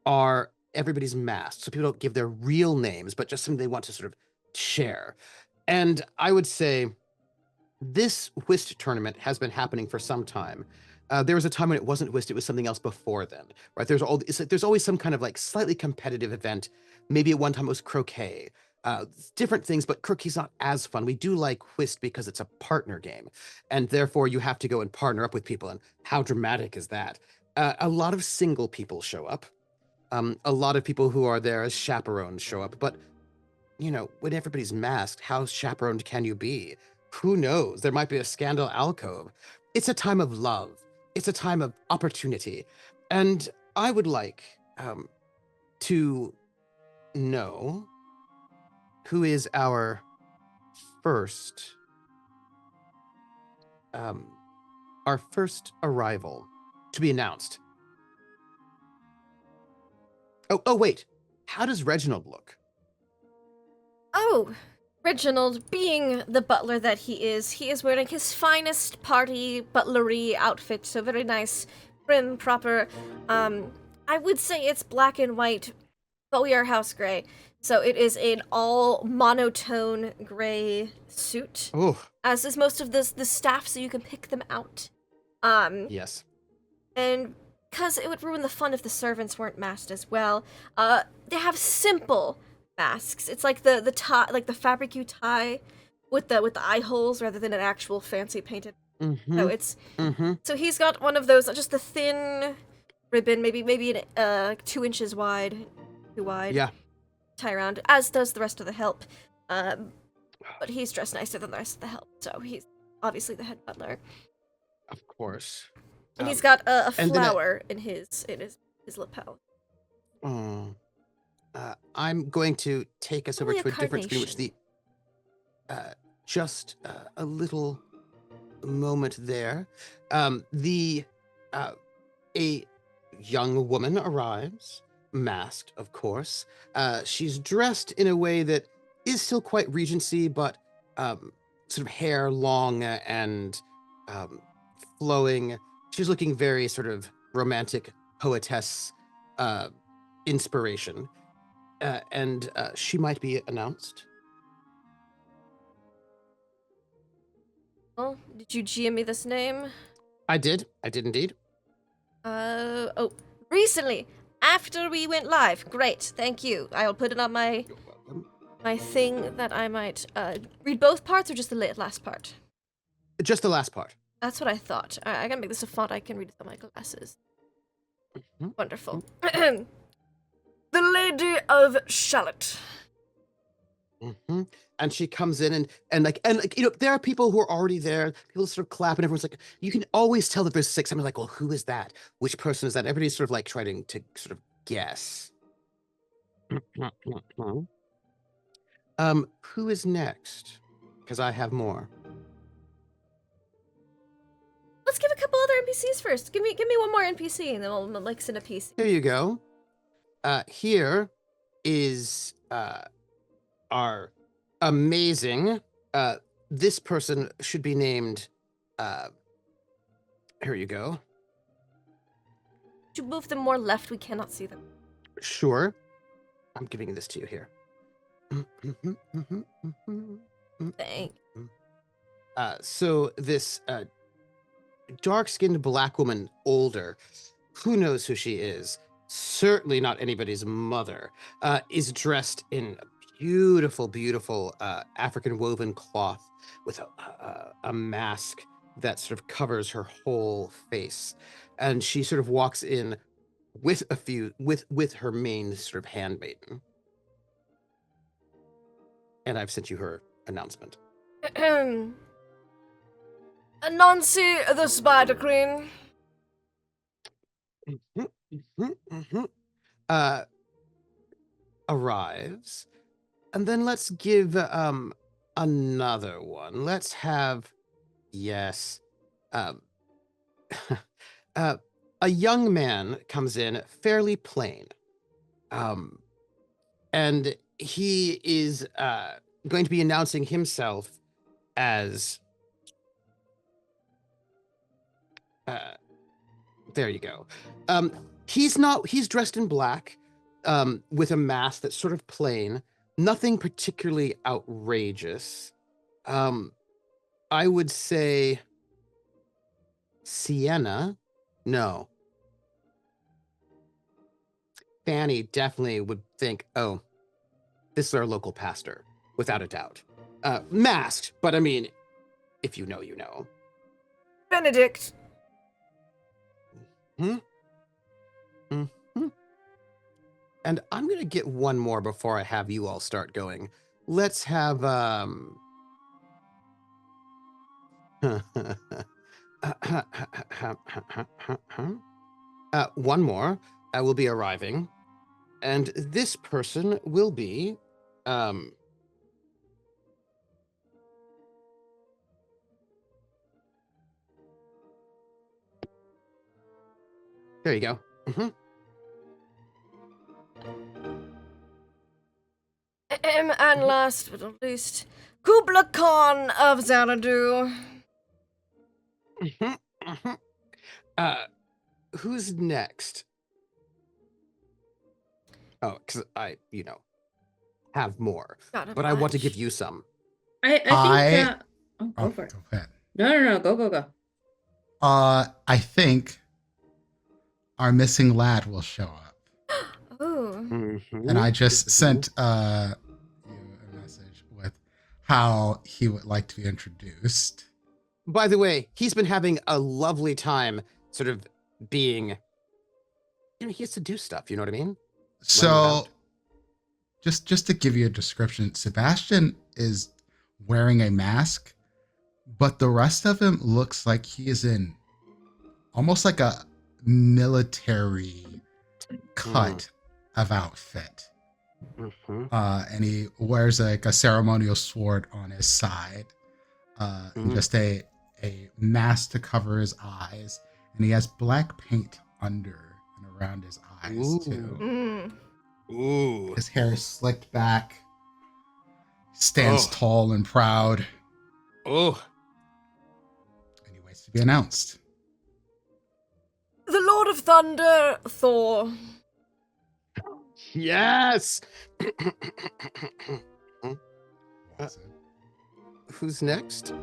Speaker 2: are everybody's masked. So people don't give their real names, but just something they want to sort of share. And I would say this whist tournament has been happening for some time. There was a time when it wasn't whist, it was something else before then, right? There's always some kind of like slightly competitive event. Maybe at one time it was croquet, different things, but croquet's not as fun. We do like whist because it's a partner game, and therefore you have to go and partner up with people. And how dramatic is that? A lot of single people show up. A lot of people who are there as chaperones show up, but you know, when everybody's masked, how chaperoned can you be? Who knows? There might be a scandal alcove. It's a time of love. It's a time of opportunity. And I would like to know who is our first arrival to be announced. Oh, wait. How does Reginald look?
Speaker 1: Oh, Reginald, being the butler that he is wearing his finest party butlery outfit, so very nice, prim, proper. I would say it's black and white, but we are house gray, so it is an all monotone gray suit,
Speaker 2: Oh,
Speaker 1: as is most of the staff, so you can pick them out.
Speaker 2: yes.
Speaker 1: And because it would ruin the fun if the servants weren't masked as well, they have simple masks. It's like the tie, like the fabric you tie with the eye holes rather than an actual fancy painted.
Speaker 2: Mm-hmm.
Speaker 1: So it's
Speaker 2: Mm-hmm.
Speaker 1: so he's got one of those, just the thin ribbon, maybe 2 inches wide, too wide.
Speaker 2: Yeah.
Speaker 1: Tie around, as does the rest of the help. But he's dressed nicer than the rest of the help, so he's obviously the head butler.
Speaker 2: Of course.
Speaker 1: And he's got a
Speaker 2: and then
Speaker 1: flower in his lapel.
Speaker 2: I'm going to take us over
Speaker 1: Probably
Speaker 2: to
Speaker 1: a
Speaker 2: a different screen, which the just a little moment there. A young woman arrives, masked, of course. She's dressed in a way that is still quite Regency, but sort of hair long and flowing. She's looking very sort of romantic poetess inspiration. And she might be announced.
Speaker 1: Oh, did you GM me this name?
Speaker 2: I did indeed.
Speaker 1: Recently, after we went live. Great, thank you. I'll put it on my
Speaker 2: You're welcome.
Speaker 1: thing that I might read both parts or just the last part.
Speaker 2: Just the last part.
Speaker 1: That's what I thought. I gotta make this a font I can read with my glasses.
Speaker 2: Mhm.
Speaker 1: Wonderful. The Lady of Charlotte.
Speaker 2: Mm-hmm. and she comes in and there are people who are already there. People sort of clap, and everyone's like, you can always tell that there's 6. I'm like, well, who is that? Which person is that? Everybody's sort of like trying to sort of guess. Who is next? Because I have more.
Speaker 1: Let's give a couple other NPCs first. Give me one more NPC, and then we'll mix in a piece.
Speaker 2: Here you go. Here is our amazing. This person should be named. Here you go.
Speaker 1: Could you move them more left? We cannot see them.
Speaker 2: Sure. I'm giving this to you here.
Speaker 1: Thank.
Speaker 2: So this dark-skinned black woman, older, who knows who she is? Certainly not anybody's mother. Is dressed in beautiful, beautiful African woven cloth with a mask that sort of covers her whole face, and she sort of walks in with with her main sort of handmaiden. And I've sent you her announcement.
Speaker 1: Nancy the Spider Queen.
Speaker 2: Arrives, and then let's give another one. Let's have a young man comes in, fairly plain, and he is going to be announcing himself as there you go. He's dressed in black, with a mask that's sort of plain, nothing particularly outrageous. I would say Sienna. No. Fanny definitely would think, oh, this is our local pastor, without a doubt. Masked, but I mean, if you know, you know.
Speaker 1: Benedict.
Speaker 2: And I'm gonna get one more before I have you all start going. Let's have one more will be arriving, and this person will be there you go.
Speaker 1: And last but not least, Kubla Khan of Xanadu.
Speaker 2: Who's next? Oh, because I, have more, but I want to give you some.
Speaker 4: I think. Go for it.
Speaker 5: Go ahead.
Speaker 4: No. Go.
Speaker 5: I think our missing lad will show up.
Speaker 1: Ooh.
Speaker 5: And I just sent you a message with how he would like to be introduced.
Speaker 2: By the way, he's been having a lovely time sort of being, he has to do stuff, you know what I mean?
Speaker 5: So just to give you a description, Sebastian is wearing a mask, but the rest of him looks like he is in almost like a military cut of outfit. And he wears like a ceremonial sword on his side, and just a mask to cover his eyes, and he has black paint under and around his eyes too.
Speaker 2: Ooh.
Speaker 5: His hair is slicked back, stands tall and proud.
Speaker 2: Oh.
Speaker 5: And he waits to be announced.
Speaker 1: The Lord of Thunder, Thor.
Speaker 2: Yes.
Speaker 5: Watson.
Speaker 2: Who's next?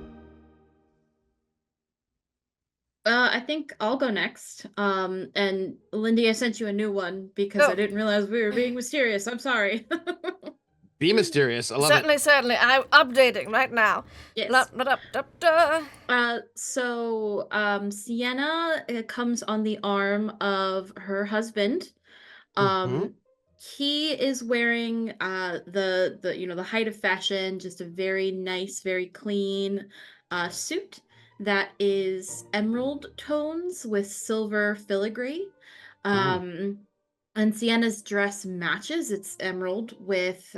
Speaker 4: I think I'll go next. And Lindy, I sent you a new one because I didn't realize we were being mysterious. I'm sorry.
Speaker 2: Be mysterious. I love it.
Speaker 1: Certainly. I'm updating right now.
Speaker 4: Yes. So Sienna comes on the arm of her husband. he is wearing the the height of fashion, just a very nice, very clean suit that is emerald tones with silver filigree. And Sienna's dress matches. It's emerald with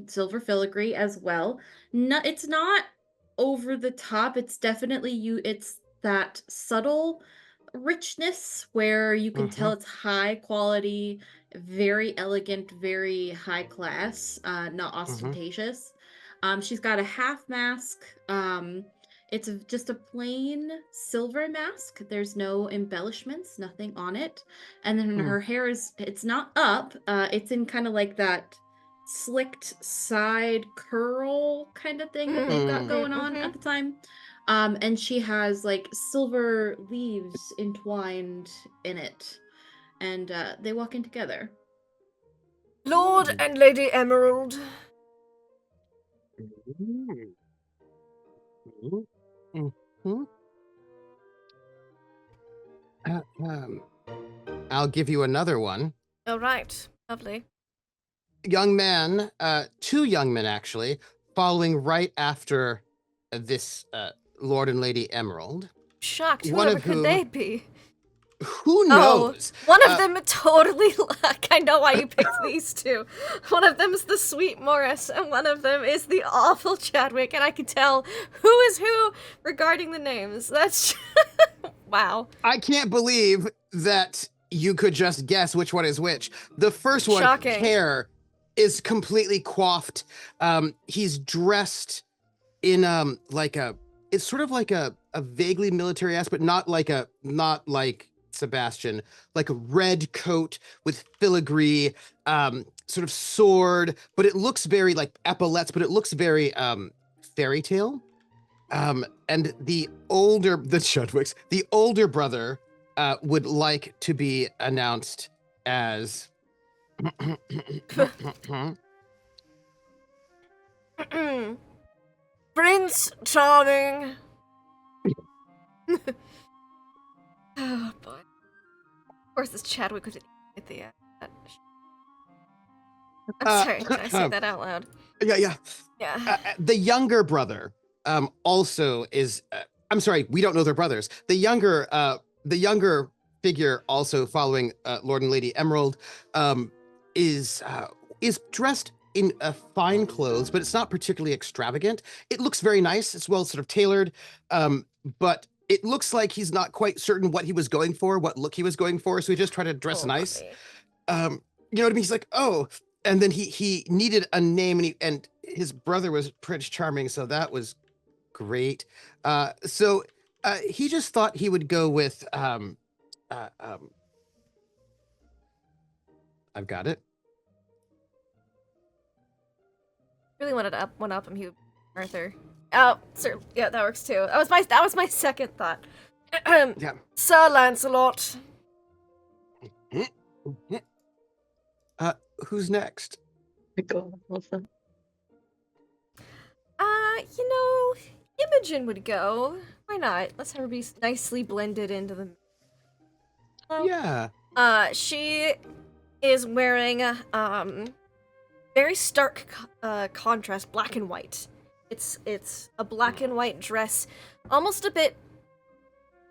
Speaker 4: silver filigree as well. No, it's not over the top. It's definitely it's that subtle richness where you can tell it's high quality, very elegant, very high class, not ostentatious. She's got a half mask. It's just a plain silver mask. There's no embellishments, nothing on it. And then her hair it's not up. It's in kind of like that slicked side curl kind of thing that they've got going on at the time. And she has like silver leaves entwined in it. And they walk in together.
Speaker 1: Lord and Lady Emerald.
Speaker 2: I'll give you another one.
Speaker 1: All right. Lovely.
Speaker 2: Young man, two young men actually, following right after this Lord and Lady Emerald.
Speaker 1: Shocked.
Speaker 2: One
Speaker 1: Whoever
Speaker 2: of
Speaker 1: could
Speaker 2: whom-
Speaker 1: they be?
Speaker 2: Who knows?
Speaker 1: One of them totally. I know why you picked these two. One of them is the sweet Morris, and one of them is the awful Chadwick, and I can tell who is who regarding the names. That's wow.
Speaker 2: I can't believe that you could just guess which one is which. The first one,
Speaker 1: Shocking.
Speaker 2: hair, is completely coiffed. He's dressed in it's sort of like a vaguely military aspect, but not like Sebastian, like a red coat with filigree, sort of sword, but it looks very like epaulettes, but it looks very fairy tale. And the older brother would like to be announced as
Speaker 1: Prince Charming. Oh boy. Of course, this Chadwick would get the. I'm sorry. Did I say that out loud?
Speaker 2: Yeah.
Speaker 1: Yeah.
Speaker 2: The younger brother also is. I'm sorry, we don't know they're brothers. The younger figure also following Lord and Lady Emerald is dressed in fine clothes, but it's not particularly extravagant. It looks very nice. It's well sort of tailored, but it looks like he's not quite certain what he was going for, what look he was going for. So he just tried to dress nice. You know what I mean? He's like, oh, and then he needed a name, and his brother was Prince Charming, so that was great. So he just thought he would go with I've got it.
Speaker 1: Really wanted to one up him, Hugh Arthur. Oh, sir, yeah, that works too. That was my second thought.
Speaker 2: Yeah.
Speaker 1: Sir Lancelot.
Speaker 2: Who's next?
Speaker 1: Imogen would go. Why not? Let's have her be nicely blended into the.
Speaker 2: Yeah.
Speaker 1: She is wearing very stark contrast, black and white. It's a black and white dress, almost a bit.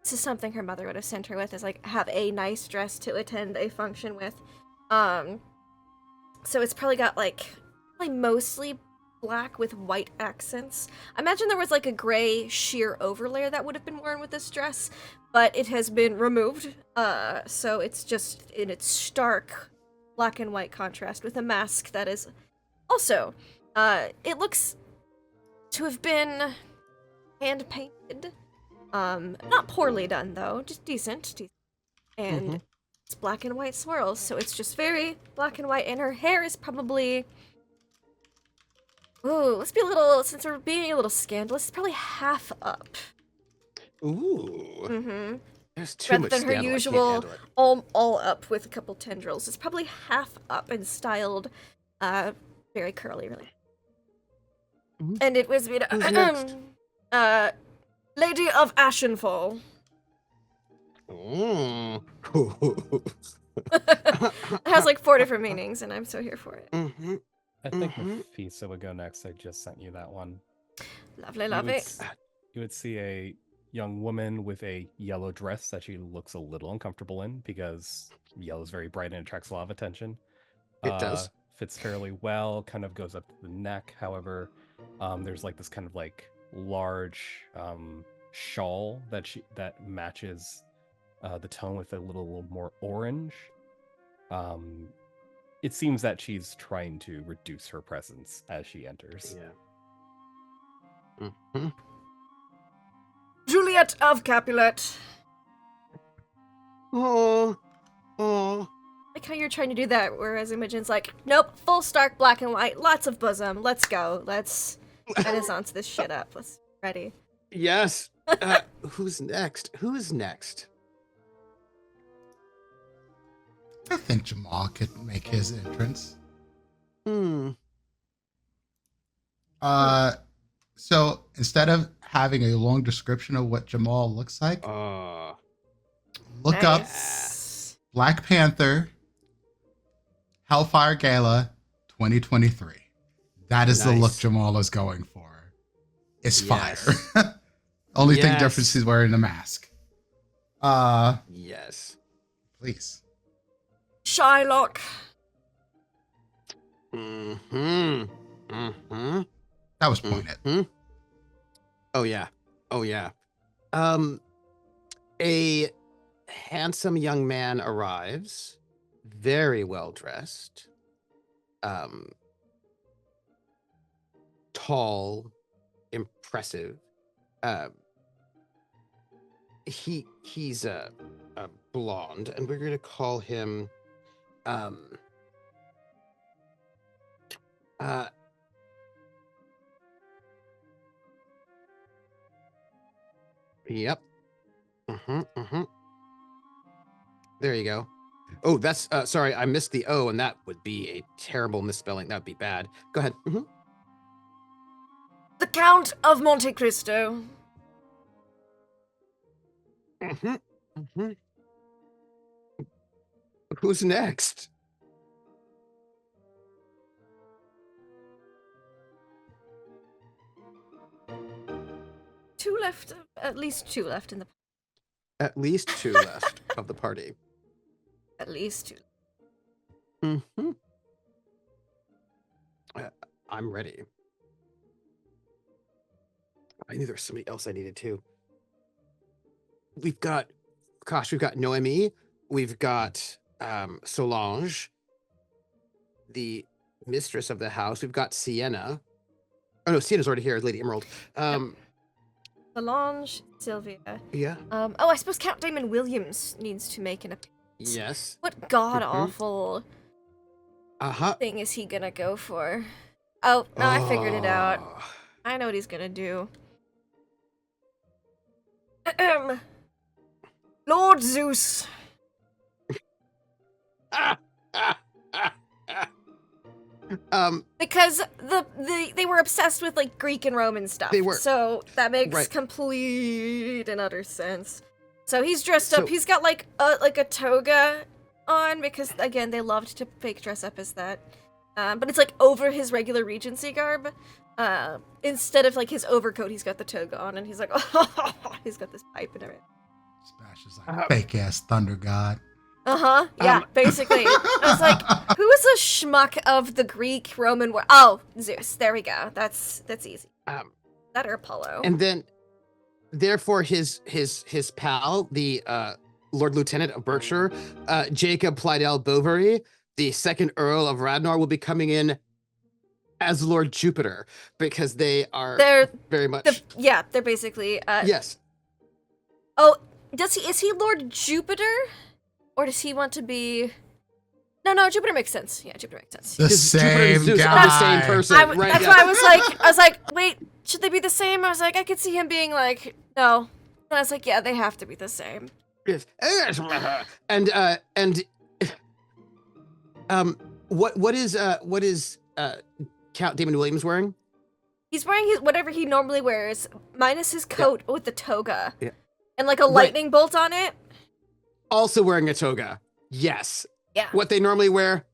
Speaker 1: This is something her mother would have sent her with, is like have a nice dress to attend a function with. So it's probably got mostly black with white accents. I imagine there was like a gray sheer overlayer that would have been worn with this dress, but it has been removed. So it's just in its stark black and white contrast with a mask that is also, it looks to have been hand painted. Not poorly done though, just decent. And it's black and white swirls, so it's just very black and white, and her hair is probably, since we're being a little scandalous, it's probably half up.
Speaker 2: Ooh. There's too
Speaker 1: Rather
Speaker 2: much
Speaker 1: than her
Speaker 2: scandal. I can't
Speaker 1: usual
Speaker 2: handle it.
Speaker 1: all up with a couple tendrils. It's probably half up and styled very curly, really. And it was
Speaker 2: Who's next?
Speaker 1: Lady of Ashenfall. It has like 4 different meanings, and I'm so here for it.
Speaker 2: Mm-hmm.
Speaker 3: I think
Speaker 2: Mhm.
Speaker 3: Mephisto would go next. I just sent you that one.
Speaker 1: Lovely,
Speaker 3: You
Speaker 1: lovely.
Speaker 3: would, you would see a young woman with a yellow dress that she looks a little uncomfortable in because yellow is very bright and attracts a lot of attention.
Speaker 2: It does.
Speaker 3: Fits fairly well, kind of goes up to the neck. However, there's like this kind of like large shawl that matches the tone with a little more orange. It seems that she's trying to reduce her presence as she enters.
Speaker 2: Yeah. Mm-hmm.
Speaker 1: Juliet of Capulet.
Speaker 2: Oh. Oh.
Speaker 1: Like how you're trying to do that, whereas Imogen's like, nope, full stark black and white, lots of bosom. Let's go. Let's Renaissance this shit up. Let's ready.
Speaker 2: Yes. Who's next? Who is next?
Speaker 5: I think Jamal could make his entrance. So instead of having a long description of what Jamal looks like, look up
Speaker 1: Nice.
Speaker 5: Black Panther Hellfire Gala 2023. That is the look
Speaker 2: Nice.
Speaker 5: Jamal is going for. It's
Speaker 2: Yes.
Speaker 5: fire. Only thing
Speaker 2: Yes.
Speaker 5: difference is wearing the mask.
Speaker 2: Yes.
Speaker 5: Please.
Speaker 1: Shylock.
Speaker 2: Mm-hmm. Mm-hmm.
Speaker 5: That was pointed.
Speaker 2: Mm-hmm. Oh yeah. Oh yeah. A handsome young man arrives, very well dressed, tall, impressive. He's a blonde, and we're gonna call him Yep. There you go. Oh, that's sorry, I missed the O, and that would be a terrible misspelling. That would be bad. Go ahead.
Speaker 1: The Count of Monte Cristo.
Speaker 2: Who's next?
Speaker 1: Two left, at least 2 left in the.
Speaker 2: At least 2 left of the party.
Speaker 1: At least 2.
Speaker 2: Mm-hmm. I'm ready. I knew there was somebody else I needed too. We've got Noemi. We've got Solange, the mistress of the house. We've got Sienna. Oh no, Sienna's already here as Lady Emerald.
Speaker 1: Solange, Sylvia.
Speaker 2: Yeah.
Speaker 1: Oh, I suppose Count Damon Williams needs to make an appearance.
Speaker 2: Yes.
Speaker 1: What god awful thing is he gonna go for? Oh, no, I figured it out. I know what he's gonna do. Lord Zeus. Because they were obsessed with like Greek and Roman stuff.
Speaker 2: They were.
Speaker 1: So that makes
Speaker 2: Right.
Speaker 1: complete and utter sense. So he's dressed up. He's got like a toga on because again they loved to fake dress up as that. But it's like over his regular Regency garb. Instead of like his overcoat, he's got the toga on, and he's like, oh, he's got this pipe and everything.
Speaker 5: Smash is like fake ass thunder god.
Speaker 1: Yeah, basically. I was like, who is the schmuck of the Greek Roman war? Oh, Zeus. There we go. That's easy. That or Apollo.
Speaker 2: And then, therefore, his pal, the Lord Lieutenant of Berkshire, Jacob Plydell Bovary, the second Earl of Radnor, will be coming in as Lord Jupiter because they're very much.
Speaker 1: They're basically.
Speaker 2: Yes.
Speaker 1: Oh, is he Lord Jupiter? Or does he want to be? No, Jupiter makes sense. Yeah, Jupiter makes sense.
Speaker 5: The
Speaker 2: Jupiter and
Speaker 5: same
Speaker 2: Zeus
Speaker 5: guy.
Speaker 2: are the same person. Right?
Speaker 1: That's
Speaker 2: Yeah.
Speaker 1: why I was like, wait, should they be the same? I was like, I could see him being like, no. And I was like, yeah, they have to be the same.
Speaker 2: Yes. And what is Count Damon Williams wearing?
Speaker 1: He's wearing whatever he normally wears, minus his coat with the toga.
Speaker 2: Yeah.
Speaker 1: And like a lightning bolt on it.
Speaker 2: Also wearing a toga. Yes.
Speaker 1: Yeah.
Speaker 2: What they normally wear,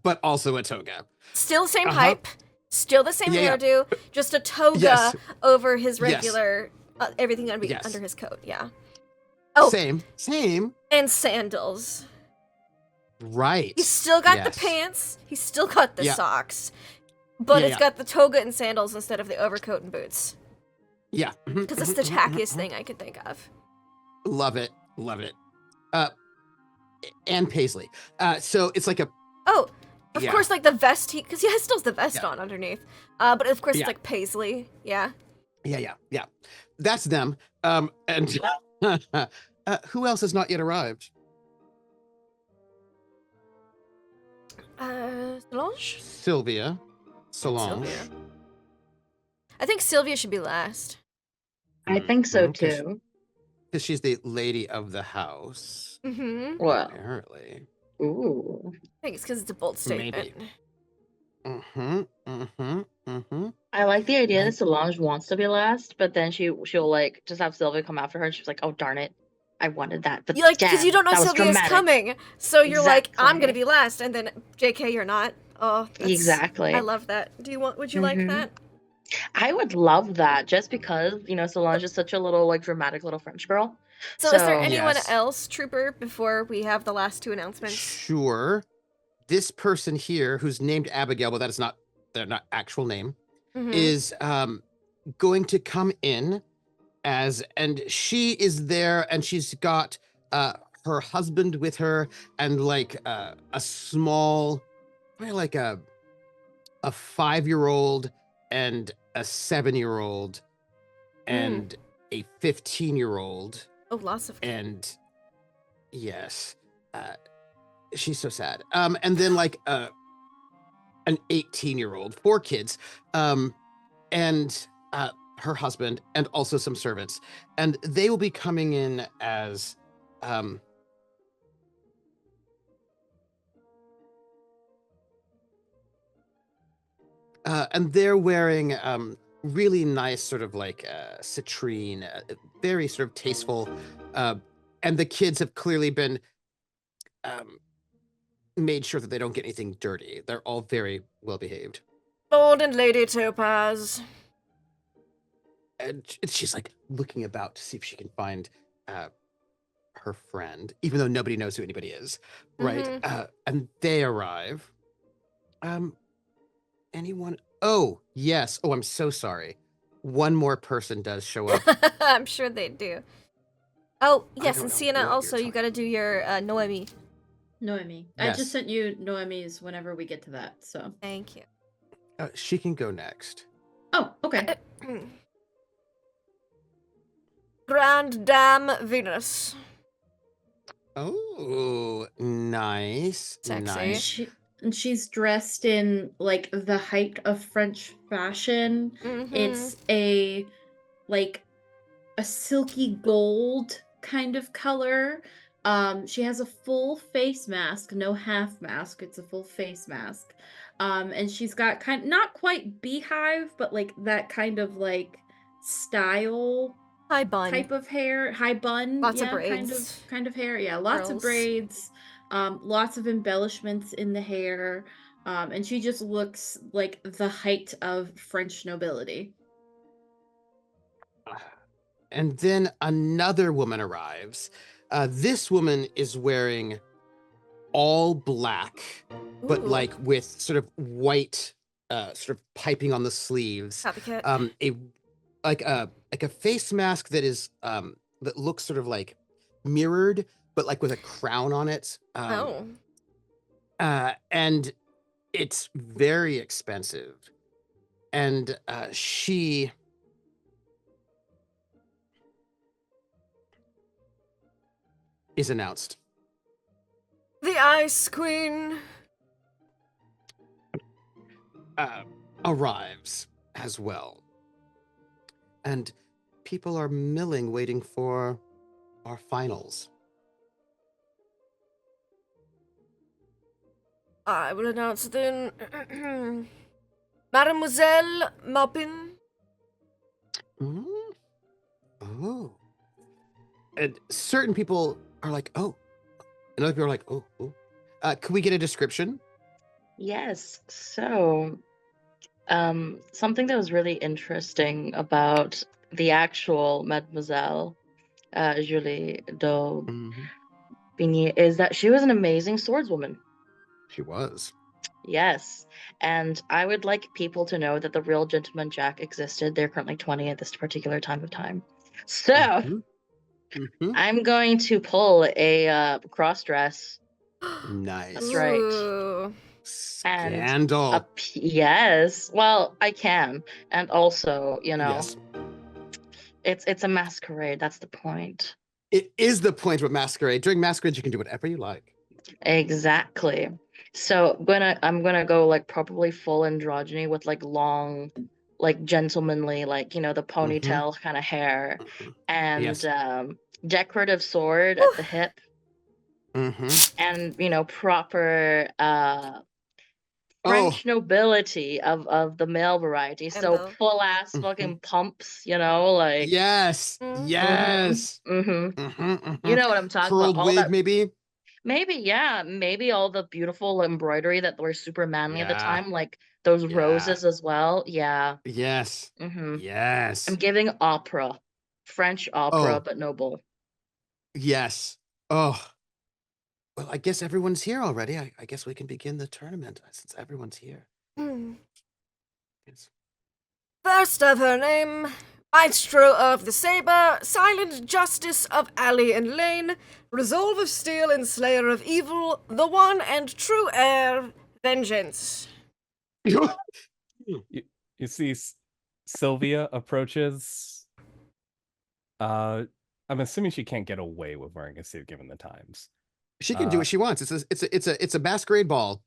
Speaker 2: but also a toga.
Speaker 1: Still same
Speaker 2: Uh-huh.
Speaker 1: hype. Still the same
Speaker 2: Yeah,
Speaker 1: hairdo. Just a toga
Speaker 2: Yes.
Speaker 1: over his
Speaker 2: Yes.
Speaker 1: regular, everything
Speaker 2: Yes.
Speaker 1: under his coat. Yeah. Oh,
Speaker 2: Same.
Speaker 1: and sandals.
Speaker 2: Right.
Speaker 1: He's still got the
Speaker 2: Yes.
Speaker 1: pants. He's still got the
Speaker 2: Yeah.
Speaker 1: socks. But
Speaker 2: Yeah,
Speaker 1: it's
Speaker 2: yeah.
Speaker 1: got the toga and sandals instead of the overcoat and boots.
Speaker 2: Yeah.
Speaker 1: Because it's the tackiest thing I could think of.
Speaker 2: Love it. Love it. And paisley. So it's like a
Speaker 1: Oh, of
Speaker 2: Yeah.
Speaker 1: course, like the vest, because he still has the vest
Speaker 2: Yeah.
Speaker 1: on underneath. But of course,
Speaker 2: Yeah.
Speaker 1: it's like paisley. Yeah.
Speaker 2: yeah. That's them. And who else has not yet arrived?
Speaker 1: Solange?
Speaker 2: Sylvia. Solange.
Speaker 1: Sylvia. I think Sylvia should be last.
Speaker 7: I think so
Speaker 2: Mhm, 'cause
Speaker 7: too.
Speaker 2: Because she's the lady of the house,
Speaker 1: Mm-hmm.
Speaker 7: Well,
Speaker 2: apparently.
Speaker 7: ooh.
Speaker 1: I think it's because it's a bold statement.
Speaker 2: Maybe. Mm-hmm.
Speaker 7: I like the idea
Speaker 2: Right.
Speaker 7: that Solange wants to be last, but then she'll like just have Sylvia come after her, and she's like, "Oh darn it, I wanted that." But
Speaker 1: You like because you
Speaker 7: damn,
Speaker 1: don't know
Speaker 7: that was
Speaker 1: Sylvia's
Speaker 7: dramatic.
Speaker 1: coming, so you're like, I'm gonna
Speaker 7: Exactly.
Speaker 1: be last, and then JK, you're not. Oh,
Speaker 7: Exactly.
Speaker 1: I love that. Would you like
Speaker 7: Mhm.
Speaker 1: that?
Speaker 7: I would love that just because Solange is such a little like dramatic little French girl.
Speaker 1: So, is there
Speaker 7: So-
Speaker 1: anyone
Speaker 2: Yes.
Speaker 1: else, Trooper, before we have the last two announcements?
Speaker 2: Sure. This person here, who's named Abigail, but that is not their not actual name,
Speaker 1: Mhm.
Speaker 2: is going to come in and she is there, and she's got her husband with her, and like a small, probably like a 5-year-old and a 7-year-old and a 15-year-old.
Speaker 1: Oh, lots of.
Speaker 2: And yes, she's so sad. And then like an 18-year-old, 4 kids, and her husband, and also some servants, and they will be coming in as and they're wearing really nice sort of like citrine, very sort of tasteful, and the kids have clearly been made sure that they don't get anything dirty. They're all very well behaved.
Speaker 1: Lord and Lady Topaz.
Speaker 2: And she's like looking about to see if she can find her friend, even though nobody knows who anybody is, right? And they arrive. Anyone? Oh, yes. Oh, I'm so sorry. One more person does show up.
Speaker 1: I'm sure they do. Oh, yes,
Speaker 2: don't
Speaker 1: and
Speaker 2: know
Speaker 1: Sienna,
Speaker 2: what you're
Speaker 1: also, you
Speaker 2: talking
Speaker 1: gotta do your Noemi.
Speaker 4: Noemi. I
Speaker 2: Yes.
Speaker 4: just sent you Noemi's whenever we get to that, so.
Speaker 1: Thank you.
Speaker 2: She can go next.
Speaker 4: Oh, okay.
Speaker 1: Grand Dame Venus.
Speaker 2: Oh, nice.
Speaker 1: Sexy.
Speaker 2: Nice.
Speaker 4: She's dressed in like the height of French fashion. It's a silky gold kind of color. She has a full face mask, no half mask. It's a full face mask. And she's got not quite beehive, but like that kind of like style
Speaker 1: High bun.
Speaker 4: type of hair, high bun,
Speaker 1: Lots of
Speaker 4: yeah,
Speaker 1: braids.
Speaker 4: kind of hair, yeah, lots of
Speaker 1: Curls.
Speaker 4: braids, lots of embellishments in the hair, and she just looks like the height of French nobility.
Speaker 2: And then another woman arrives. This woman is wearing all black, but
Speaker 1: Ooh.
Speaker 2: like with sort of white, sort of piping on the sleeves.
Speaker 1: Copycat.
Speaker 2: A face mask that is that looks sort of like mirrored, but like with a crown on it. And it's very expensive. And she is announced.
Speaker 1: The Ice Queen.
Speaker 2: Arrives as well. And people are milling, waiting for our finals.
Speaker 1: I will announce then. Mademoiselle Maupin.
Speaker 2: Oh. And certain people are like, oh, And other people are like, oh, oh. Could we get a description?
Speaker 7: Yes. So, something that was really interesting about the actual Mademoiselle Julie
Speaker 2: Mhm.
Speaker 7: d'Aubigny is that she was an amazing swordswoman.
Speaker 2: She was.
Speaker 7: Yes. And I would like people to know that the real Gentleman Jack existed. They're currently 20 at this particular time of time. So,
Speaker 2: Mhm. Mhm.
Speaker 7: I'm going to pull a cross dress.
Speaker 2: Nice.
Speaker 7: That's right.
Speaker 1: Ooh.
Speaker 7: And
Speaker 2: Scandal.
Speaker 7: yes. Well, I can. And also,
Speaker 2: Yes.
Speaker 7: it's a masquerade. That's the point.
Speaker 2: It is the point of a masquerade. During masquerades, you can do whatever you like.
Speaker 7: Exactly. So I'm gonna go like probably full androgyny with like long, like gentlemanly, like the ponytail kind of hair,
Speaker 2: Mhm.
Speaker 7: and
Speaker 2: Yes.
Speaker 7: decorative sword at the hip,
Speaker 2: Mm-hmm.
Speaker 7: and proper
Speaker 2: Oh,
Speaker 7: French nobility of the male variety. So
Speaker 1: Hello.
Speaker 7: full ass
Speaker 2: Mhm.
Speaker 7: fucking pumps, like
Speaker 2: yes.
Speaker 1: Mhm.
Speaker 2: Yes.
Speaker 7: mhm.
Speaker 2: Mm-hmm.
Speaker 7: You know what I'm talking about?
Speaker 2: Curled
Speaker 7: All
Speaker 2: wig,
Speaker 7: that
Speaker 2: maybe?
Speaker 7: maybe, yeah, maybe all the beautiful embroidery that were super manly at the
Speaker 2: Yeah.
Speaker 7: time, like those
Speaker 2: Yeah.
Speaker 7: roses as well. Yeah.
Speaker 2: Yes.
Speaker 7: I'm
Speaker 2: Yes.
Speaker 7: giving opera, French opera,
Speaker 2: Oh,
Speaker 7: but noble.
Speaker 2: yes. Oh, well, I guess everyone's here already. I guess we can begin the tournament since everyone's here.
Speaker 1: Hmm.
Speaker 2: Yes.
Speaker 1: First of her name, Maestro of the Saber, Silent Justice of Alley and Lane, Resolve of Steel and Slayer of Evil, the one and true heir, Vengeance.
Speaker 3: You, you see Sylvia approaches. I'm assuming she can't get away with wearing a suit given the times.
Speaker 2: She can do what she wants. It's a masquerade ball.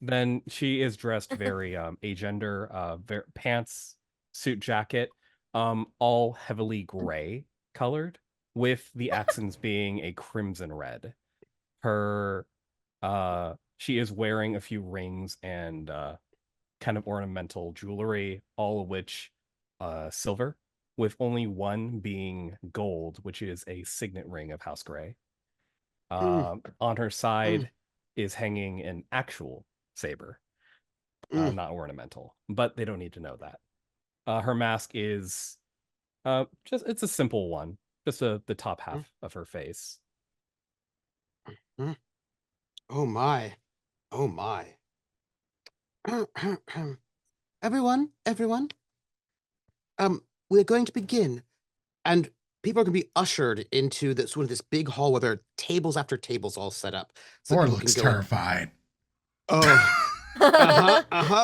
Speaker 3: Then she is dressed very agender, pants, suit, jacket, all heavily gray colored, with the accents being a crimson red. Her she is wearing a few rings and kind of ornamental jewelry, all of which silver, with only one being gold, which is a signet ring of House Grey. On her side is hanging an actual saber, not ornamental, but they don't need to know that. Her mask is it's a simple one, just the top half of her face.
Speaker 2: Oh my. Oh my. Everyone. We're going to begin, and people are going to be ushered into this big hall where there are tables after tables all set up, so
Speaker 5: Thor
Speaker 2: people
Speaker 5: looks
Speaker 2: can go.
Speaker 5: terrified.
Speaker 2: Oh,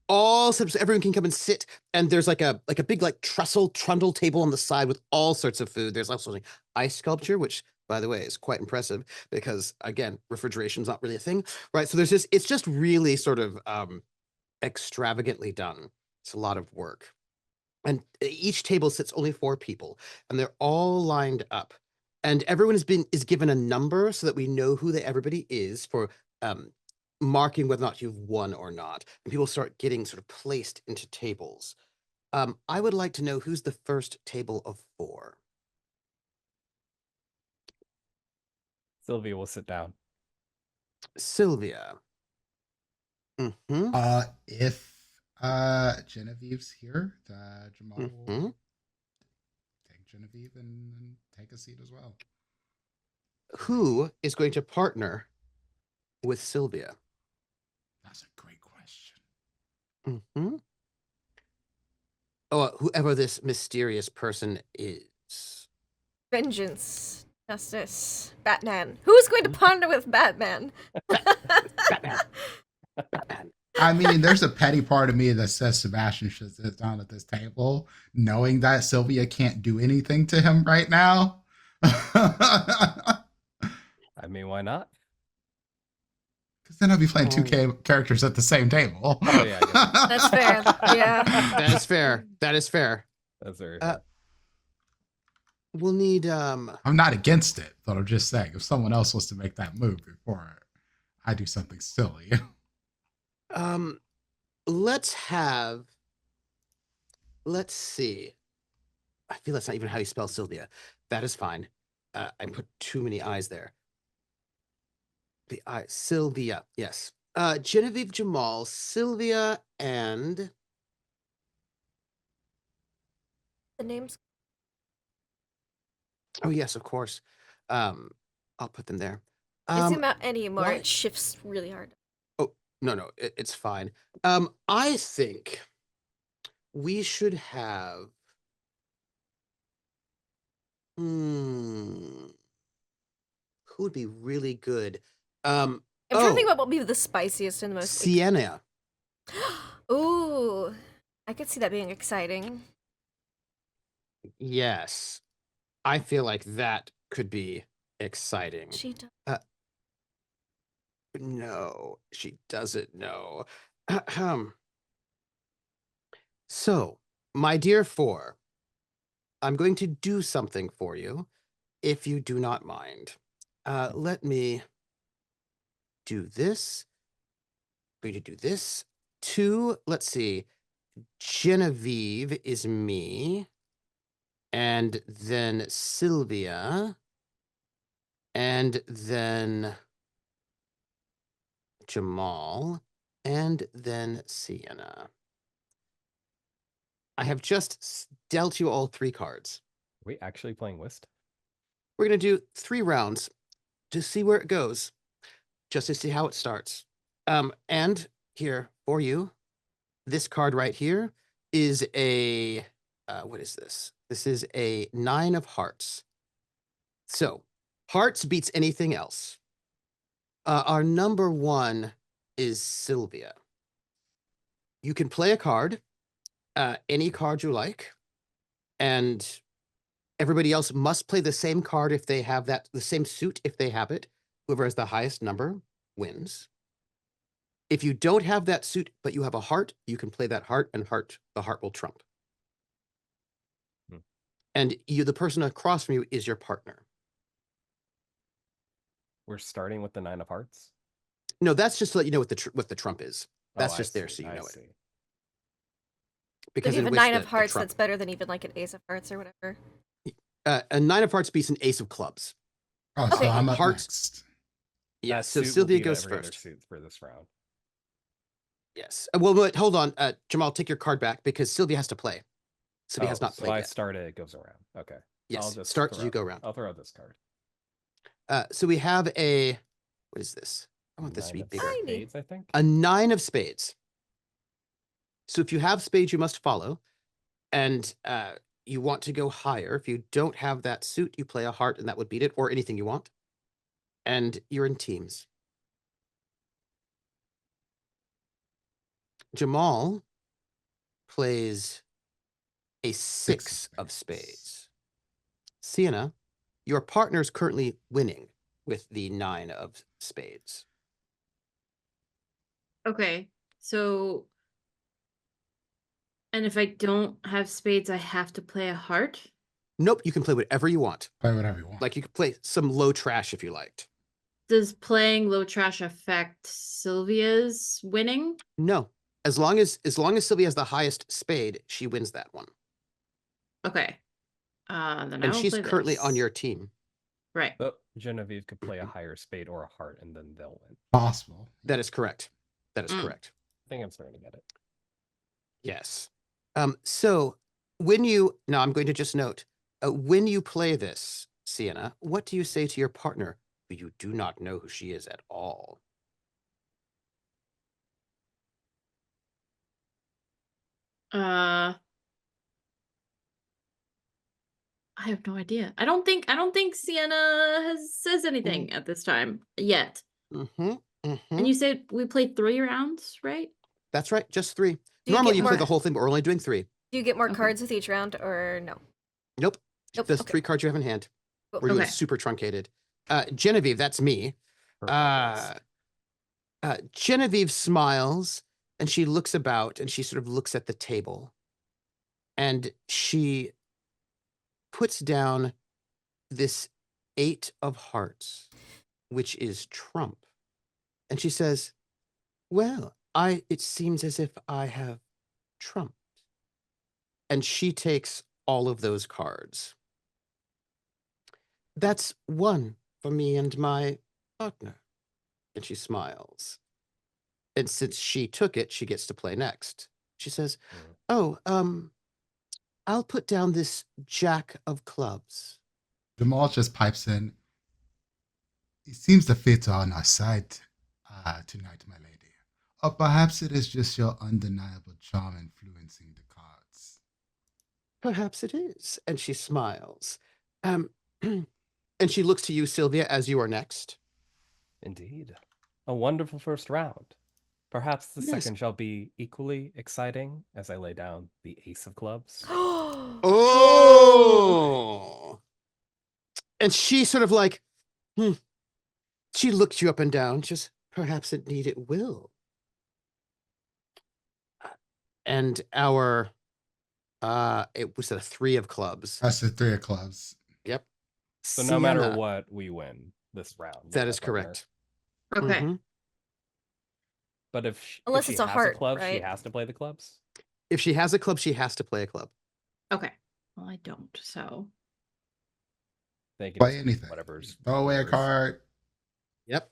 Speaker 2: all so everyone can come and sit, and there's like a big like trundle table on the side with all sorts of food. There's also like ice sculpture, which by the way is quite impressive because again, refrigeration's not really a thing, right? So it's just really sort of extravagantly done. It's a lot of work. And each table sits only 4 people, and they're all lined up. And everyone is given a number so that we know who everybody is for marking whether or not you've won or not. And people start getting sort of placed into tables. I would like to know who's the first table of 4.
Speaker 3: Sylvia will sit down.
Speaker 2: Sylvia. Mm-hmm.
Speaker 5: If Genevieve's here, Jamal will take Genevieve and take a seat as well.
Speaker 2: Who is going to partner with Sylvia?
Speaker 5: That's a great question.
Speaker 2: Mm-hmm. Oh, whoever this mysterious person is.
Speaker 1: Vengeance. Justice. Batman. Who's going to partner with Batman?
Speaker 2: Batman.
Speaker 5: I mean, there's a petty part of me that says Sebastian should sit down at this table, knowing that Sylvia can't do anything to him right now.
Speaker 3: I mean, why not?
Speaker 5: Because then I'll be playing two characters at the same table.
Speaker 3: Oh yeah,
Speaker 1: That's fair. Yeah.
Speaker 2: That is fair. That is fair.
Speaker 3: That's very fair.
Speaker 2: We'll need
Speaker 5: I'm not against it, but I'm just saying if someone else wants to make that move before I do something silly.
Speaker 2: let's see. I feel that's not even how you spell Sylvia. That is fine. I put too many eyes there. Sylvia, yes. Genevieve, Jamal, Sylvia, and
Speaker 1: The names.
Speaker 2: oh yes, of course. I'll put them there.
Speaker 1: I zoom out anymore.
Speaker 2: why-
Speaker 1: It shifts really hard.
Speaker 2: Oh no, it's fine. I think we should have. Who would be really good?
Speaker 1: I'm trying to think about what would be the spiciest and the most.
Speaker 2: Sienna.
Speaker 1: Ooh, I could see that being exciting.
Speaker 2: Yes, I feel like that could be exciting.
Speaker 1: She does.
Speaker 2: No, she doesn't know. Ahem. So, my dear Four, I'm going to do something for you, if you do not mind. Let me do this. I'm going to do this. 2, let's see. Genevieve is me. And then Sylvia. And then Jamal. And then Sienna. I have just dealt you all 3 cards.
Speaker 3: Are we actually playing whist?
Speaker 2: We're going to do 3 rounds to see where it goes, just to see how it starts. And here for you, this card right here is a, what is this? This is a 9 of hearts. So hearts beats anything else. Our number 1 is Sylvia. You can play a card, any card you like, and everybody else must play the same card if they have that, the same suit if they have it. Whoever has the highest number wins. If you don't have that suit, but you have a heart, you can play that heart, and the heart will trump. And the person across from you is your partner.
Speaker 3: We're starting with the 9 of hearts.
Speaker 2: No, that's just to let you know what the trump is. That's
Speaker 3: Oh,
Speaker 2: just
Speaker 3: I
Speaker 2: there
Speaker 3: see,
Speaker 2: so you
Speaker 3: I
Speaker 2: know it.
Speaker 3: see.
Speaker 2: Because
Speaker 1: If you
Speaker 2: in
Speaker 1: have a
Speaker 2: which
Speaker 1: 9 of
Speaker 2: the
Speaker 1: hearts,
Speaker 2: trump,
Speaker 1: that's better than even like an ace of hearts or whatever.
Speaker 2: a 9 of hearts beats an ace of clubs.
Speaker 5: Oh,
Speaker 1: Okay.
Speaker 5: so I'm up
Speaker 2: Hearts-
Speaker 5: next.
Speaker 2: Yeah,
Speaker 3: That
Speaker 2: so
Speaker 3: suit will
Speaker 2: Sylvia
Speaker 3: beat
Speaker 2: goes
Speaker 3: every other
Speaker 2: first.
Speaker 3: suit for this round.
Speaker 2: Yes. Well, wait, hold on. Jamal, take your card back because Sylvia has to play. Sylvia has not
Speaker 3: so
Speaker 2: played
Speaker 3: I
Speaker 2: yet.
Speaker 3: started, it goes around. Okay.
Speaker 2: Yes,
Speaker 3: I'll just
Speaker 2: start as
Speaker 3: throw-
Speaker 2: you go around.
Speaker 3: I'll throw out this card.
Speaker 2: So we have what is this? I want this to
Speaker 3: 9
Speaker 2: be
Speaker 3: of
Speaker 2: bigger.
Speaker 1: Tiny.
Speaker 3: spades, I think.
Speaker 2: A 9 of spades. So if you have spades, you must follow. And you want to go higher. If you don't have that suit, you play a heart and that would beat it, or anything you want. And you're in teams. Jamal plays a 6 of spades. Sienna, your partner's currently winning with the 9 of spades.
Speaker 4: Okay, so. And if I don't have spades, I have to play a heart?
Speaker 2: Nope, you can play whatever you want.
Speaker 5: Play whatever you want.
Speaker 2: Like you could play some low trash if you liked.
Speaker 4: Does playing low trash affect Sylvia's winning?
Speaker 2: No, as long as Sylvia has the highest spade, she wins that one.
Speaker 4: Okay. Then I
Speaker 2: And
Speaker 4: will
Speaker 2: she's
Speaker 4: play
Speaker 2: currently
Speaker 4: this.
Speaker 2: on your team.
Speaker 4: Right.
Speaker 3: So Genevieve could play a higher spade or a heart, and then they'll win.
Speaker 5: Possible.
Speaker 2: That is correct. That is
Speaker 4: Mm.
Speaker 2: correct.
Speaker 3: I think I'm starting to get it.
Speaker 2: Yes. So now I'm going to just note, when you play this, Sienna, what do you say to your partner who you do not know who she is at all?
Speaker 4: I have no idea. I don't think Sienna says anything at this time yet.
Speaker 2: Mm-hmm. Mm-hmm.
Speaker 4: And you said we played 3 rounds, right?
Speaker 2: That's right, just 3.
Speaker 1: Do you
Speaker 2: Normally
Speaker 1: get
Speaker 2: you play
Speaker 1: more-
Speaker 2: the whole thing, but we're only doing 3.
Speaker 1: Do you get more
Speaker 4: Okay.
Speaker 1: cards with each round or no?
Speaker 2: Nope.
Speaker 1: Nope,
Speaker 2: There's
Speaker 1: okay.
Speaker 2: 3 cards you have in hand.
Speaker 1: Cool.
Speaker 2: We're doing
Speaker 4: Okay.
Speaker 2: super truncated. Genevieve, that's me.
Speaker 3: Perfect.
Speaker 2: Genevieve smiles and she looks about and she sort of looks at the table and she puts down this 8 of hearts, which is trump. And she says, well, it seems as if I have trumped. And she takes all of those cards. That's 1 for me and my partner. And she smiles. And since she took it, she gets to play next. She says, "Oh, I'll put down this jack of clubs."
Speaker 5: Jamal just pipes in. It seems the fates are on our side tonight, my lady. Or perhaps it is just your undeniable charm influencing the cards.
Speaker 2: "Perhaps it is." And she smiles. And she looks to you, Sylvia, as you are next.
Speaker 3: Indeed. A wonderful first round. Perhaps the
Speaker 2: Yes.
Speaker 3: second shall be equally exciting as I lay down the ace of clubs.
Speaker 2: Oh! And she sort of like, she looks you up and down, just, "Perhaps indeed it will." And our, it was a 3 of clubs.
Speaker 5: That's the 3 of clubs.
Speaker 2: Yep.
Speaker 3: So no matter
Speaker 2: Sienna,
Speaker 3: what, we win this round.
Speaker 2: that
Speaker 3: no
Speaker 2: is
Speaker 3: matter.
Speaker 2: correct.
Speaker 4: Okay.
Speaker 2: Mhm.
Speaker 3: But if
Speaker 1: Unless
Speaker 3: she
Speaker 1: it's a
Speaker 3: has
Speaker 1: heart,
Speaker 3: a club, she
Speaker 1: right?
Speaker 3: has to play the clubs.
Speaker 2: If she has a club, she has to play a club.
Speaker 4: Okay. Well, I don't, so.
Speaker 3: They can
Speaker 5: Play
Speaker 3: just
Speaker 5: anything.
Speaker 3: whatever's
Speaker 5: Throw away a
Speaker 3: yours.
Speaker 5: card.
Speaker 2: Yep.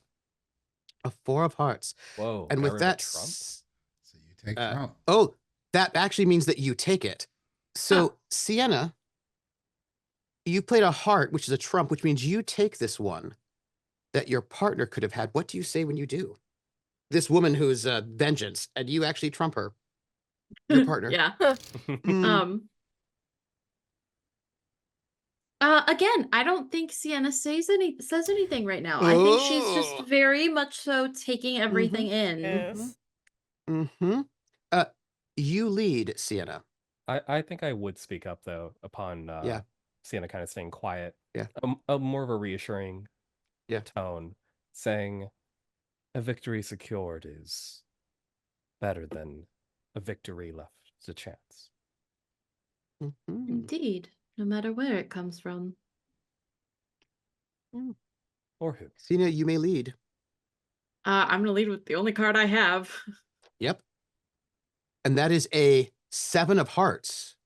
Speaker 2: A 4 of hearts.
Speaker 3: Whoa.
Speaker 2: And
Speaker 3: got
Speaker 2: with
Speaker 3: rid of a
Speaker 2: that,
Speaker 3: trump?
Speaker 5: So you take
Speaker 2: Uh,
Speaker 5: Trump.
Speaker 2: oh, that actually means that you take it. So, Sienna, you played a heart, which is a trump, which means you take this one that your partner could have had. What do you say when you do? This woman who's vengeance, and you actually trump her, your partner.
Speaker 4: Yeah.
Speaker 2: Mm,
Speaker 4: Again, I don't think Sienna says anything right now. I think she's just
Speaker 2: Oh.
Speaker 4: very much so taking everything in.
Speaker 1: Yes.
Speaker 2: Mm-hmm. You lead, Sienna.
Speaker 3: I think I would speak up though upon
Speaker 2: Yeah.
Speaker 3: Sienna kind of staying quiet.
Speaker 2: Yeah.
Speaker 3: A more of a reassuring
Speaker 2: Yeah.
Speaker 3: tone, saying a victory secured is better than a victory left to chance.
Speaker 2: Mhm.
Speaker 4: Indeed, no matter where it comes from.
Speaker 3: Or who?
Speaker 2: Sienna, you may lead.
Speaker 4: I'm gonna lead with the only card I have.
Speaker 2: Yep. And that is a 7 of hearts.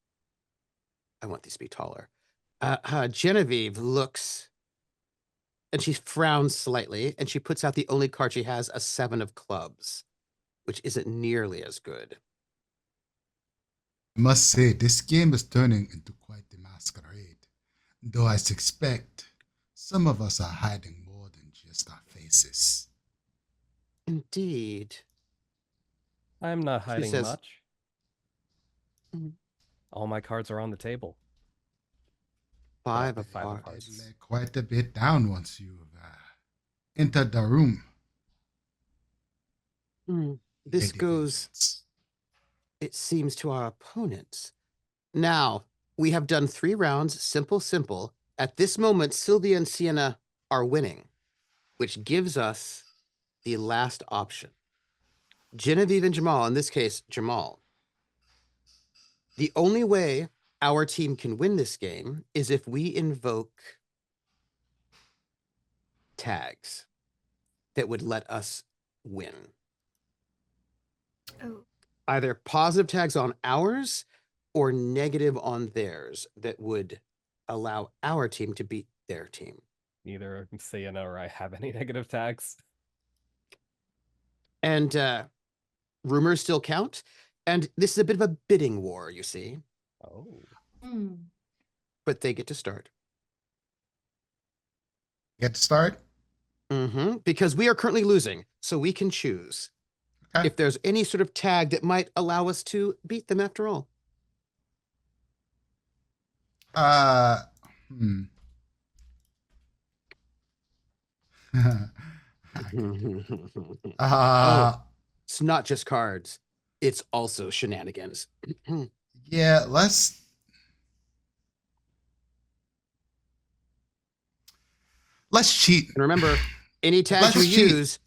Speaker 2: I want these to be taller. Genevieve looks, and she frowns slightly, and she puts out the only card she has, a 7 of clubs, which isn't nearly as good.
Speaker 5: I must say, this game is turning into quite the masquerade. Though I suspect some of us are hiding more than just our faces.
Speaker 2: Indeed.
Speaker 3: I'm not hiding
Speaker 2: says-
Speaker 3: much.
Speaker 2: Mhm.
Speaker 3: All my cards are on the table.
Speaker 2: 5 of
Speaker 3: 5 of
Speaker 2: hearts.
Speaker 3: hearts.
Speaker 5: Lay quite a bit down once you've entered the room.
Speaker 2: This
Speaker 5: Lady
Speaker 2: goes,
Speaker 5: Vengeance.
Speaker 2: it seems, to our opponents. Now, we have done 3 rounds, simple. At this moment, Sylvia and Sienna are winning, which gives us the last option. Genevieve and Jamal, in this case, Jamal. The only way our team can win this game is if we invoke tags that would let us win.
Speaker 1: Oh.
Speaker 2: Either positive tags on ours or negative on theirs that would allow our team to beat their team.
Speaker 3: Neither Sienna or I have any negative tags.
Speaker 2: And rumors still count. And this is a bit of a bidding war, you see.
Speaker 3: Oh.
Speaker 2: But they get to start.
Speaker 5: Get to start?
Speaker 2: Because we are currently losing, so we can choose
Speaker 5: Okay.
Speaker 2: if there's any sort of tag that might allow us to beat them after all. It's not just cards. It's also shenanigans.
Speaker 5: Yeah, let's cheat.
Speaker 2: And remember, any tags
Speaker 5: Let's
Speaker 2: you
Speaker 5: cheat.
Speaker 2: use,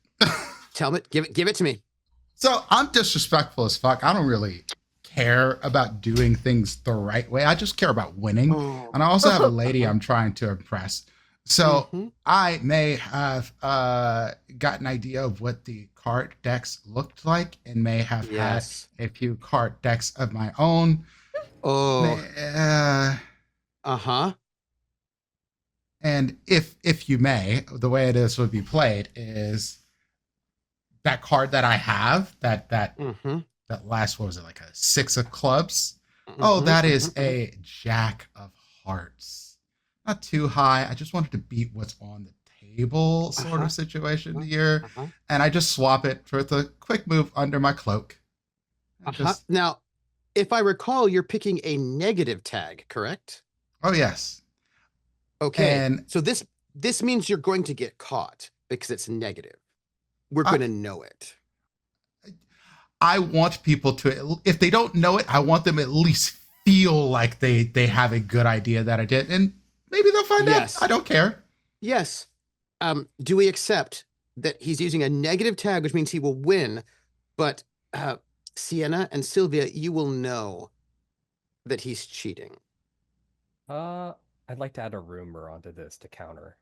Speaker 2: tell me, give it to me.
Speaker 5: So I'm disrespectful as fuck. I don't really care about doing things the right way. I just care about winning.
Speaker 2: Oh.
Speaker 5: And I also have a lady I'm trying to impress. So
Speaker 2: Mhm.
Speaker 5: I may have got an idea of what the card decks looked like and may have
Speaker 2: Yes.
Speaker 5: had a few card decks of my own.
Speaker 2: Oh.
Speaker 5: Uh, And if you may, the way this would be played is that card that I have, that
Speaker 2: Mm-hmm.
Speaker 5: that last, what was it, like a 6 of clubs? Oh, that is a Jack of Hearts. Not too high. I just wanted to beat what's on the table sort of situation here. And I just swap it for the quick move under my cloak. Just,
Speaker 2: Now, if I recall, you're picking a negative tag, correct?
Speaker 5: oh, yes.
Speaker 2: Okay.
Speaker 5: And
Speaker 2: so this means you're going to get caught because it's negative. We're going to know it.
Speaker 5: I want people to, if they don't know it, I want them at least feel like they have a good idea that I did. And maybe they'll find out. I don't care.
Speaker 2: Yes. Do we accept that he's using a negative tag, which means he will win, but Sienna and Sylvia, you will know that he's cheating?
Speaker 3: I'd like to add a rumor onto this to counter.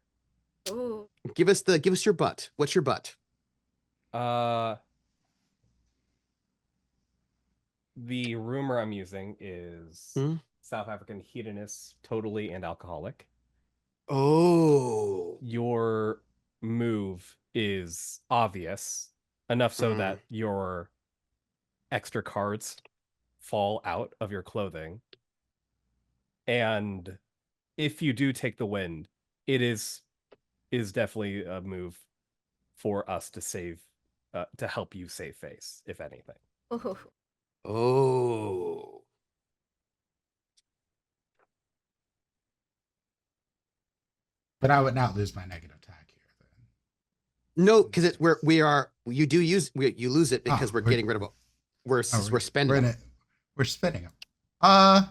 Speaker 1: Ooh.
Speaker 2: Give us your butt. What's your butt?
Speaker 3: The rumor I'm using is South African hedonist, totally and alcoholic.
Speaker 2: Oh.
Speaker 3: Your move is obvious enough so that your extra cards fall out of your clothing. And if you do take the win, it is definitely a move for us to save, to help you save face, if anything.
Speaker 1: Ooh.
Speaker 2: Oh.
Speaker 5: But I would not lose my negative tag here then.
Speaker 2: No, because it's you lose it because we're getting rid of it. We're spending it.
Speaker 5: We're spending it. I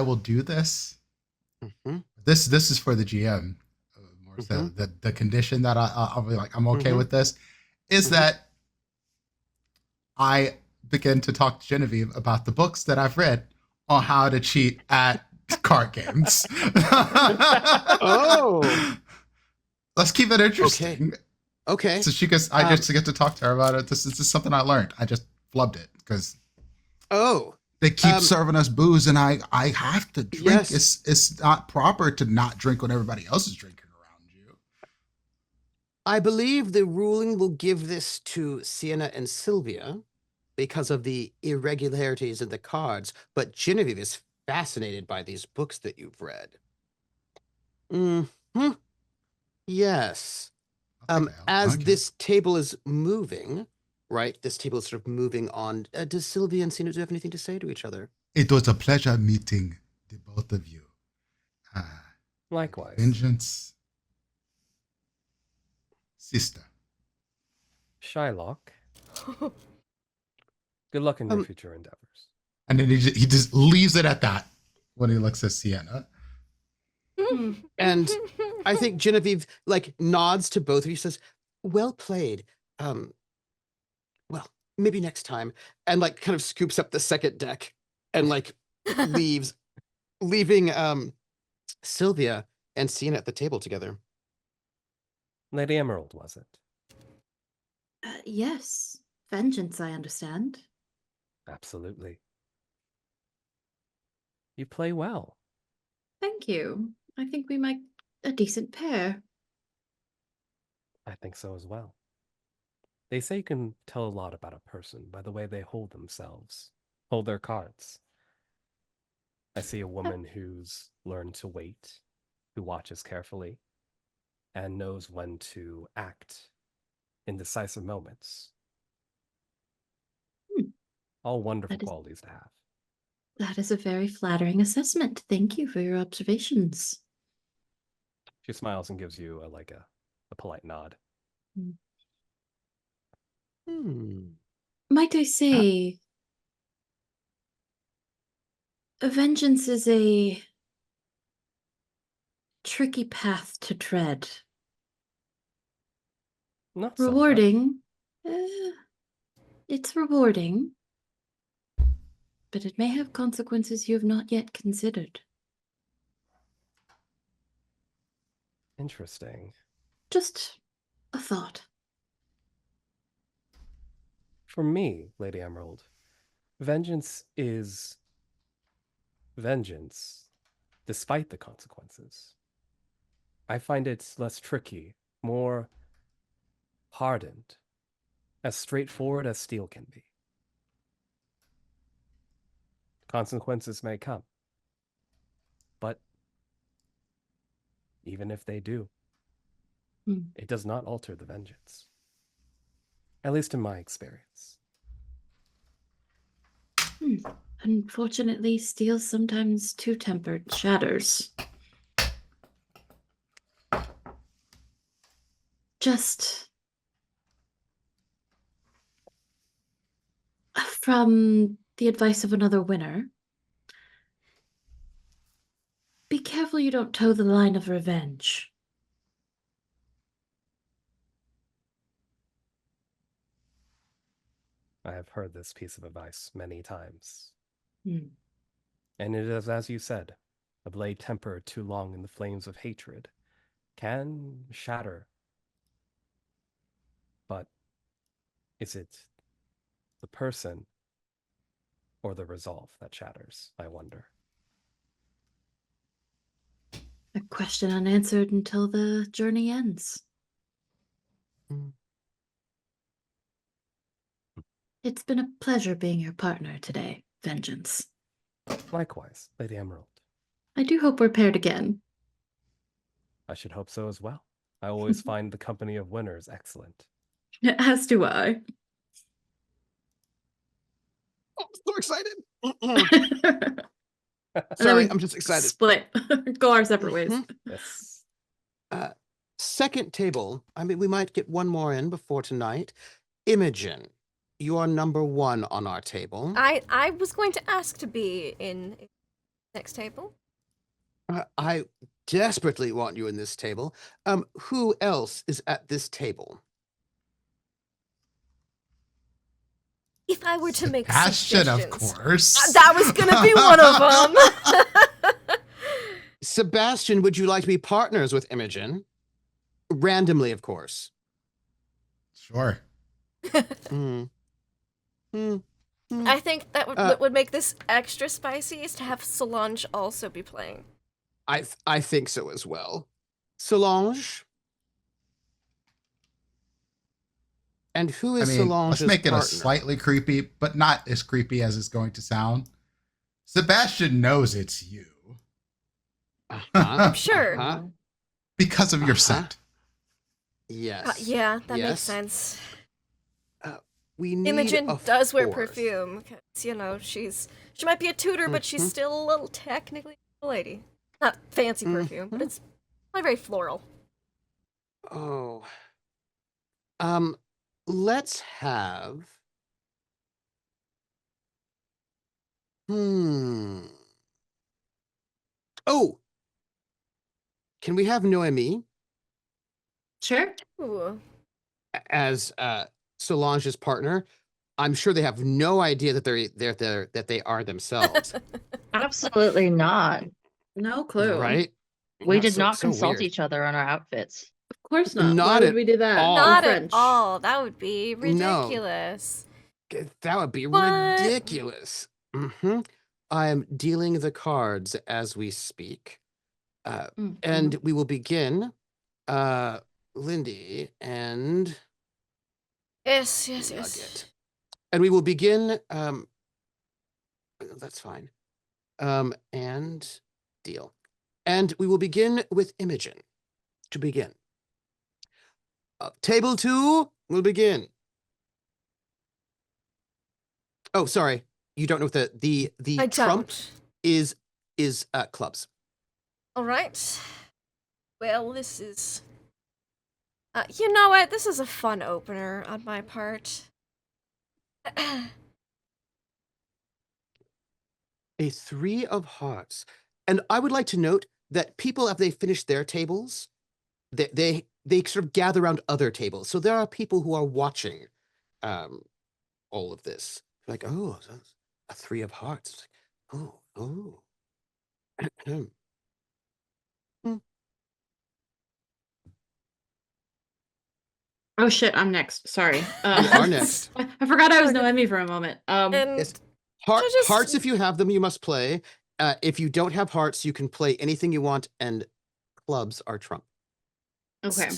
Speaker 5: will do this. This is for the GM. More so the condition that I'll be like, I'm okay with this, is that I begin to talk to Genevieve about the books that I've read on how to cheat at card games.
Speaker 2: Oh.
Speaker 5: Let's keep it interesting.
Speaker 2: Okay.
Speaker 5: So I just get to talk to her about it. This is something I learned. I just flubbed it because they keep serving us booze and I have to drink.
Speaker 2: Yes.
Speaker 5: It's not proper to not drink when everybody else is drinking around you.
Speaker 2: I believe the ruling will give this to Sienna and Sylvia because of the irregularities in the cards, but Genevieve is fascinated by these books that you've read. Yes. As this table is moving, right? This table is sort of moving on. Does Sylvia and Sienna have anything to say to each other?
Speaker 5: It was a pleasure meeting the both of you.
Speaker 3: Likewise.
Speaker 5: Vengeance. Sister.
Speaker 3: Shylock. Good luck in your future endeavors.
Speaker 5: And then he just leaves it at that when he looks at Sienna.
Speaker 2: And I think Genevieve nods to both of you, says, "Well played. Well, maybe next time." And kind of scoops up the second deck and leaves, leaving Sylvia and Sienna at the table together.
Speaker 3: Lady Emerald, was it?
Speaker 4: Yes. Vengeance, I understand.
Speaker 3: Absolutely. You play well.
Speaker 4: Thank you. I think we make a decent pair.
Speaker 3: I think so as well. They say you can tell a lot about a person by the way they hold themselves, hold their cards. I see a woman who's learned to wait, who watches carefully, and knows when to act in decisive moments. All wonderful qualities to have.
Speaker 4: That is a very flattering assessment. Thank you for your observations.
Speaker 3: She smiles and gives you a polite nod.
Speaker 4: Might I say, vengeance is a tricky path to tread.
Speaker 3: Not so
Speaker 4: rewarding. It's rewarding, but it may have consequences you have not yet considered.
Speaker 3: Interesting.
Speaker 4: Just a thought.
Speaker 3: For me, Lady Emerald, vengeance is vengeance, despite the consequences. I find it less tricky, more hardened, as straightforward as steel can be. Consequences may come, but even if they do, it does not alter the vengeance. At least in my experience.
Speaker 4: Unfortunately, steel sometimes two-tempered shatters. Just from the advice of another winner, be careful you don't toe the line of revenge.
Speaker 3: I have heard this piece of advice many times.
Speaker 4: Hmm.
Speaker 3: And it is as you said, a blade tempered too long in the flames of hatred can shatter. But is it the person or the resolve that shatters, I wonder?
Speaker 4: A question unanswered until the journey ends.
Speaker 2: Mm.
Speaker 4: It's been a pleasure being your partner today, Vengeance.
Speaker 3: Likewise, Lady Emerald.
Speaker 4: I do hope we're paired again.
Speaker 3: I should hope so as well. I always find the company of winners excellent.
Speaker 4: As do I.
Speaker 2: Oh, I'm so excited.
Speaker 4: And
Speaker 2: Sorry,
Speaker 4: then we
Speaker 2: I'm just excited.
Speaker 4: Split. Go our separate ways.
Speaker 2: Mhm.
Speaker 3: Yes.
Speaker 2: Second table. I mean, we might get one more in before tonight. Imogen, you are number 1 on our table.
Speaker 1: I was going to ask to be in next table.
Speaker 2: I desperately want you in this table. Who else is at this table?
Speaker 1: If I were to make
Speaker 5: Sebastian, of
Speaker 1: suggestions,
Speaker 5: course.
Speaker 1: that was gonna be one of them.
Speaker 2: Sebastian, would you like to be partners with Imogen? Randomly, of course.
Speaker 5: Sure.
Speaker 2: Hmm. Hmm. Hmm.
Speaker 1: I think that what would make this extra spicy is to have Solange also be playing.
Speaker 2: I think so as well. Solange? And who is Solange's
Speaker 5: let's make it
Speaker 2: partner?
Speaker 5: a slightly creepy, but not as creepy as it's going to sound. Sebastian knows it's you.
Speaker 1: I'm sure.
Speaker 5: Because of your scent.
Speaker 2: Yes.
Speaker 1: Yeah, that
Speaker 2: yes.
Speaker 1: makes sense.
Speaker 2: We need
Speaker 1: Imogen
Speaker 2: a
Speaker 1: does wear
Speaker 2: fourth.
Speaker 1: perfume, 'cause, you know, she might be a tutor, but she's still a little technically a lady. Not fancy perfume, but it's not very floral.
Speaker 2: Oh. Let's have. Oh. Can we have Noemi
Speaker 4: Sure.
Speaker 1: Ooh.
Speaker 2: as Solange's partner? I'm sure they have no idea that they are themselves.
Speaker 7: Absolutely not.
Speaker 4: No clue.
Speaker 2: Right?
Speaker 7: We
Speaker 2: Yeah,
Speaker 7: did not
Speaker 2: so
Speaker 7: consult
Speaker 2: weird.
Speaker 7: each other on our outfits.
Speaker 4: Of course not.
Speaker 2: Not
Speaker 4: Why would
Speaker 2: at
Speaker 4: we do that?
Speaker 2: all.
Speaker 4: We're
Speaker 1: Not
Speaker 4: French.
Speaker 1: at all. That would be
Speaker 2: No.
Speaker 1: ridiculous.
Speaker 2: That would be
Speaker 1: What?
Speaker 2: ridiculous. I am dealing the cards as we speak. And we will begin, Lindy and
Speaker 1: Yes.
Speaker 2: Nugget. And we will begin, that's fine. And deal. And we will begin with Imogen to begin. Table 2 will begin. Oh, sorry. You don't know what the
Speaker 1: I
Speaker 2: trump
Speaker 1: don't.
Speaker 2: is clubs.
Speaker 1: All right. Well, this is. You know what? This is a fun opener on my part.
Speaker 2: A 3 of hearts. And I would like to note that people, after they finish their tables, they sort of gather around other tables. So there are people who are watching all of this. Like, oh, a 3 of hearts. It's like, oh.
Speaker 4: Oh shit, I'm next. Sorry.
Speaker 2: You are next.
Speaker 4: I forgot I was
Speaker 1: Okay.
Speaker 4: Noemi for a moment.
Speaker 1: And
Speaker 2: Yes.
Speaker 1: just-
Speaker 2: Hearts, if you have them, you must play. If you don't have hearts, you can play anything you want, and clubs are trump.
Speaker 4: Okay.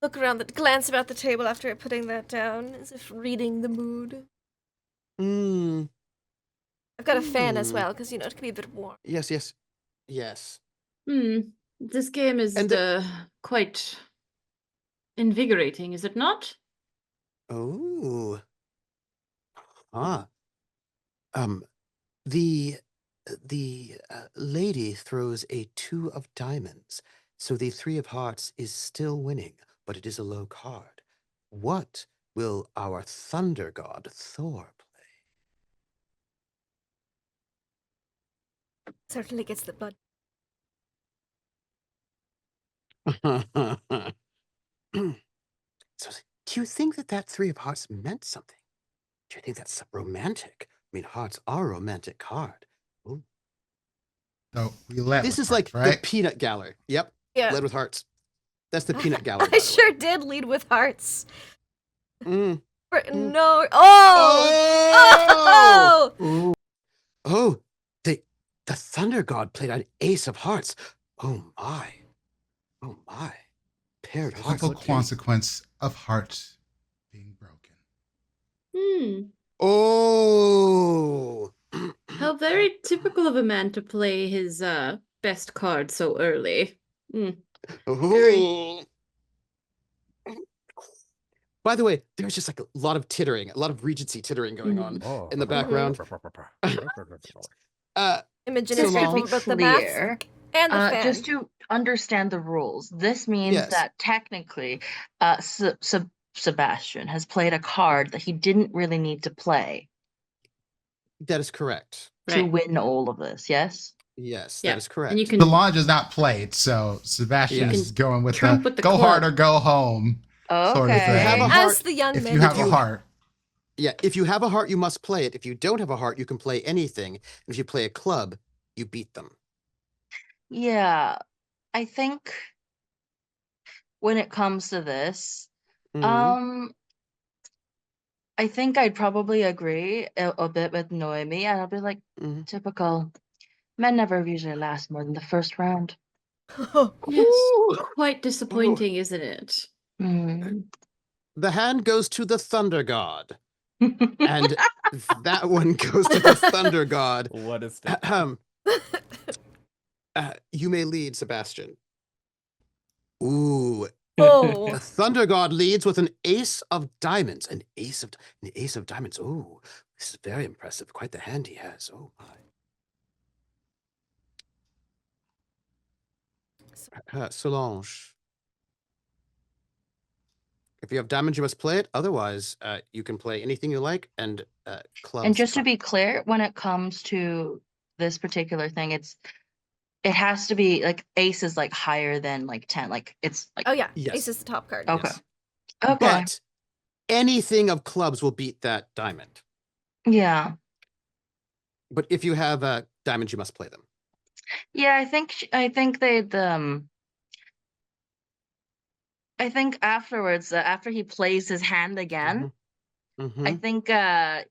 Speaker 1: Look around, glance about the table after putting that down, as if reading the mood.
Speaker 2: Mm,
Speaker 1: I've got a fan as
Speaker 2: Hmm.
Speaker 1: well, because, it can be a bit warm.
Speaker 2: yes, yes, yes.
Speaker 4: This game is
Speaker 2: And
Speaker 4: quite invigorating, is it not?
Speaker 2: Oh. Ah. The lady throws a 2 of diamonds, so the 3 of hearts is still winning, but it is a low card. What will our thunder god Thor
Speaker 1: Certainly gets the blood.
Speaker 2: play? So, do you think that 3 of hearts meant something? Do you think that's romantic? I mean, hearts are a romantic card. Ooh.
Speaker 5: So we let
Speaker 2: This
Speaker 5: with
Speaker 2: is like
Speaker 5: hearts, right?
Speaker 2: the peanut gallery. Yep,
Speaker 1: Yeah.
Speaker 2: led with hearts. That's the peanut gallery.
Speaker 1: I sure did lead with hearts.
Speaker 2: Mm.
Speaker 1: No. Oh!
Speaker 2: Oh! Oh, the thunder god played an ace of hearts. Oh my. Oh my. Paired hearts.
Speaker 5: Physical
Speaker 2: What do you-
Speaker 5: consequence of hearts being broken.
Speaker 2: Oh.
Speaker 4: How very typical of a man to play his best card so early.
Speaker 2: Oh. By the way, there's just like a lot of tittering, a lot of Regency tittering going on in the background.
Speaker 1: Imogen
Speaker 2: So
Speaker 1: is
Speaker 2: long.
Speaker 1: grateful
Speaker 7: To
Speaker 1: about
Speaker 7: be
Speaker 1: the
Speaker 7: clear,
Speaker 1: mask and the fan.
Speaker 7: just to understand the rules, this means
Speaker 2: Yes.
Speaker 7: that technically, Sebastian has played a card that he didn't really need to play
Speaker 2: That is correct.
Speaker 7: to
Speaker 4: Right.
Speaker 7: win all of this. Yes.
Speaker 2: Yes,
Speaker 4: Yeah,
Speaker 2: that is correct.
Speaker 4: And you can
Speaker 5: Solange is not played, so Sebastian
Speaker 2: Yes.
Speaker 5: is going with
Speaker 4: trump
Speaker 5: the
Speaker 4: with the
Speaker 5: go
Speaker 4: club.
Speaker 5: hard or go home sort of
Speaker 7: Okay.
Speaker 2: If you have a
Speaker 5: thing.
Speaker 2: heart-
Speaker 1: As the young
Speaker 5: If
Speaker 1: man.
Speaker 5: you have
Speaker 2: you-
Speaker 5: a heart,
Speaker 2: Yeah, if you have a heart, you must play it. If you don't have a heart, you can play anything. And if you play a club, you beat them.
Speaker 7: Yeah, I think when it comes to this,
Speaker 2: Mhm.
Speaker 7: I think I'd probably agree a bit with Noemi, and I'll be like,
Speaker 2: Mhm.
Speaker 7: typical. Men never usually last more than the first round.
Speaker 4: Yes.
Speaker 2: Ooh.
Speaker 4: Quite disappointing, isn't it?
Speaker 7: Mm.
Speaker 2: The hand goes to the thunder god, and that one goes to the thunder god.
Speaker 3: What is that?
Speaker 2: You may lead, Sebastian. Ooh,
Speaker 1: Oh.
Speaker 2: the thunder god leads with an ace of diamonds. An ace of diamonds. Ooh, this is very impressive. Quite the hand he has. Oh my. Solange. If you have diamonds, you must play it. Otherwise, you can play anything you like. And clubs.
Speaker 7: And just to
Speaker 2: trump.
Speaker 7: be clear, when it comes to this particular thing, it has to be like ace is like higher than like 10. Like it's like
Speaker 1: Oh yeah,
Speaker 2: Yes.
Speaker 1: ace is the top card.
Speaker 7: Okay.
Speaker 2: Yes.
Speaker 7: Okay.
Speaker 2: But anything of clubs will beat that diamond.
Speaker 7: Yeah.
Speaker 2: But if you have diamonds, you must play them.
Speaker 7: Yeah, I think they'd I think afterwards, after he plays his hand again,
Speaker 2: Mhm.
Speaker 7: I think I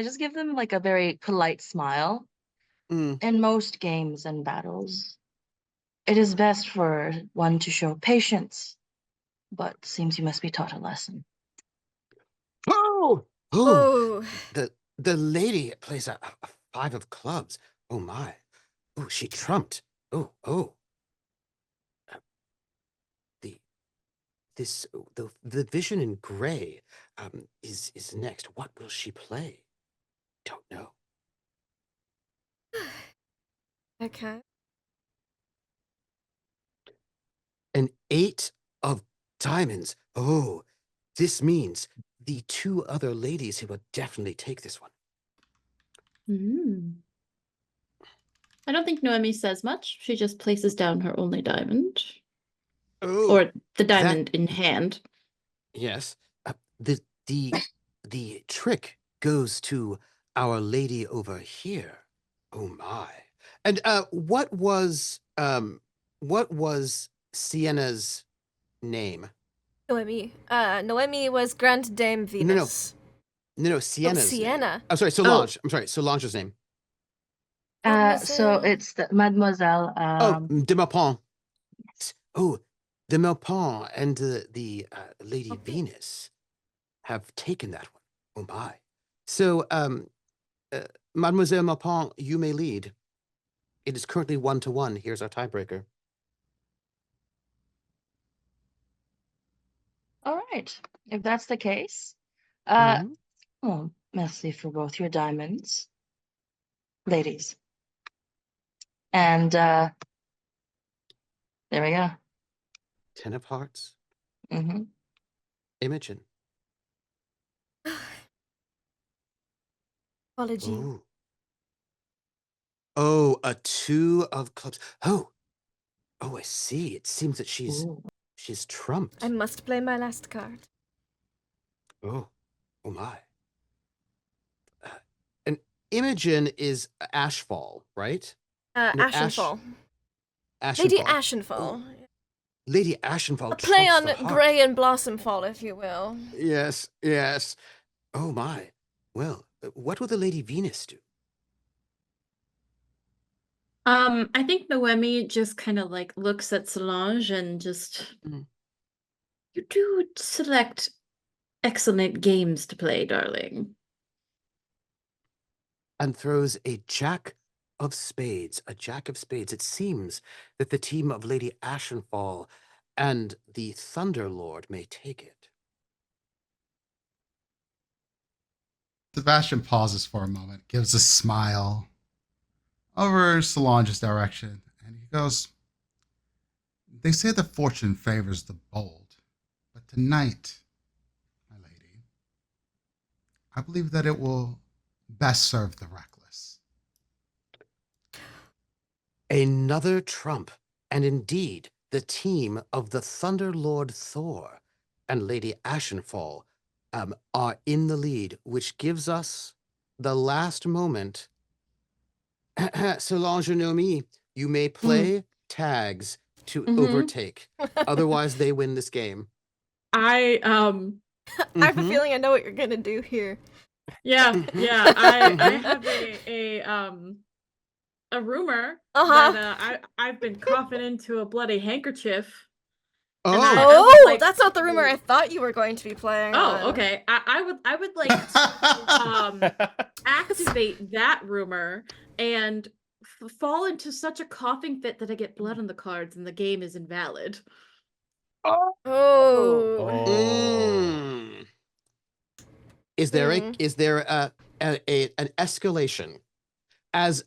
Speaker 7: just give them like a very polite smile.
Speaker 2: Mm.
Speaker 7: In most games and battles, it is best for one to show patience, but seems you must be taught a lesson.
Speaker 2: Oh,
Speaker 1: Oh.
Speaker 2: the lady plays a 5 of clubs. Oh my. Oh, she trumped. Oh. The vision in gray is next. What will she play? Don't know.
Speaker 1: Okay.
Speaker 2: An 8 of diamonds. Oh, this means the 2 other ladies who will definitely take this one.
Speaker 4: I don't think Noemi says much. She just places down her only diamond.
Speaker 2: Oh,
Speaker 4: Or the diamond in hand.
Speaker 2: yes. The trick goes to our lady over here. Oh my. And what was Sienna's name?
Speaker 1: Noemi. Noemi was Grand Dame Venus.
Speaker 2: No, Sienna's name.
Speaker 1: Sienna.
Speaker 2: I'm sorry, Solange. I'm sorry, Solange's name.
Speaker 7: So
Speaker 1: Mademoiselle.
Speaker 7: it's the Mademoiselle.
Speaker 2: De Maupin. Oh, de Maupin and the Lady
Speaker 1: Okay.
Speaker 2: Venus have taken that one. Oh my. So, Mademoiselle Maupin, you may lead. It is currently 1-1. Here's our tiebreaker.
Speaker 7: All right. If that's the case,
Speaker 2: Mhm.
Speaker 7: well, merci for both your diamonds, ladies. And there we go.
Speaker 2: 10 of hearts.
Speaker 7: Mm-hmm.
Speaker 2: Imogen.
Speaker 1: Apology.
Speaker 2: Oh. Oh, a 2 of clubs. Oh, I see. It seems that she's trumped.
Speaker 1: I must play my last card.
Speaker 2: Oh my. And Imogen is Ashfall, right? No,
Speaker 1: Ashenfall.
Speaker 2: Ashenfall.
Speaker 1: Lady Ashenfall.
Speaker 2: Lady Ashenfall.
Speaker 1: A play
Speaker 2: trumps
Speaker 1: on
Speaker 2: the heart.
Speaker 1: Grey and Blossomfall, if you will.
Speaker 2: Yes, yes. Oh my. Well, what will the Lady Venus do?
Speaker 4: I think Noemi just kind of like looks at Solange and just
Speaker 2: Mm.
Speaker 4: you do select excellent games to play, darling.
Speaker 2: And throws a jack of spades. A jack of spades. It seems that the team of Lady Ashenfall and the Thunder Lord may take it.
Speaker 5: Sebastian pauses for a moment, gives a smile over Solange's direction, and he goes, "They say that fortune favors the bold, but tonight, my lady, I believe that it will best serve the reckless."
Speaker 2: Another trump, and indeed the team of the Thunder Lord Thor and Lady Ashenfall are in the lead, which gives us the last moment. Solange and Noemi, you may play tags to overtake. Otherwise, they win this game.
Speaker 4: I
Speaker 1: I have a feeling I know what you're gonna do here.
Speaker 4: yeah, I have a rumor that I've been coughing into a bloody handkerchief.
Speaker 2: Oh,
Speaker 4: I would like
Speaker 1: that's not the rumor
Speaker 4: to-
Speaker 1: I thought you were going to be playing. on.
Speaker 4: Oh, okay. I would like to activate that rumor and fall into such a coughing fit that I get blood on the cards and the game is invalid.
Speaker 1: Oh.
Speaker 2: Mm. Is there an escalation as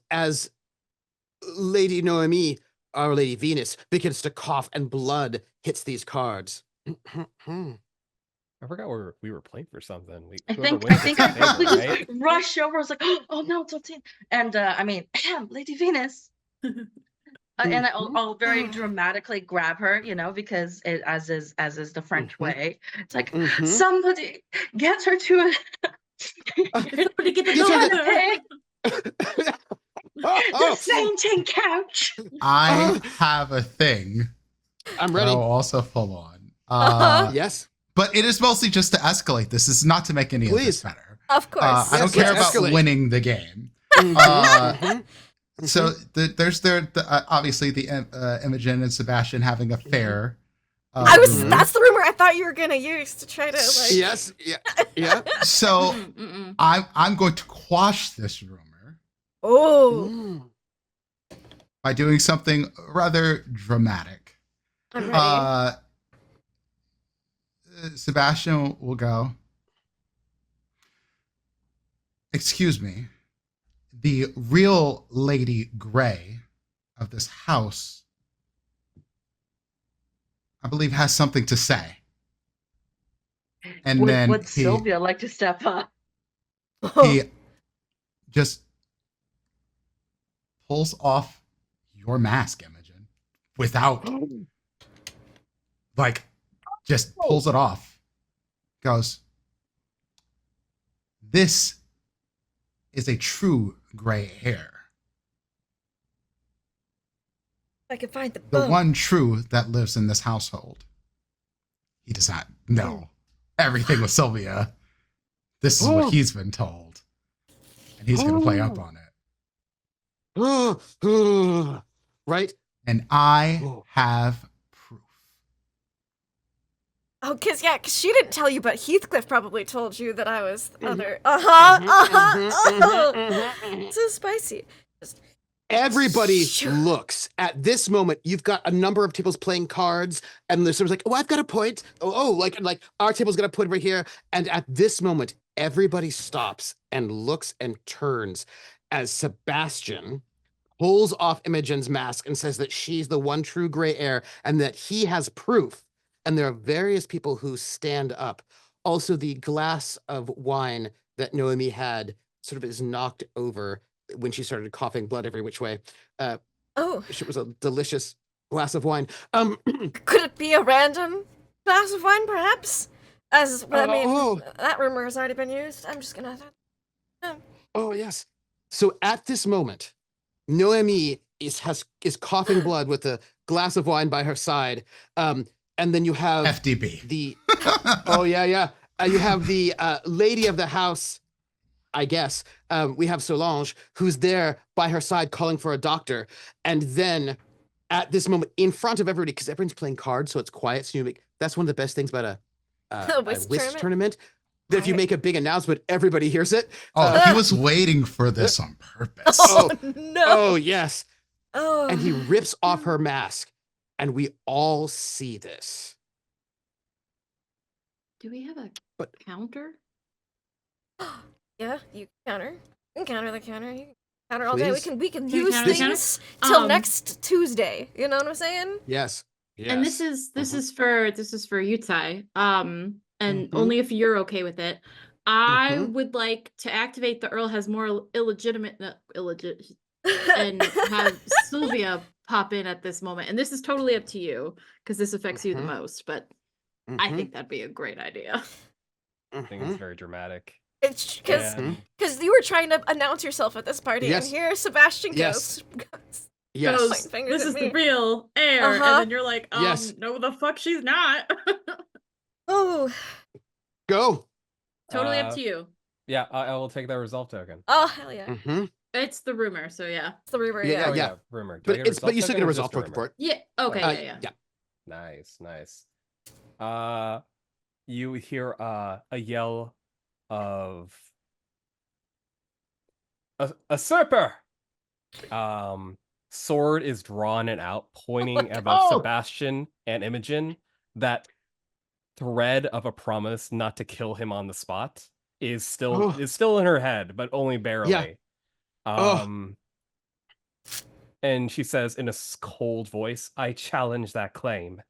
Speaker 2: Lady Noemi, our Lady Venus, begins to cough and blood hits these cards?
Speaker 3: I forgot we were playing for something.
Speaker 7: I
Speaker 3: Whoever
Speaker 7: think
Speaker 3: wins
Speaker 7: I
Speaker 3: gets the
Speaker 7: probably
Speaker 3: table,
Speaker 7: just
Speaker 3: right?
Speaker 7: rushed over. I was like, "Oh no, it's 14." And I mean, Lady Venus. And I'll very dramatically grab her, because as is the French way. It's like somebody get her to a
Speaker 4: Somebody get the
Speaker 2: Get her
Speaker 4: doctor.
Speaker 7: the fainting couch.
Speaker 5: I have a thing
Speaker 2: I'm
Speaker 5: that
Speaker 2: ready.
Speaker 5: I'll also pull on.
Speaker 2: Yes.
Speaker 5: But it is mostly just to escalate this. This is not to make any of this better.
Speaker 1: Of course.
Speaker 5: I don't care about
Speaker 2: escalate.
Speaker 5: winning the game. So there's obviously the Imogen and Sebastian having a fair.
Speaker 1: That's the rumor I thought you were gonna use to try to like.
Speaker 2: Yes. Yeah.
Speaker 5: So I'm going to quash this rumor
Speaker 1: Oh.
Speaker 5: by doing something rather dramatic.
Speaker 1: I'm ready.
Speaker 5: Sebastian will go, "Excuse me, the real Lady Grey of this house, I believe, has something to say." And
Speaker 7: Would Sylvia like to step up?
Speaker 5: he just pulls off your mask, Imogen, without, just pulls it off. Goes, "This is a true gray hair.
Speaker 1: I can find the
Speaker 5: The
Speaker 1: bow.
Speaker 5: one true that lives in this household. he does not know everything with Sylvia. This is what he's been told. And he's going to play up on it.
Speaker 2: Right?
Speaker 5: And I have proof.
Speaker 1: Oh, cause she didn't tell you, but Heathcliff probably told you that I was the other. So spicy.
Speaker 2: Everybody
Speaker 1: Sure.
Speaker 2: looks at this moment. You've got a number of tables playing cards, and there's someone's like, "Oh, I've got a point." Like our table's got a point right here. And at this moment, everybody stops and looks and turns as Sebastian pulls off Imogen's mask and says that she's the one true gray heir and that he has proof. And there are various people who stand up. Also, the glass of wine that Noemi had sort of is knocked over when she started coughing blood every which way. It was a delicious glass of wine.
Speaker 1: Could it be a random glass of wine, perhaps? That rumor has already been used. I'm just gonna.
Speaker 2: Oh yes. So at this moment, Noemi is coughing blood with a glass of wine by her side. And then you have
Speaker 5: FDB.
Speaker 2: You have the lady of the house. I guess we have Solange, who's there by her side calling for a doctor. And then at this moment, in front of everybody, because everyone's playing cards, so it's quiet. So that's one of the best things about a whist tournament. That if you make a big announcement, everybody hears it.
Speaker 5: He was waiting for this on purpose.
Speaker 1: No.
Speaker 2: Oh, yes.
Speaker 1: Oh.
Speaker 2: And he rips off her mask, and we all see this.
Speaker 4: Do we have a counter?
Speaker 1: Yeah, you can counter. You can counter the counter. You can counter all day.
Speaker 2: Please?
Speaker 1: We can
Speaker 4: you
Speaker 1: use
Speaker 4: counter the
Speaker 1: things till next Tuesday. You know what I'm saying?
Speaker 2: Yes.
Speaker 4: And this is for Yutai. And only if you're okay with it. I would like to activate the Earl has more illegit and have Sylvia pop in at this moment. And this is totally up to you because this affects you the most. But I think that'd be a great idea.
Speaker 3: I think it's very dramatic.
Speaker 1: It's because you were trying to announce yourself at this party, and here Sebastian goes.
Speaker 2: Yes.
Speaker 4: Goes, this is the real heir, and then you're like, no, the fuck, she's not.
Speaker 1: Oh,
Speaker 2: go.
Speaker 4: Totally up to you.
Speaker 3: Yeah, I will take that resolve token.
Speaker 1: Oh hell yeah!
Speaker 4: It's the rumor, so yeah.
Speaker 1: It's the rumor.
Speaker 2: Yeah.
Speaker 3: Rumor.
Speaker 2: But you still get a resolve token for it.
Speaker 4: Yeah. Okay. Yeah.
Speaker 3: Nice. You hear a yell of a usurper. Sword is drawn and out, pointing at both Sebastian and Imogen. That thread of a promise not to kill him on the spot is still in her head, but only barely. And she says in a cold voice, "I challenge that claim."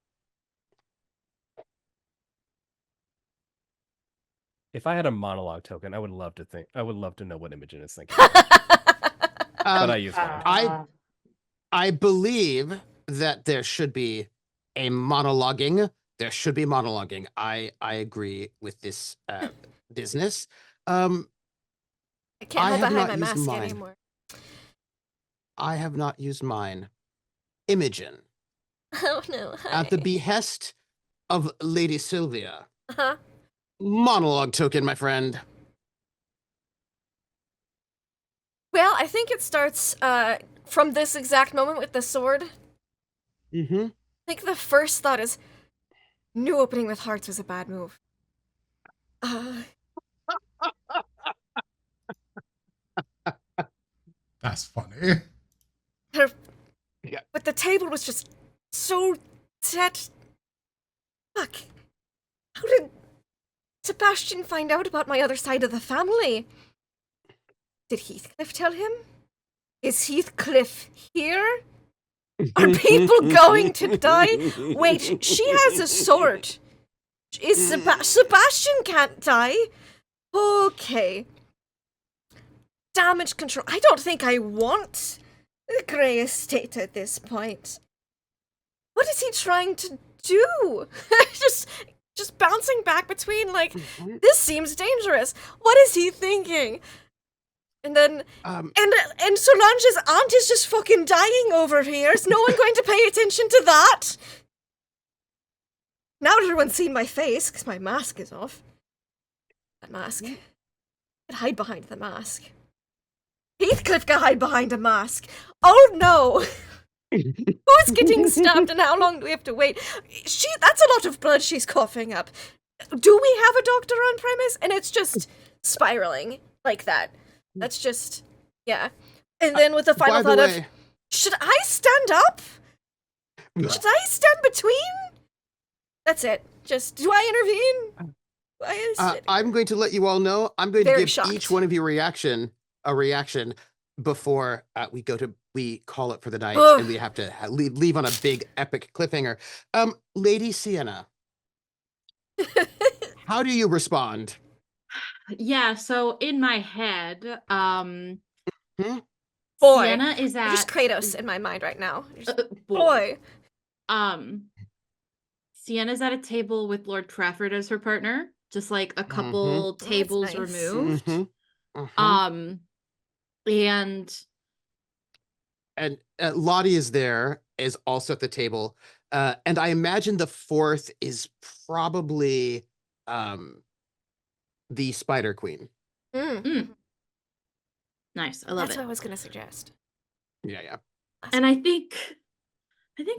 Speaker 3: If I had a monologue token, I would love to know what Imogen is thinking. But I use mine.
Speaker 2: I believe that there should be a monologuing. There should be monologuing. I agree with this business.
Speaker 1: I can't hold behind my mask anymore.
Speaker 2: I have not used mine. Imogen.
Speaker 1: Oh no. Hi.
Speaker 2: At the behest of Lady Sylvia. Monologue token, my friend.
Speaker 1: Well, I think it starts from this exact moment with the sword.
Speaker 2: I
Speaker 1: think the first thought is, new opening with hearts was a bad move.
Speaker 5: That's funny.
Speaker 1: But the table was just so set. Fuck. How did Sebastian find out about my other side of the family? Did Heathcliff tell him? Is Heathcliff here? Are people going to die? Wait, she has a sword. Sebastian can't die? Okay. Damage control. I don't think I want the Grey Estate at this point. What is he trying to do? just bouncing back between, like, this seems dangerous. What is he thinking? And then, and Solange's aunt is just fucking dying over here. Is no one going to pay attention to that? Now everyone's seen my face, because my mask is off. That mask. I could hide behind the mask. Heathcliff can hide behind a mask. Oh no! Who's getting stabbed and how long do we have to wait? That's a lot of blood she's coughing up. Do we have a doctor on premise? And it's just spiraling like that. That's just, yeah. And then with the final thought of, should I stand up? Should I stand between? That's it. Just, do I intervene?
Speaker 2: I'm going to let you all know. I'm going to
Speaker 1: Very
Speaker 2: give
Speaker 1: shocked.
Speaker 2: each one of you a reaction before we call it for the night,
Speaker 1: Ugh.
Speaker 2: and we have to leave on a big epic cliffhanger. Lady Sienna, how do you respond?
Speaker 4: Yeah, so in my head,
Speaker 1: Boy.
Speaker 4: Sienna is at
Speaker 1: Just Kratos in my mind right now. Just,
Speaker 4: boy.
Speaker 1: boy.
Speaker 4: Sienna's at a table with Lord Trafford as her partner, just like a couple tables
Speaker 1: nice.
Speaker 4: removed.
Speaker 2: And Lottie is there, is also at the table. And I imagine the fourth is probably the Spider Queen.
Speaker 4: Nice, I love
Speaker 1: That's
Speaker 4: it.
Speaker 1: what I was gonna suggest.
Speaker 2: Yeah.
Speaker 4: And I think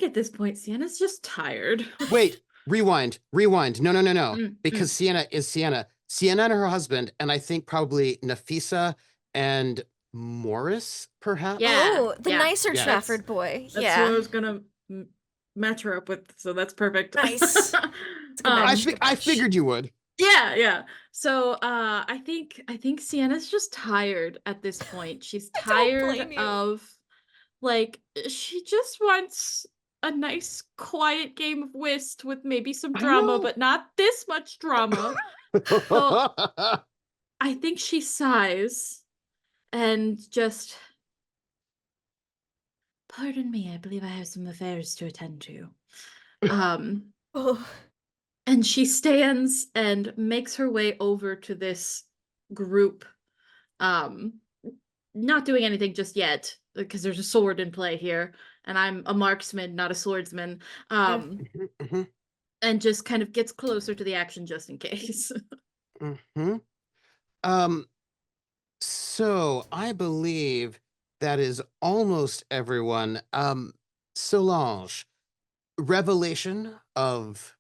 Speaker 4: at this point, Sienna's just tired.
Speaker 2: Wait, rewind. No. Because Sienna is Sienna. Sienna and her husband, and I think probably Nafisa and Morris, perhaps?
Speaker 1: Oh, the nicer
Speaker 2: Yeah.
Speaker 1: Trafford boy.
Speaker 4: That's
Speaker 1: Yeah.
Speaker 4: who I was gonna match her up with, so that's perfect.
Speaker 1: Nice. It's a good match, good
Speaker 2: I
Speaker 1: match.
Speaker 2: figured you would.
Speaker 4: Yeah. So I think Sienna's just tired at this point. She's
Speaker 1: I don't
Speaker 4: tired
Speaker 1: blame you.
Speaker 4: of, like, she just wants a nice quiet game of whist with maybe some drama, but not this much drama. So I think she sighs and just, pardon me, I believe I have some affairs to attend to.
Speaker 1: Oh.
Speaker 4: And she stands and makes her way over to this group, not doing anything just yet, because there's a sword in play here, and I'm a marksman, not a swordsman, and just kind of gets closer to the action just in case.
Speaker 2: So I believe that is almost everyone. Solange, revelation of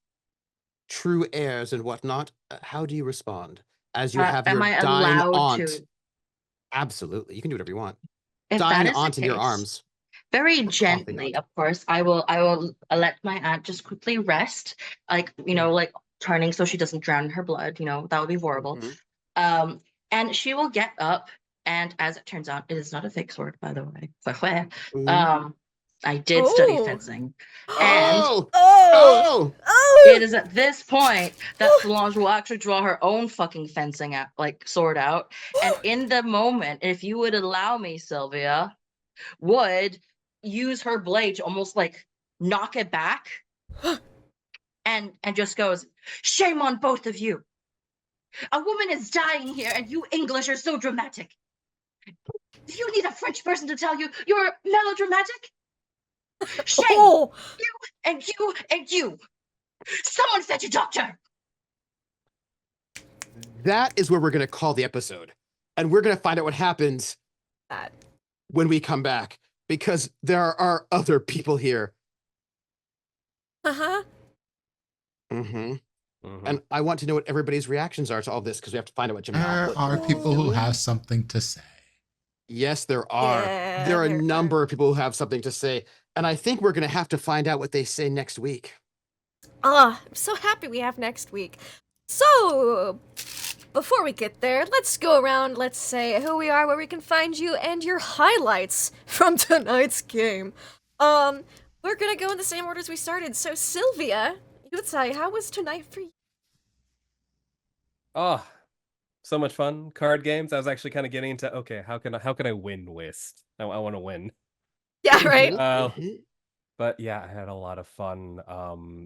Speaker 2: true heirs and whatnot. How do you respond as you have your
Speaker 7: am I
Speaker 2: dying
Speaker 7: allowed
Speaker 2: aunt?
Speaker 7: to?
Speaker 2: Absolutely, you can do whatever you want.
Speaker 7: If that
Speaker 2: Dying
Speaker 7: is the
Speaker 2: aunt in your
Speaker 7: case,
Speaker 2: arms.
Speaker 7: very
Speaker 2: coughing
Speaker 7: gently,
Speaker 2: aunt.
Speaker 7: of course, I will let my aunt just quickly rest, like, like turning so she doesn't drown in her blood. That would be horrible. And she will get up, and as it turns out, it is not a fake sword, by the way. I did study fencing, and it is at this point that Solange will actually draw her own fucking fencing sword out, and in the moment, if you would allow me, Sylvia, would use her blade to almost like knock it back, and just goes, "Shame on both of you. A woman is dying here, and you English are so dramatic. Do you need a French person to tell you you're melodramatic? Shame! You and you and you. Someone fetch a doctor."
Speaker 2: That is where we're going to call the episode. And we're going to find out what happens when we come back, because there are other people here. And I want to know what everybody's reactions are to all this, because we have to find out what Jamal.
Speaker 5: There are people who have something to say.
Speaker 2: Yes, there are.
Speaker 1: Yeah,
Speaker 2: there are a
Speaker 1: there
Speaker 2: number of people who have something to say. And I think we're going to have to find out what they say next week.
Speaker 1: I'm so happy we have next week. So, before we get there, let's go around, let's say who we are, where we can find you, and your highlights from tonight's game. We're gonna go in the same order as we started. So, Sylvia, Yutsai, how was tonight for you?
Speaker 3: Oh, so much fun. Card games. I was actually kind of getting into, okay, how can I win whist? I want to win.
Speaker 1: Yeah, right?
Speaker 3: But yeah, I had a lot of fun,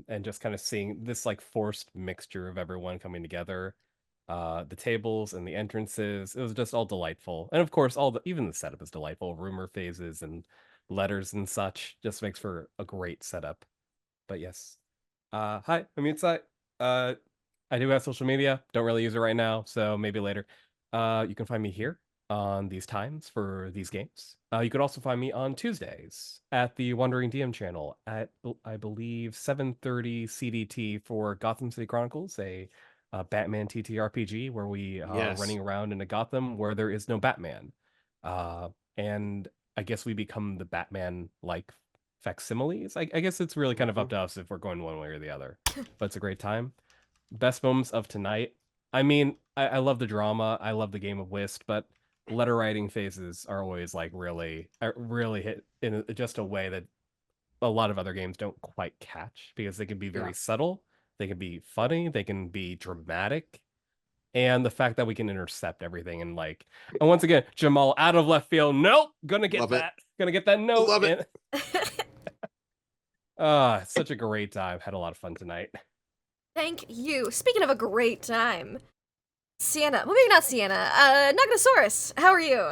Speaker 3: and just kind of seeing this like forced mixture of everyone coming together, the tables and the entrances. It was just all delightful, and of course, even the setup is delightful. Rumor phases and letters and such just makes for a great setup. But yes, Hi, I'm Inside. I do have social media. Don't really use it right now, so maybe later. You can find me here on these times for these games. You could also find me on Tuesdays at the Wandering DM channel at I believe 7:30 CDT for Gotham City Chronicles, a Batman TTRPG where we are
Speaker 2: Yes.
Speaker 3: running around in a Gotham where there is no Batman. And I guess we become the Batman like facsimiles. I guess it's really kind of up to us if we're going one way or the other. But it's a great time. Best moments of tonight. I mean, I love the drama. I love the game of whist, but letter writing phases are always like really hit in just a way that a lot of other games don't quite catch because they can be very subtle, they can be funny, they can be dramatic, and the fact that we can intercept everything and once again, Jamal out of left field. Nope, gonna get
Speaker 2: Love it.
Speaker 3: that. Gonna get that note.
Speaker 2: Love it.
Speaker 3: It's such a great time. Had a lot of fun tonight.
Speaker 1: Thank you. Speaking of a great time, Sienna. Well, maybe not Sienna. Nugnosaurus, how are you?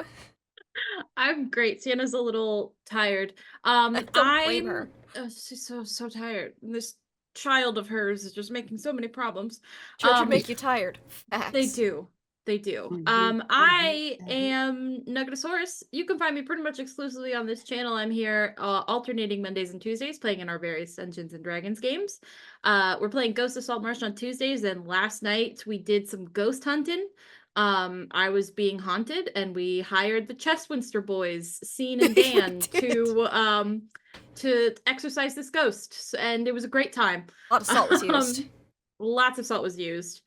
Speaker 4: I'm great. Sienna's a little tired.
Speaker 1: Don't blame her.
Speaker 4: She's so tired. This child of hers is just making so many problems.
Speaker 1: Children make you tired. Facts.
Speaker 4: They do. They do. I am Nugnosaurus. You can find me pretty much exclusively on this channel. I'm here alternating Mondays and Tuesdays, playing in our various Dungeons and Dragons games. We're playing Ghost of Saltmarsh on Tuesdays, and last night we did some ghost hunting. I was being haunted, and we hired the Chestwinster boys, Scene and Dan, to exorcise this ghost, and it was a great time.
Speaker 1: A lot of salt was used.
Speaker 4: Lots of salt was used.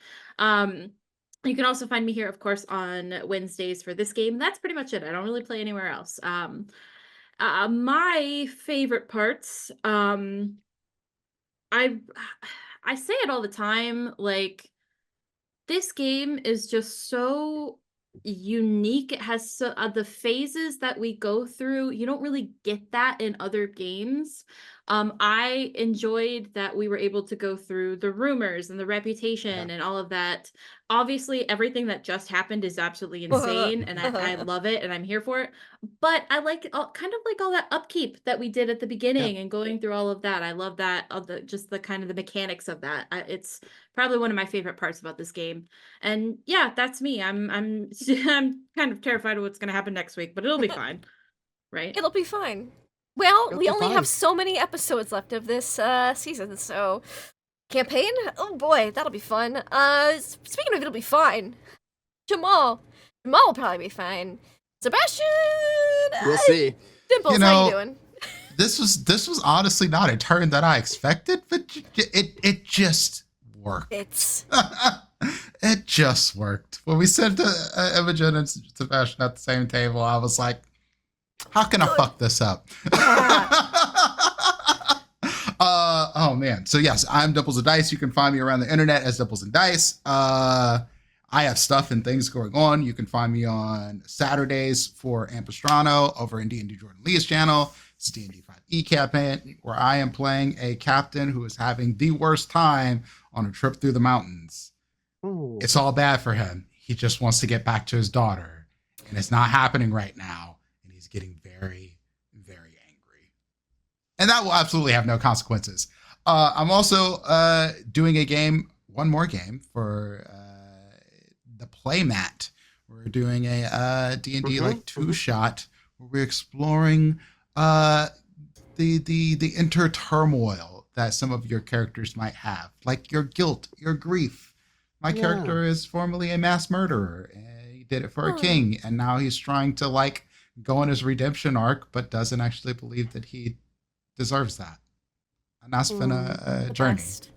Speaker 4: You can also find me here, of course, on Wednesdays for this game. That's pretty much it. I don't really play anywhere else. My favorite parts, I say it all the time, like, this game is just so unique. It has the phases that we go through. You don't really get that in other games. I enjoyed that we were able to go through the rumors and the reputation and all of that. Obviously, everything that just happened is absolutely insane, and I love it, and I'm here for it. But I like kind of like all that upkeep that we did at the beginning and going through all of that. I love that, just the kind of the mechanics of that. It's probably one of my favorite parts about this game. And yeah, that's me. I'm I'm kind of terrified of what's going to happen next week, but it'll be fine, right?
Speaker 1: It'll be fine. Well,
Speaker 2: It'll
Speaker 1: we
Speaker 2: be
Speaker 1: only
Speaker 2: fine.
Speaker 1: have so many episodes left of this season, so campaign? Oh boy, that'll be fun. Speaking of it'll be fine, Jamal will probably be fine. Sebastian!
Speaker 2: We'll see.
Speaker 1: Dimples,
Speaker 5: You
Speaker 1: how you
Speaker 5: know,
Speaker 1: doing?
Speaker 5: This was honestly not a turn that I expected, but it just worked. It just worked. When we said to Imogen and Sebastian at the same table, I was like, how can I fuck this up? Oh man. So yes, I'm Dimples and Dice. You can find me around the internet as Dimples and Dice. I have stuff and things going on. You can find me on Saturdays for Ampistrano over in D&D Jordan Lee's channel. It's D&D 5e campaign where I am playing a captain who is having the worst time on a trip through the mountains.
Speaker 2: Ooh.
Speaker 5: It's all bad for him. He just wants to get back to his daughter, and it's not happening right now. And he's getting very, very angry. And that will absolutely have no consequences. I'm also doing one more game for the playmat. We're doing a D&D like two-shot where we're exploring the inner turmoil that some of your characters might have, like your guilt, your grief. My character is formerly a mass murderer. He did it for a king, and now he's trying to go on his redemption arc, but doesn't actually believe that he deserves that. And that's been a journey.
Speaker 1: Best.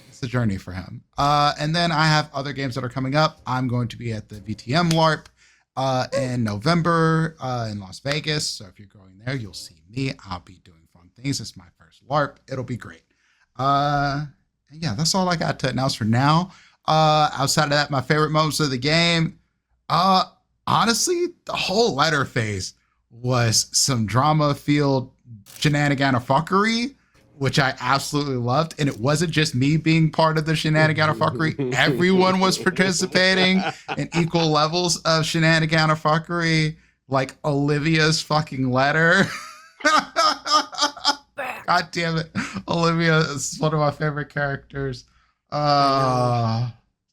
Speaker 5: It's a journey for him. And then I have other games that are coming up. I'm going to be at the VTM LARP in November in Las Vegas. So if you're going there, you'll see me. I'll be doing fun things. It's my first LARP. It'll be great. Yeah, that's all I got to announce for now. Outside of that, my favorite moments of the game, honestly, the whole letter phase was some drama-filled shenanigan-fuckery, which I absolutely loved. And it wasn't just me being part of the shenanigan-fuckery. Everyone was participating in equal levels of shenanigan-fuckery, like Olivia's fucking letter. God damn it. Olivia is one of my favorite characters.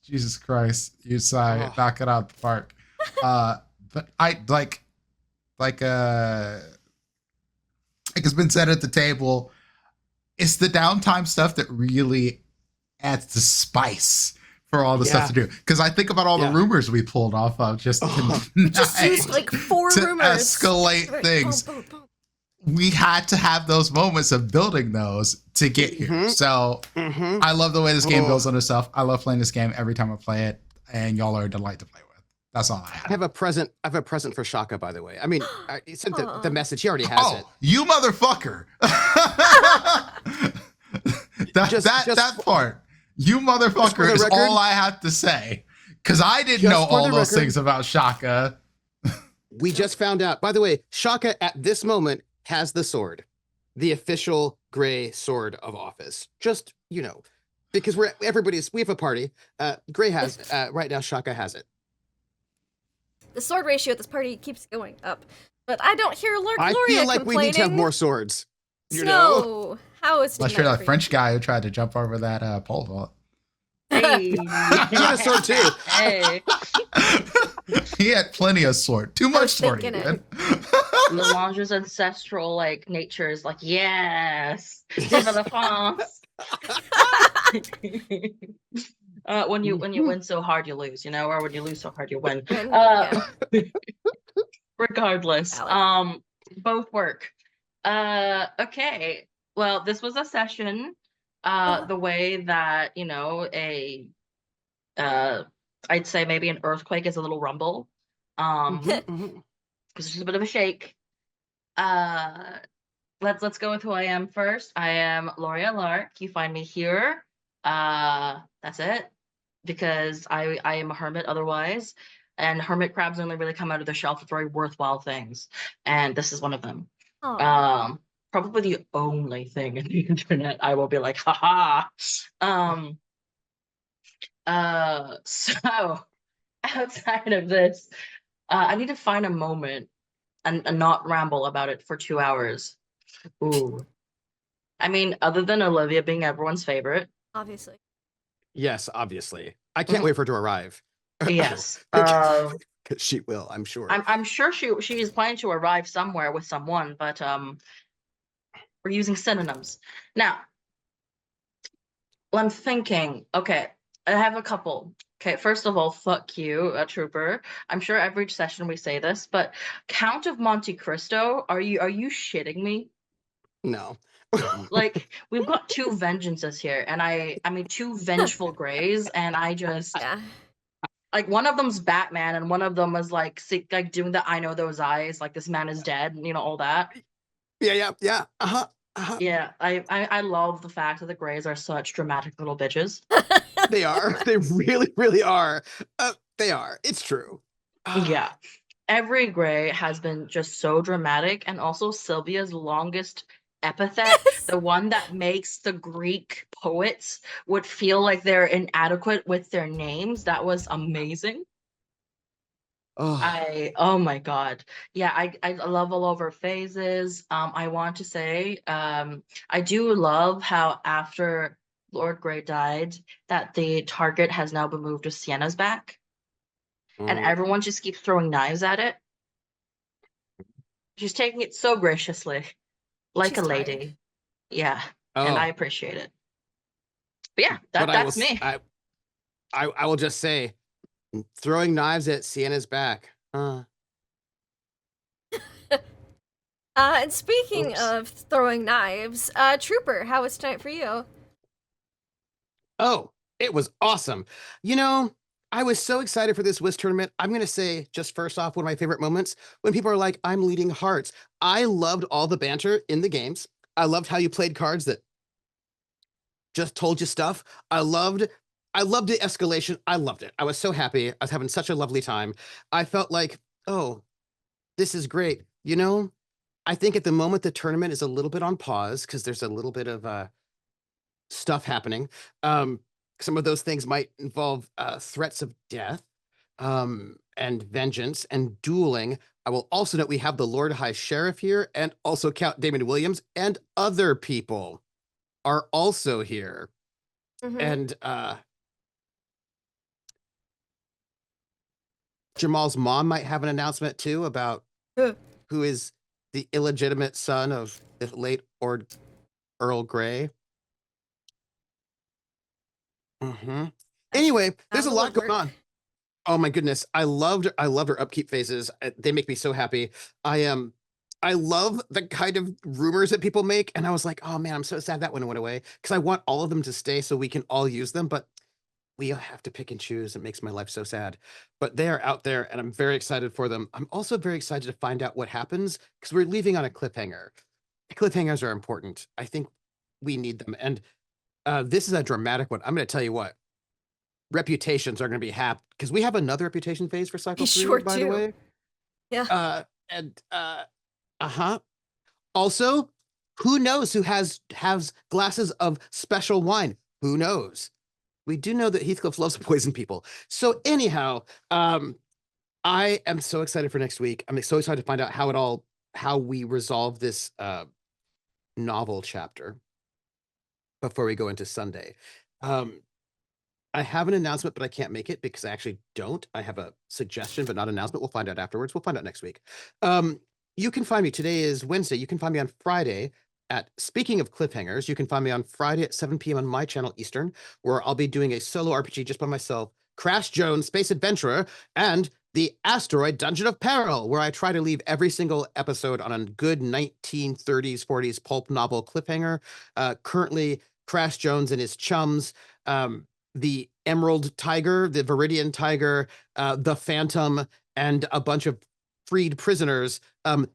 Speaker 5: Jesus Christ. You sigh.
Speaker 2: Oh.
Speaker 5: Knock it out the park. But I like it's been said at the table, it's the downtime stuff that really adds the spice for all the stuff to do. Because I think about all the rumors we pulled off of just tonight
Speaker 1: Just used like 4
Speaker 5: to
Speaker 1: rumors.
Speaker 5: escalate
Speaker 1: Right,
Speaker 5: things.
Speaker 1: boom, boom, boom.
Speaker 5: We had to have those moments of building those to get here. So I love the way this game builds on itself. I love playing this game every time I play it, and y'all are a delight to play with. That's all I have.
Speaker 2: I have a present for Shaka, by the way. I mean, I sent the message. He already has it.
Speaker 5: You motherfucker. that part. You motherfucker is all I have to say. Because I didn't know all those things about Shaka.
Speaker 2: We just found out. By the way, Shaka at this moment has the sword. The official gray sword of office. Just, because we have a party. Gray has, right now Shaka has it.
Speaker 1: The sword ratio at this party keeps going up. But I don't hear Gloria
Speaker 2: I feel like we need to have more swords.
Speaker 1: Snow, how is
Speaker 5: Unless you're that French guy who tried to jump over that pole vault.
Speaker 6: Hey.
Speaker 2: He had a sword too.
Speaker 6: Hey.
Speaker 5: He had plenty of sword. Too much sword.
Speaker 6: Melange's ancestral nature is like, yes, give her the France. When you win so hard you lose, or when you lose so hard you win. Regardless, both work. Okay. Well, this was a session. The way that I'd say maybe an earthquake is a little rumble. Because it's just a bit of a shake. Let's go with who I am first. I am Loria Lark. You find me here. That's it. Because I am a hermit otherwise. And hermit crabs only really come out of their shell for very worthwhile things. And this is one of them. Probably the only thing in the internet I will be like, haha. So outside of this, I need to find a moment and not ramble about it for 2 hours. Ooh. I mean, other than Olivia being everyone's favorite.
Speaker 1: Obviously.
Speaker 2: Yes, obviously. I can't wait for her to arrive.
Speaker 6: Yes.
Speaker 2: She will, I'm sure.
Speaker 6: I'm sure she is planning to arrive somewhere with someone, but we're using synonyms. Now, I'm thinking, okay, I have a couple. Okay, first of all, fuck you, Trooper. I'm sure every session we say this, but Count of Monte Cristo, are you shitting me?
Speaker 2: No.
Speaker 6: We've got 2 vengeances here, and I mean 2 vengeful grays, and I just one of them's Batman, and one of them is doing the I know those eyes, this man is dead, and all that.
Speaker 2: Yeah.
Speaker 6: Yeah, I love the fact that the Greys are such dramatic little bitches.
Speaker 2: They are. They really, really are. They are. It's true.
Speaker 6: Yeah. Every Grey has been just so dramatic, and also Sylvia's longest epithet, the one that makes the Greek poets would feel like they're inadequate with their names. That was amazing. Oh my god. Yeah, I love all of her phases. I want to say I do love how after Lord Grey died that the target has now been moved to Sienna's back. And everyone just keeps throwing knives at it. She's taking it so graciously. Like a lady.
Speaker 1: Tired.
Speaker 6: Yeah. And I appreciate it. But yeah, that's me.
Speaker 2: I will just say, throwing knives at Sienna's back.
Speaker 1: And speaking of throwing knives, Trooper, how was tonight for you?
Speaker 2: Oh, it was awesome. I was so excited for this Whist tournament. I'm going to say, just first off, one of my favorite moments, when people are like, I'm leading hearts. I loved all the banter in the games. I loved how you played cards that just told you stuff. I loved the escalation. I loved it. I was so happy. I was having such a lovely time. I felt like, oh, this is great. I think at the moment the tournament is a little bit on pause because there's a little bit of stuff happening. Some of those things might involve threats of death and vengeance and dueling. I will also note we have the Lord High Sheriff here, and also Count Damon Williams, and other people are also here.
Speaker 1: Mhm.
Speaker 2: And Jamal's mom might have an announcement too about who is the illegitimate son of the late Earl Grey. Anyway, there's a
Speaker 1: the
Speaker 2: lot going
Speaker 1: woodwork.
Speaker 2: on. Oh my goodness, I loved her upkeep phases. They make me so happy. I love the kind of rumors that people make, and I was like, oh man, I'm so sad that one went away because I want all of them to stay so we can all use them, but we have to pick and choose. It makes my life so sad. But they are out there, and I'm very excited for them. I'm also very excited to find out what happens because we're leaving on a cliffhanger. Cliffhangers are important. I think we need them, and this is a dramatic one. I'm going to tell you what. Reputations are going to be happy because we have another reputation phase for cycle 3,
Speaker 1: sure
Speaker 2: by
Speaker 1: do.
Speaker 2: the way.
Speaker 1: Yeah.
Speaker 2: Also, who knows who has glasses of special wine? Who knows? We do know that Heathcliff loves to poison people. So anyhow, I am so excited for next week. I'm so excited to find out how we resolve this novel chapter before we go into Sunday. I have an announcement, but I can't make it because I actually don't. I have a suggestion, but not an announcement. We'll find out afterwards. We'll find out next week. You can find me. Today is Wednesday. You can find me on Friday speaking of cliffhangers, you can find me on Friday at 7 p.m. on my channel Eastern, where I'll be doing a solo RPG just by myself, Crash Jones, Space Adventurer, and the Asteroid Dungeon of Peril, where I try to leave every single episode on a good 1930s, 40s pulp novel cliffhanger. Currently, Crash Jones and his chums, the Emerald Tiger, the Viridian Tiger, the Phantom, and a bunch of freed prisoners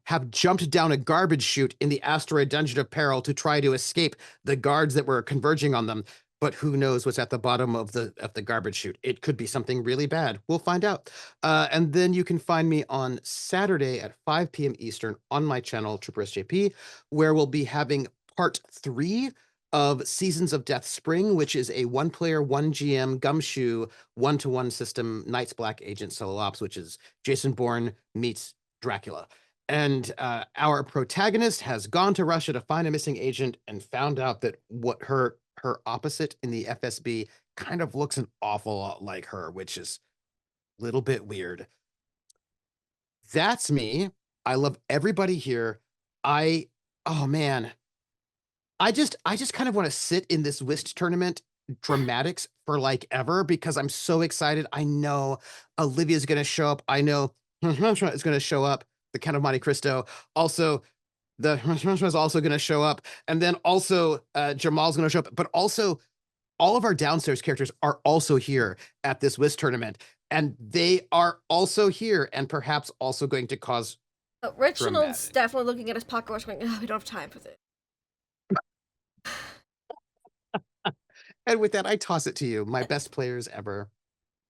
Speaker 2: have jumped down a garbage chute in the Asteroid Dungeon of Peril to try to escape the guards that were converging on them. But who knows what's at the bottom of the garbage chute? It could be something really bad. We'll find out. And then you can find me on Saturday at 5 p.m. Eastern on my channel, Trooper SJP, where we'll be having part 3 of Seasons of Death Spring, which is a 1-player, 1 GM gumshoe 1-to-1 system Night's Black Agent solo ops, which is Jason Bourne meets Dracula. And our protagonist has gone to Russia to find a missing agent and found out that what her opposite in the FSB kind of looks an awful lot like her, which is a little bit weird. That's me. I love everybody here. Oh man. I just kind of want to sit in this whist tournament dramatics for like ever because I'm so excited. I know Olivia's going to show up. I know is going to show up. The Count of Monte Cristo. Also, the is also going to show up. And then also Jamal's going to show up. But also, all of our downstairs characters are also here at this whist tournament. And they are also here and perhaps also going to cause
Speaker 1: Reginald's definitely looking at his pocket watch going, oh, we don't have time for this.
Speaker 2: And with that, I toss it to you, my best players ever.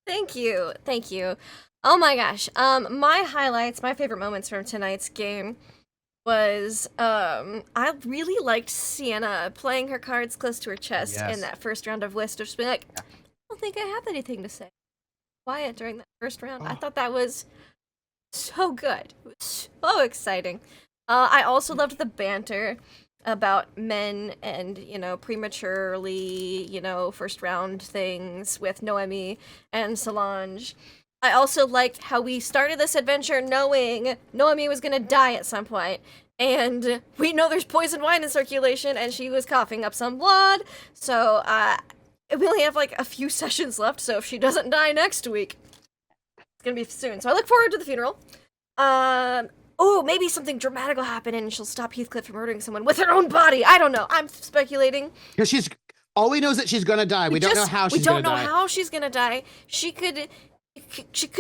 Speaker 1: Thank you. Thank you. Oh my gosh. My highlights, my favorite moments from tonight's game was I really liked Sienna playing her cards close to her chest in that first round of whist, just being like, I don't think I have anything to say. Quiet during that first round. I thought that was so good. It was so exciting. I also loved the banter about men and, prematurely, first round things with Noemi and Solange. I also liked how we started this adventure knowing Noemi was gonna die at some point, and we know there's poison wine in circulation, and she was coughing up some blood, so we only have like a few sessions left, so if she doesn't die next week, it's gonna be soon. So I look forward to the funeral. Maybe something dramatic will happen and she'll stop Heathcliff from murdering someone with her own body. I don't know. I'm speculating.
Speaker 2: Because all we know is that she's gonna die. We don't know how she's gonna die.
Speaker 1: We don't know how she's gonna die. She could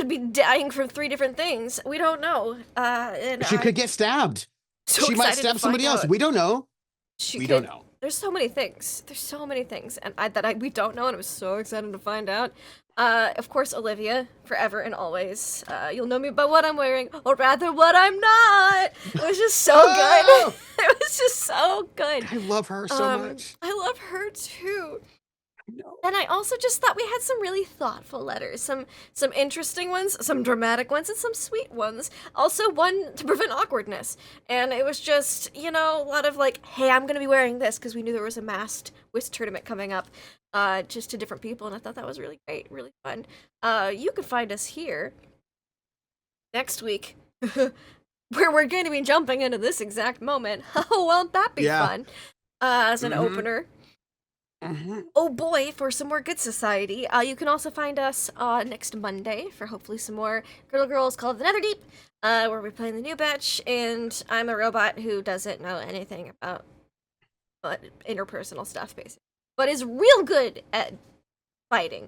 Speaker 1: be dying from 3 different things. We don't know.
Speaker 2: She could get stabbed. She might stab somebody else. We don't know. We don't know.
Speaker 1: There's so many things. And we don't know, and I was so excited to find out. Of course, Olivia, forever and always. You'll know me by what I'm wearing, or rather what I'm not. It was just so good. It was just so good.
Speaker 2: I love her so much.
Speaker 1: I love her too.
Speaker 2: No.
Speaker 1: And I also just thought we had some really thoughtful letters, some interesting ones, some dramatic ones, and some sweet ones. Also, one to prevent awkwardness. And it was just, a lot of like, hey, I'm gonna be wearing this because we knew there was a masked whist tournament coming up, just to different people, and I thought that was really great, really fun. You can find us here next week, where we're going to be jumping into this exact moment. Oh, won't that be
Speaker 2: Yeah.
Speaker 1: fun? As an
Speaker 2: Mhm.
Speaker 1: opener. Oh boy, for some more Good Society. You can also find us next Monday for hopefully some more Girdle Girls called the Netherdeep, where we're playing the new batch, and I'm a robot who doesn't know anything about interpersonal stuff, basically, but is real good at fighting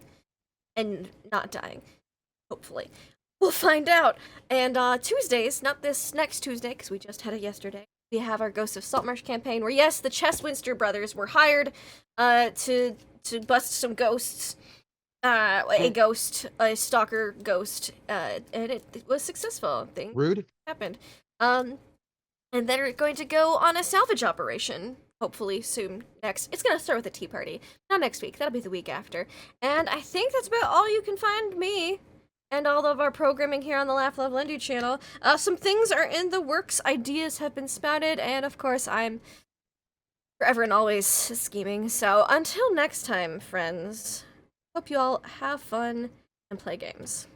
Speaker 1: and not dying, hopefully. We'll find out. And Tuesdays, not this next Tuesday, because we just had it yesterday, we have our Ghost of Saltmarsh campaign, where yes, the Chesswinster brothers were hired to bust some ghosts. A stalker ghost, and it was successful. Things
Speaker 2: Rude.
Speaker 1: happened. And they're going to go on a salvage operation, hopefully soon next. It's going to start with a tea party. Not next week, that'll be the week after. And I think that's about all you can find me and all of our programming here on the Laugh Love Lendu channel. Some things are in the works, ideas have been spouted, and of course I'm forever and always scheming. So until next time, friends, hope you all have fun and play games.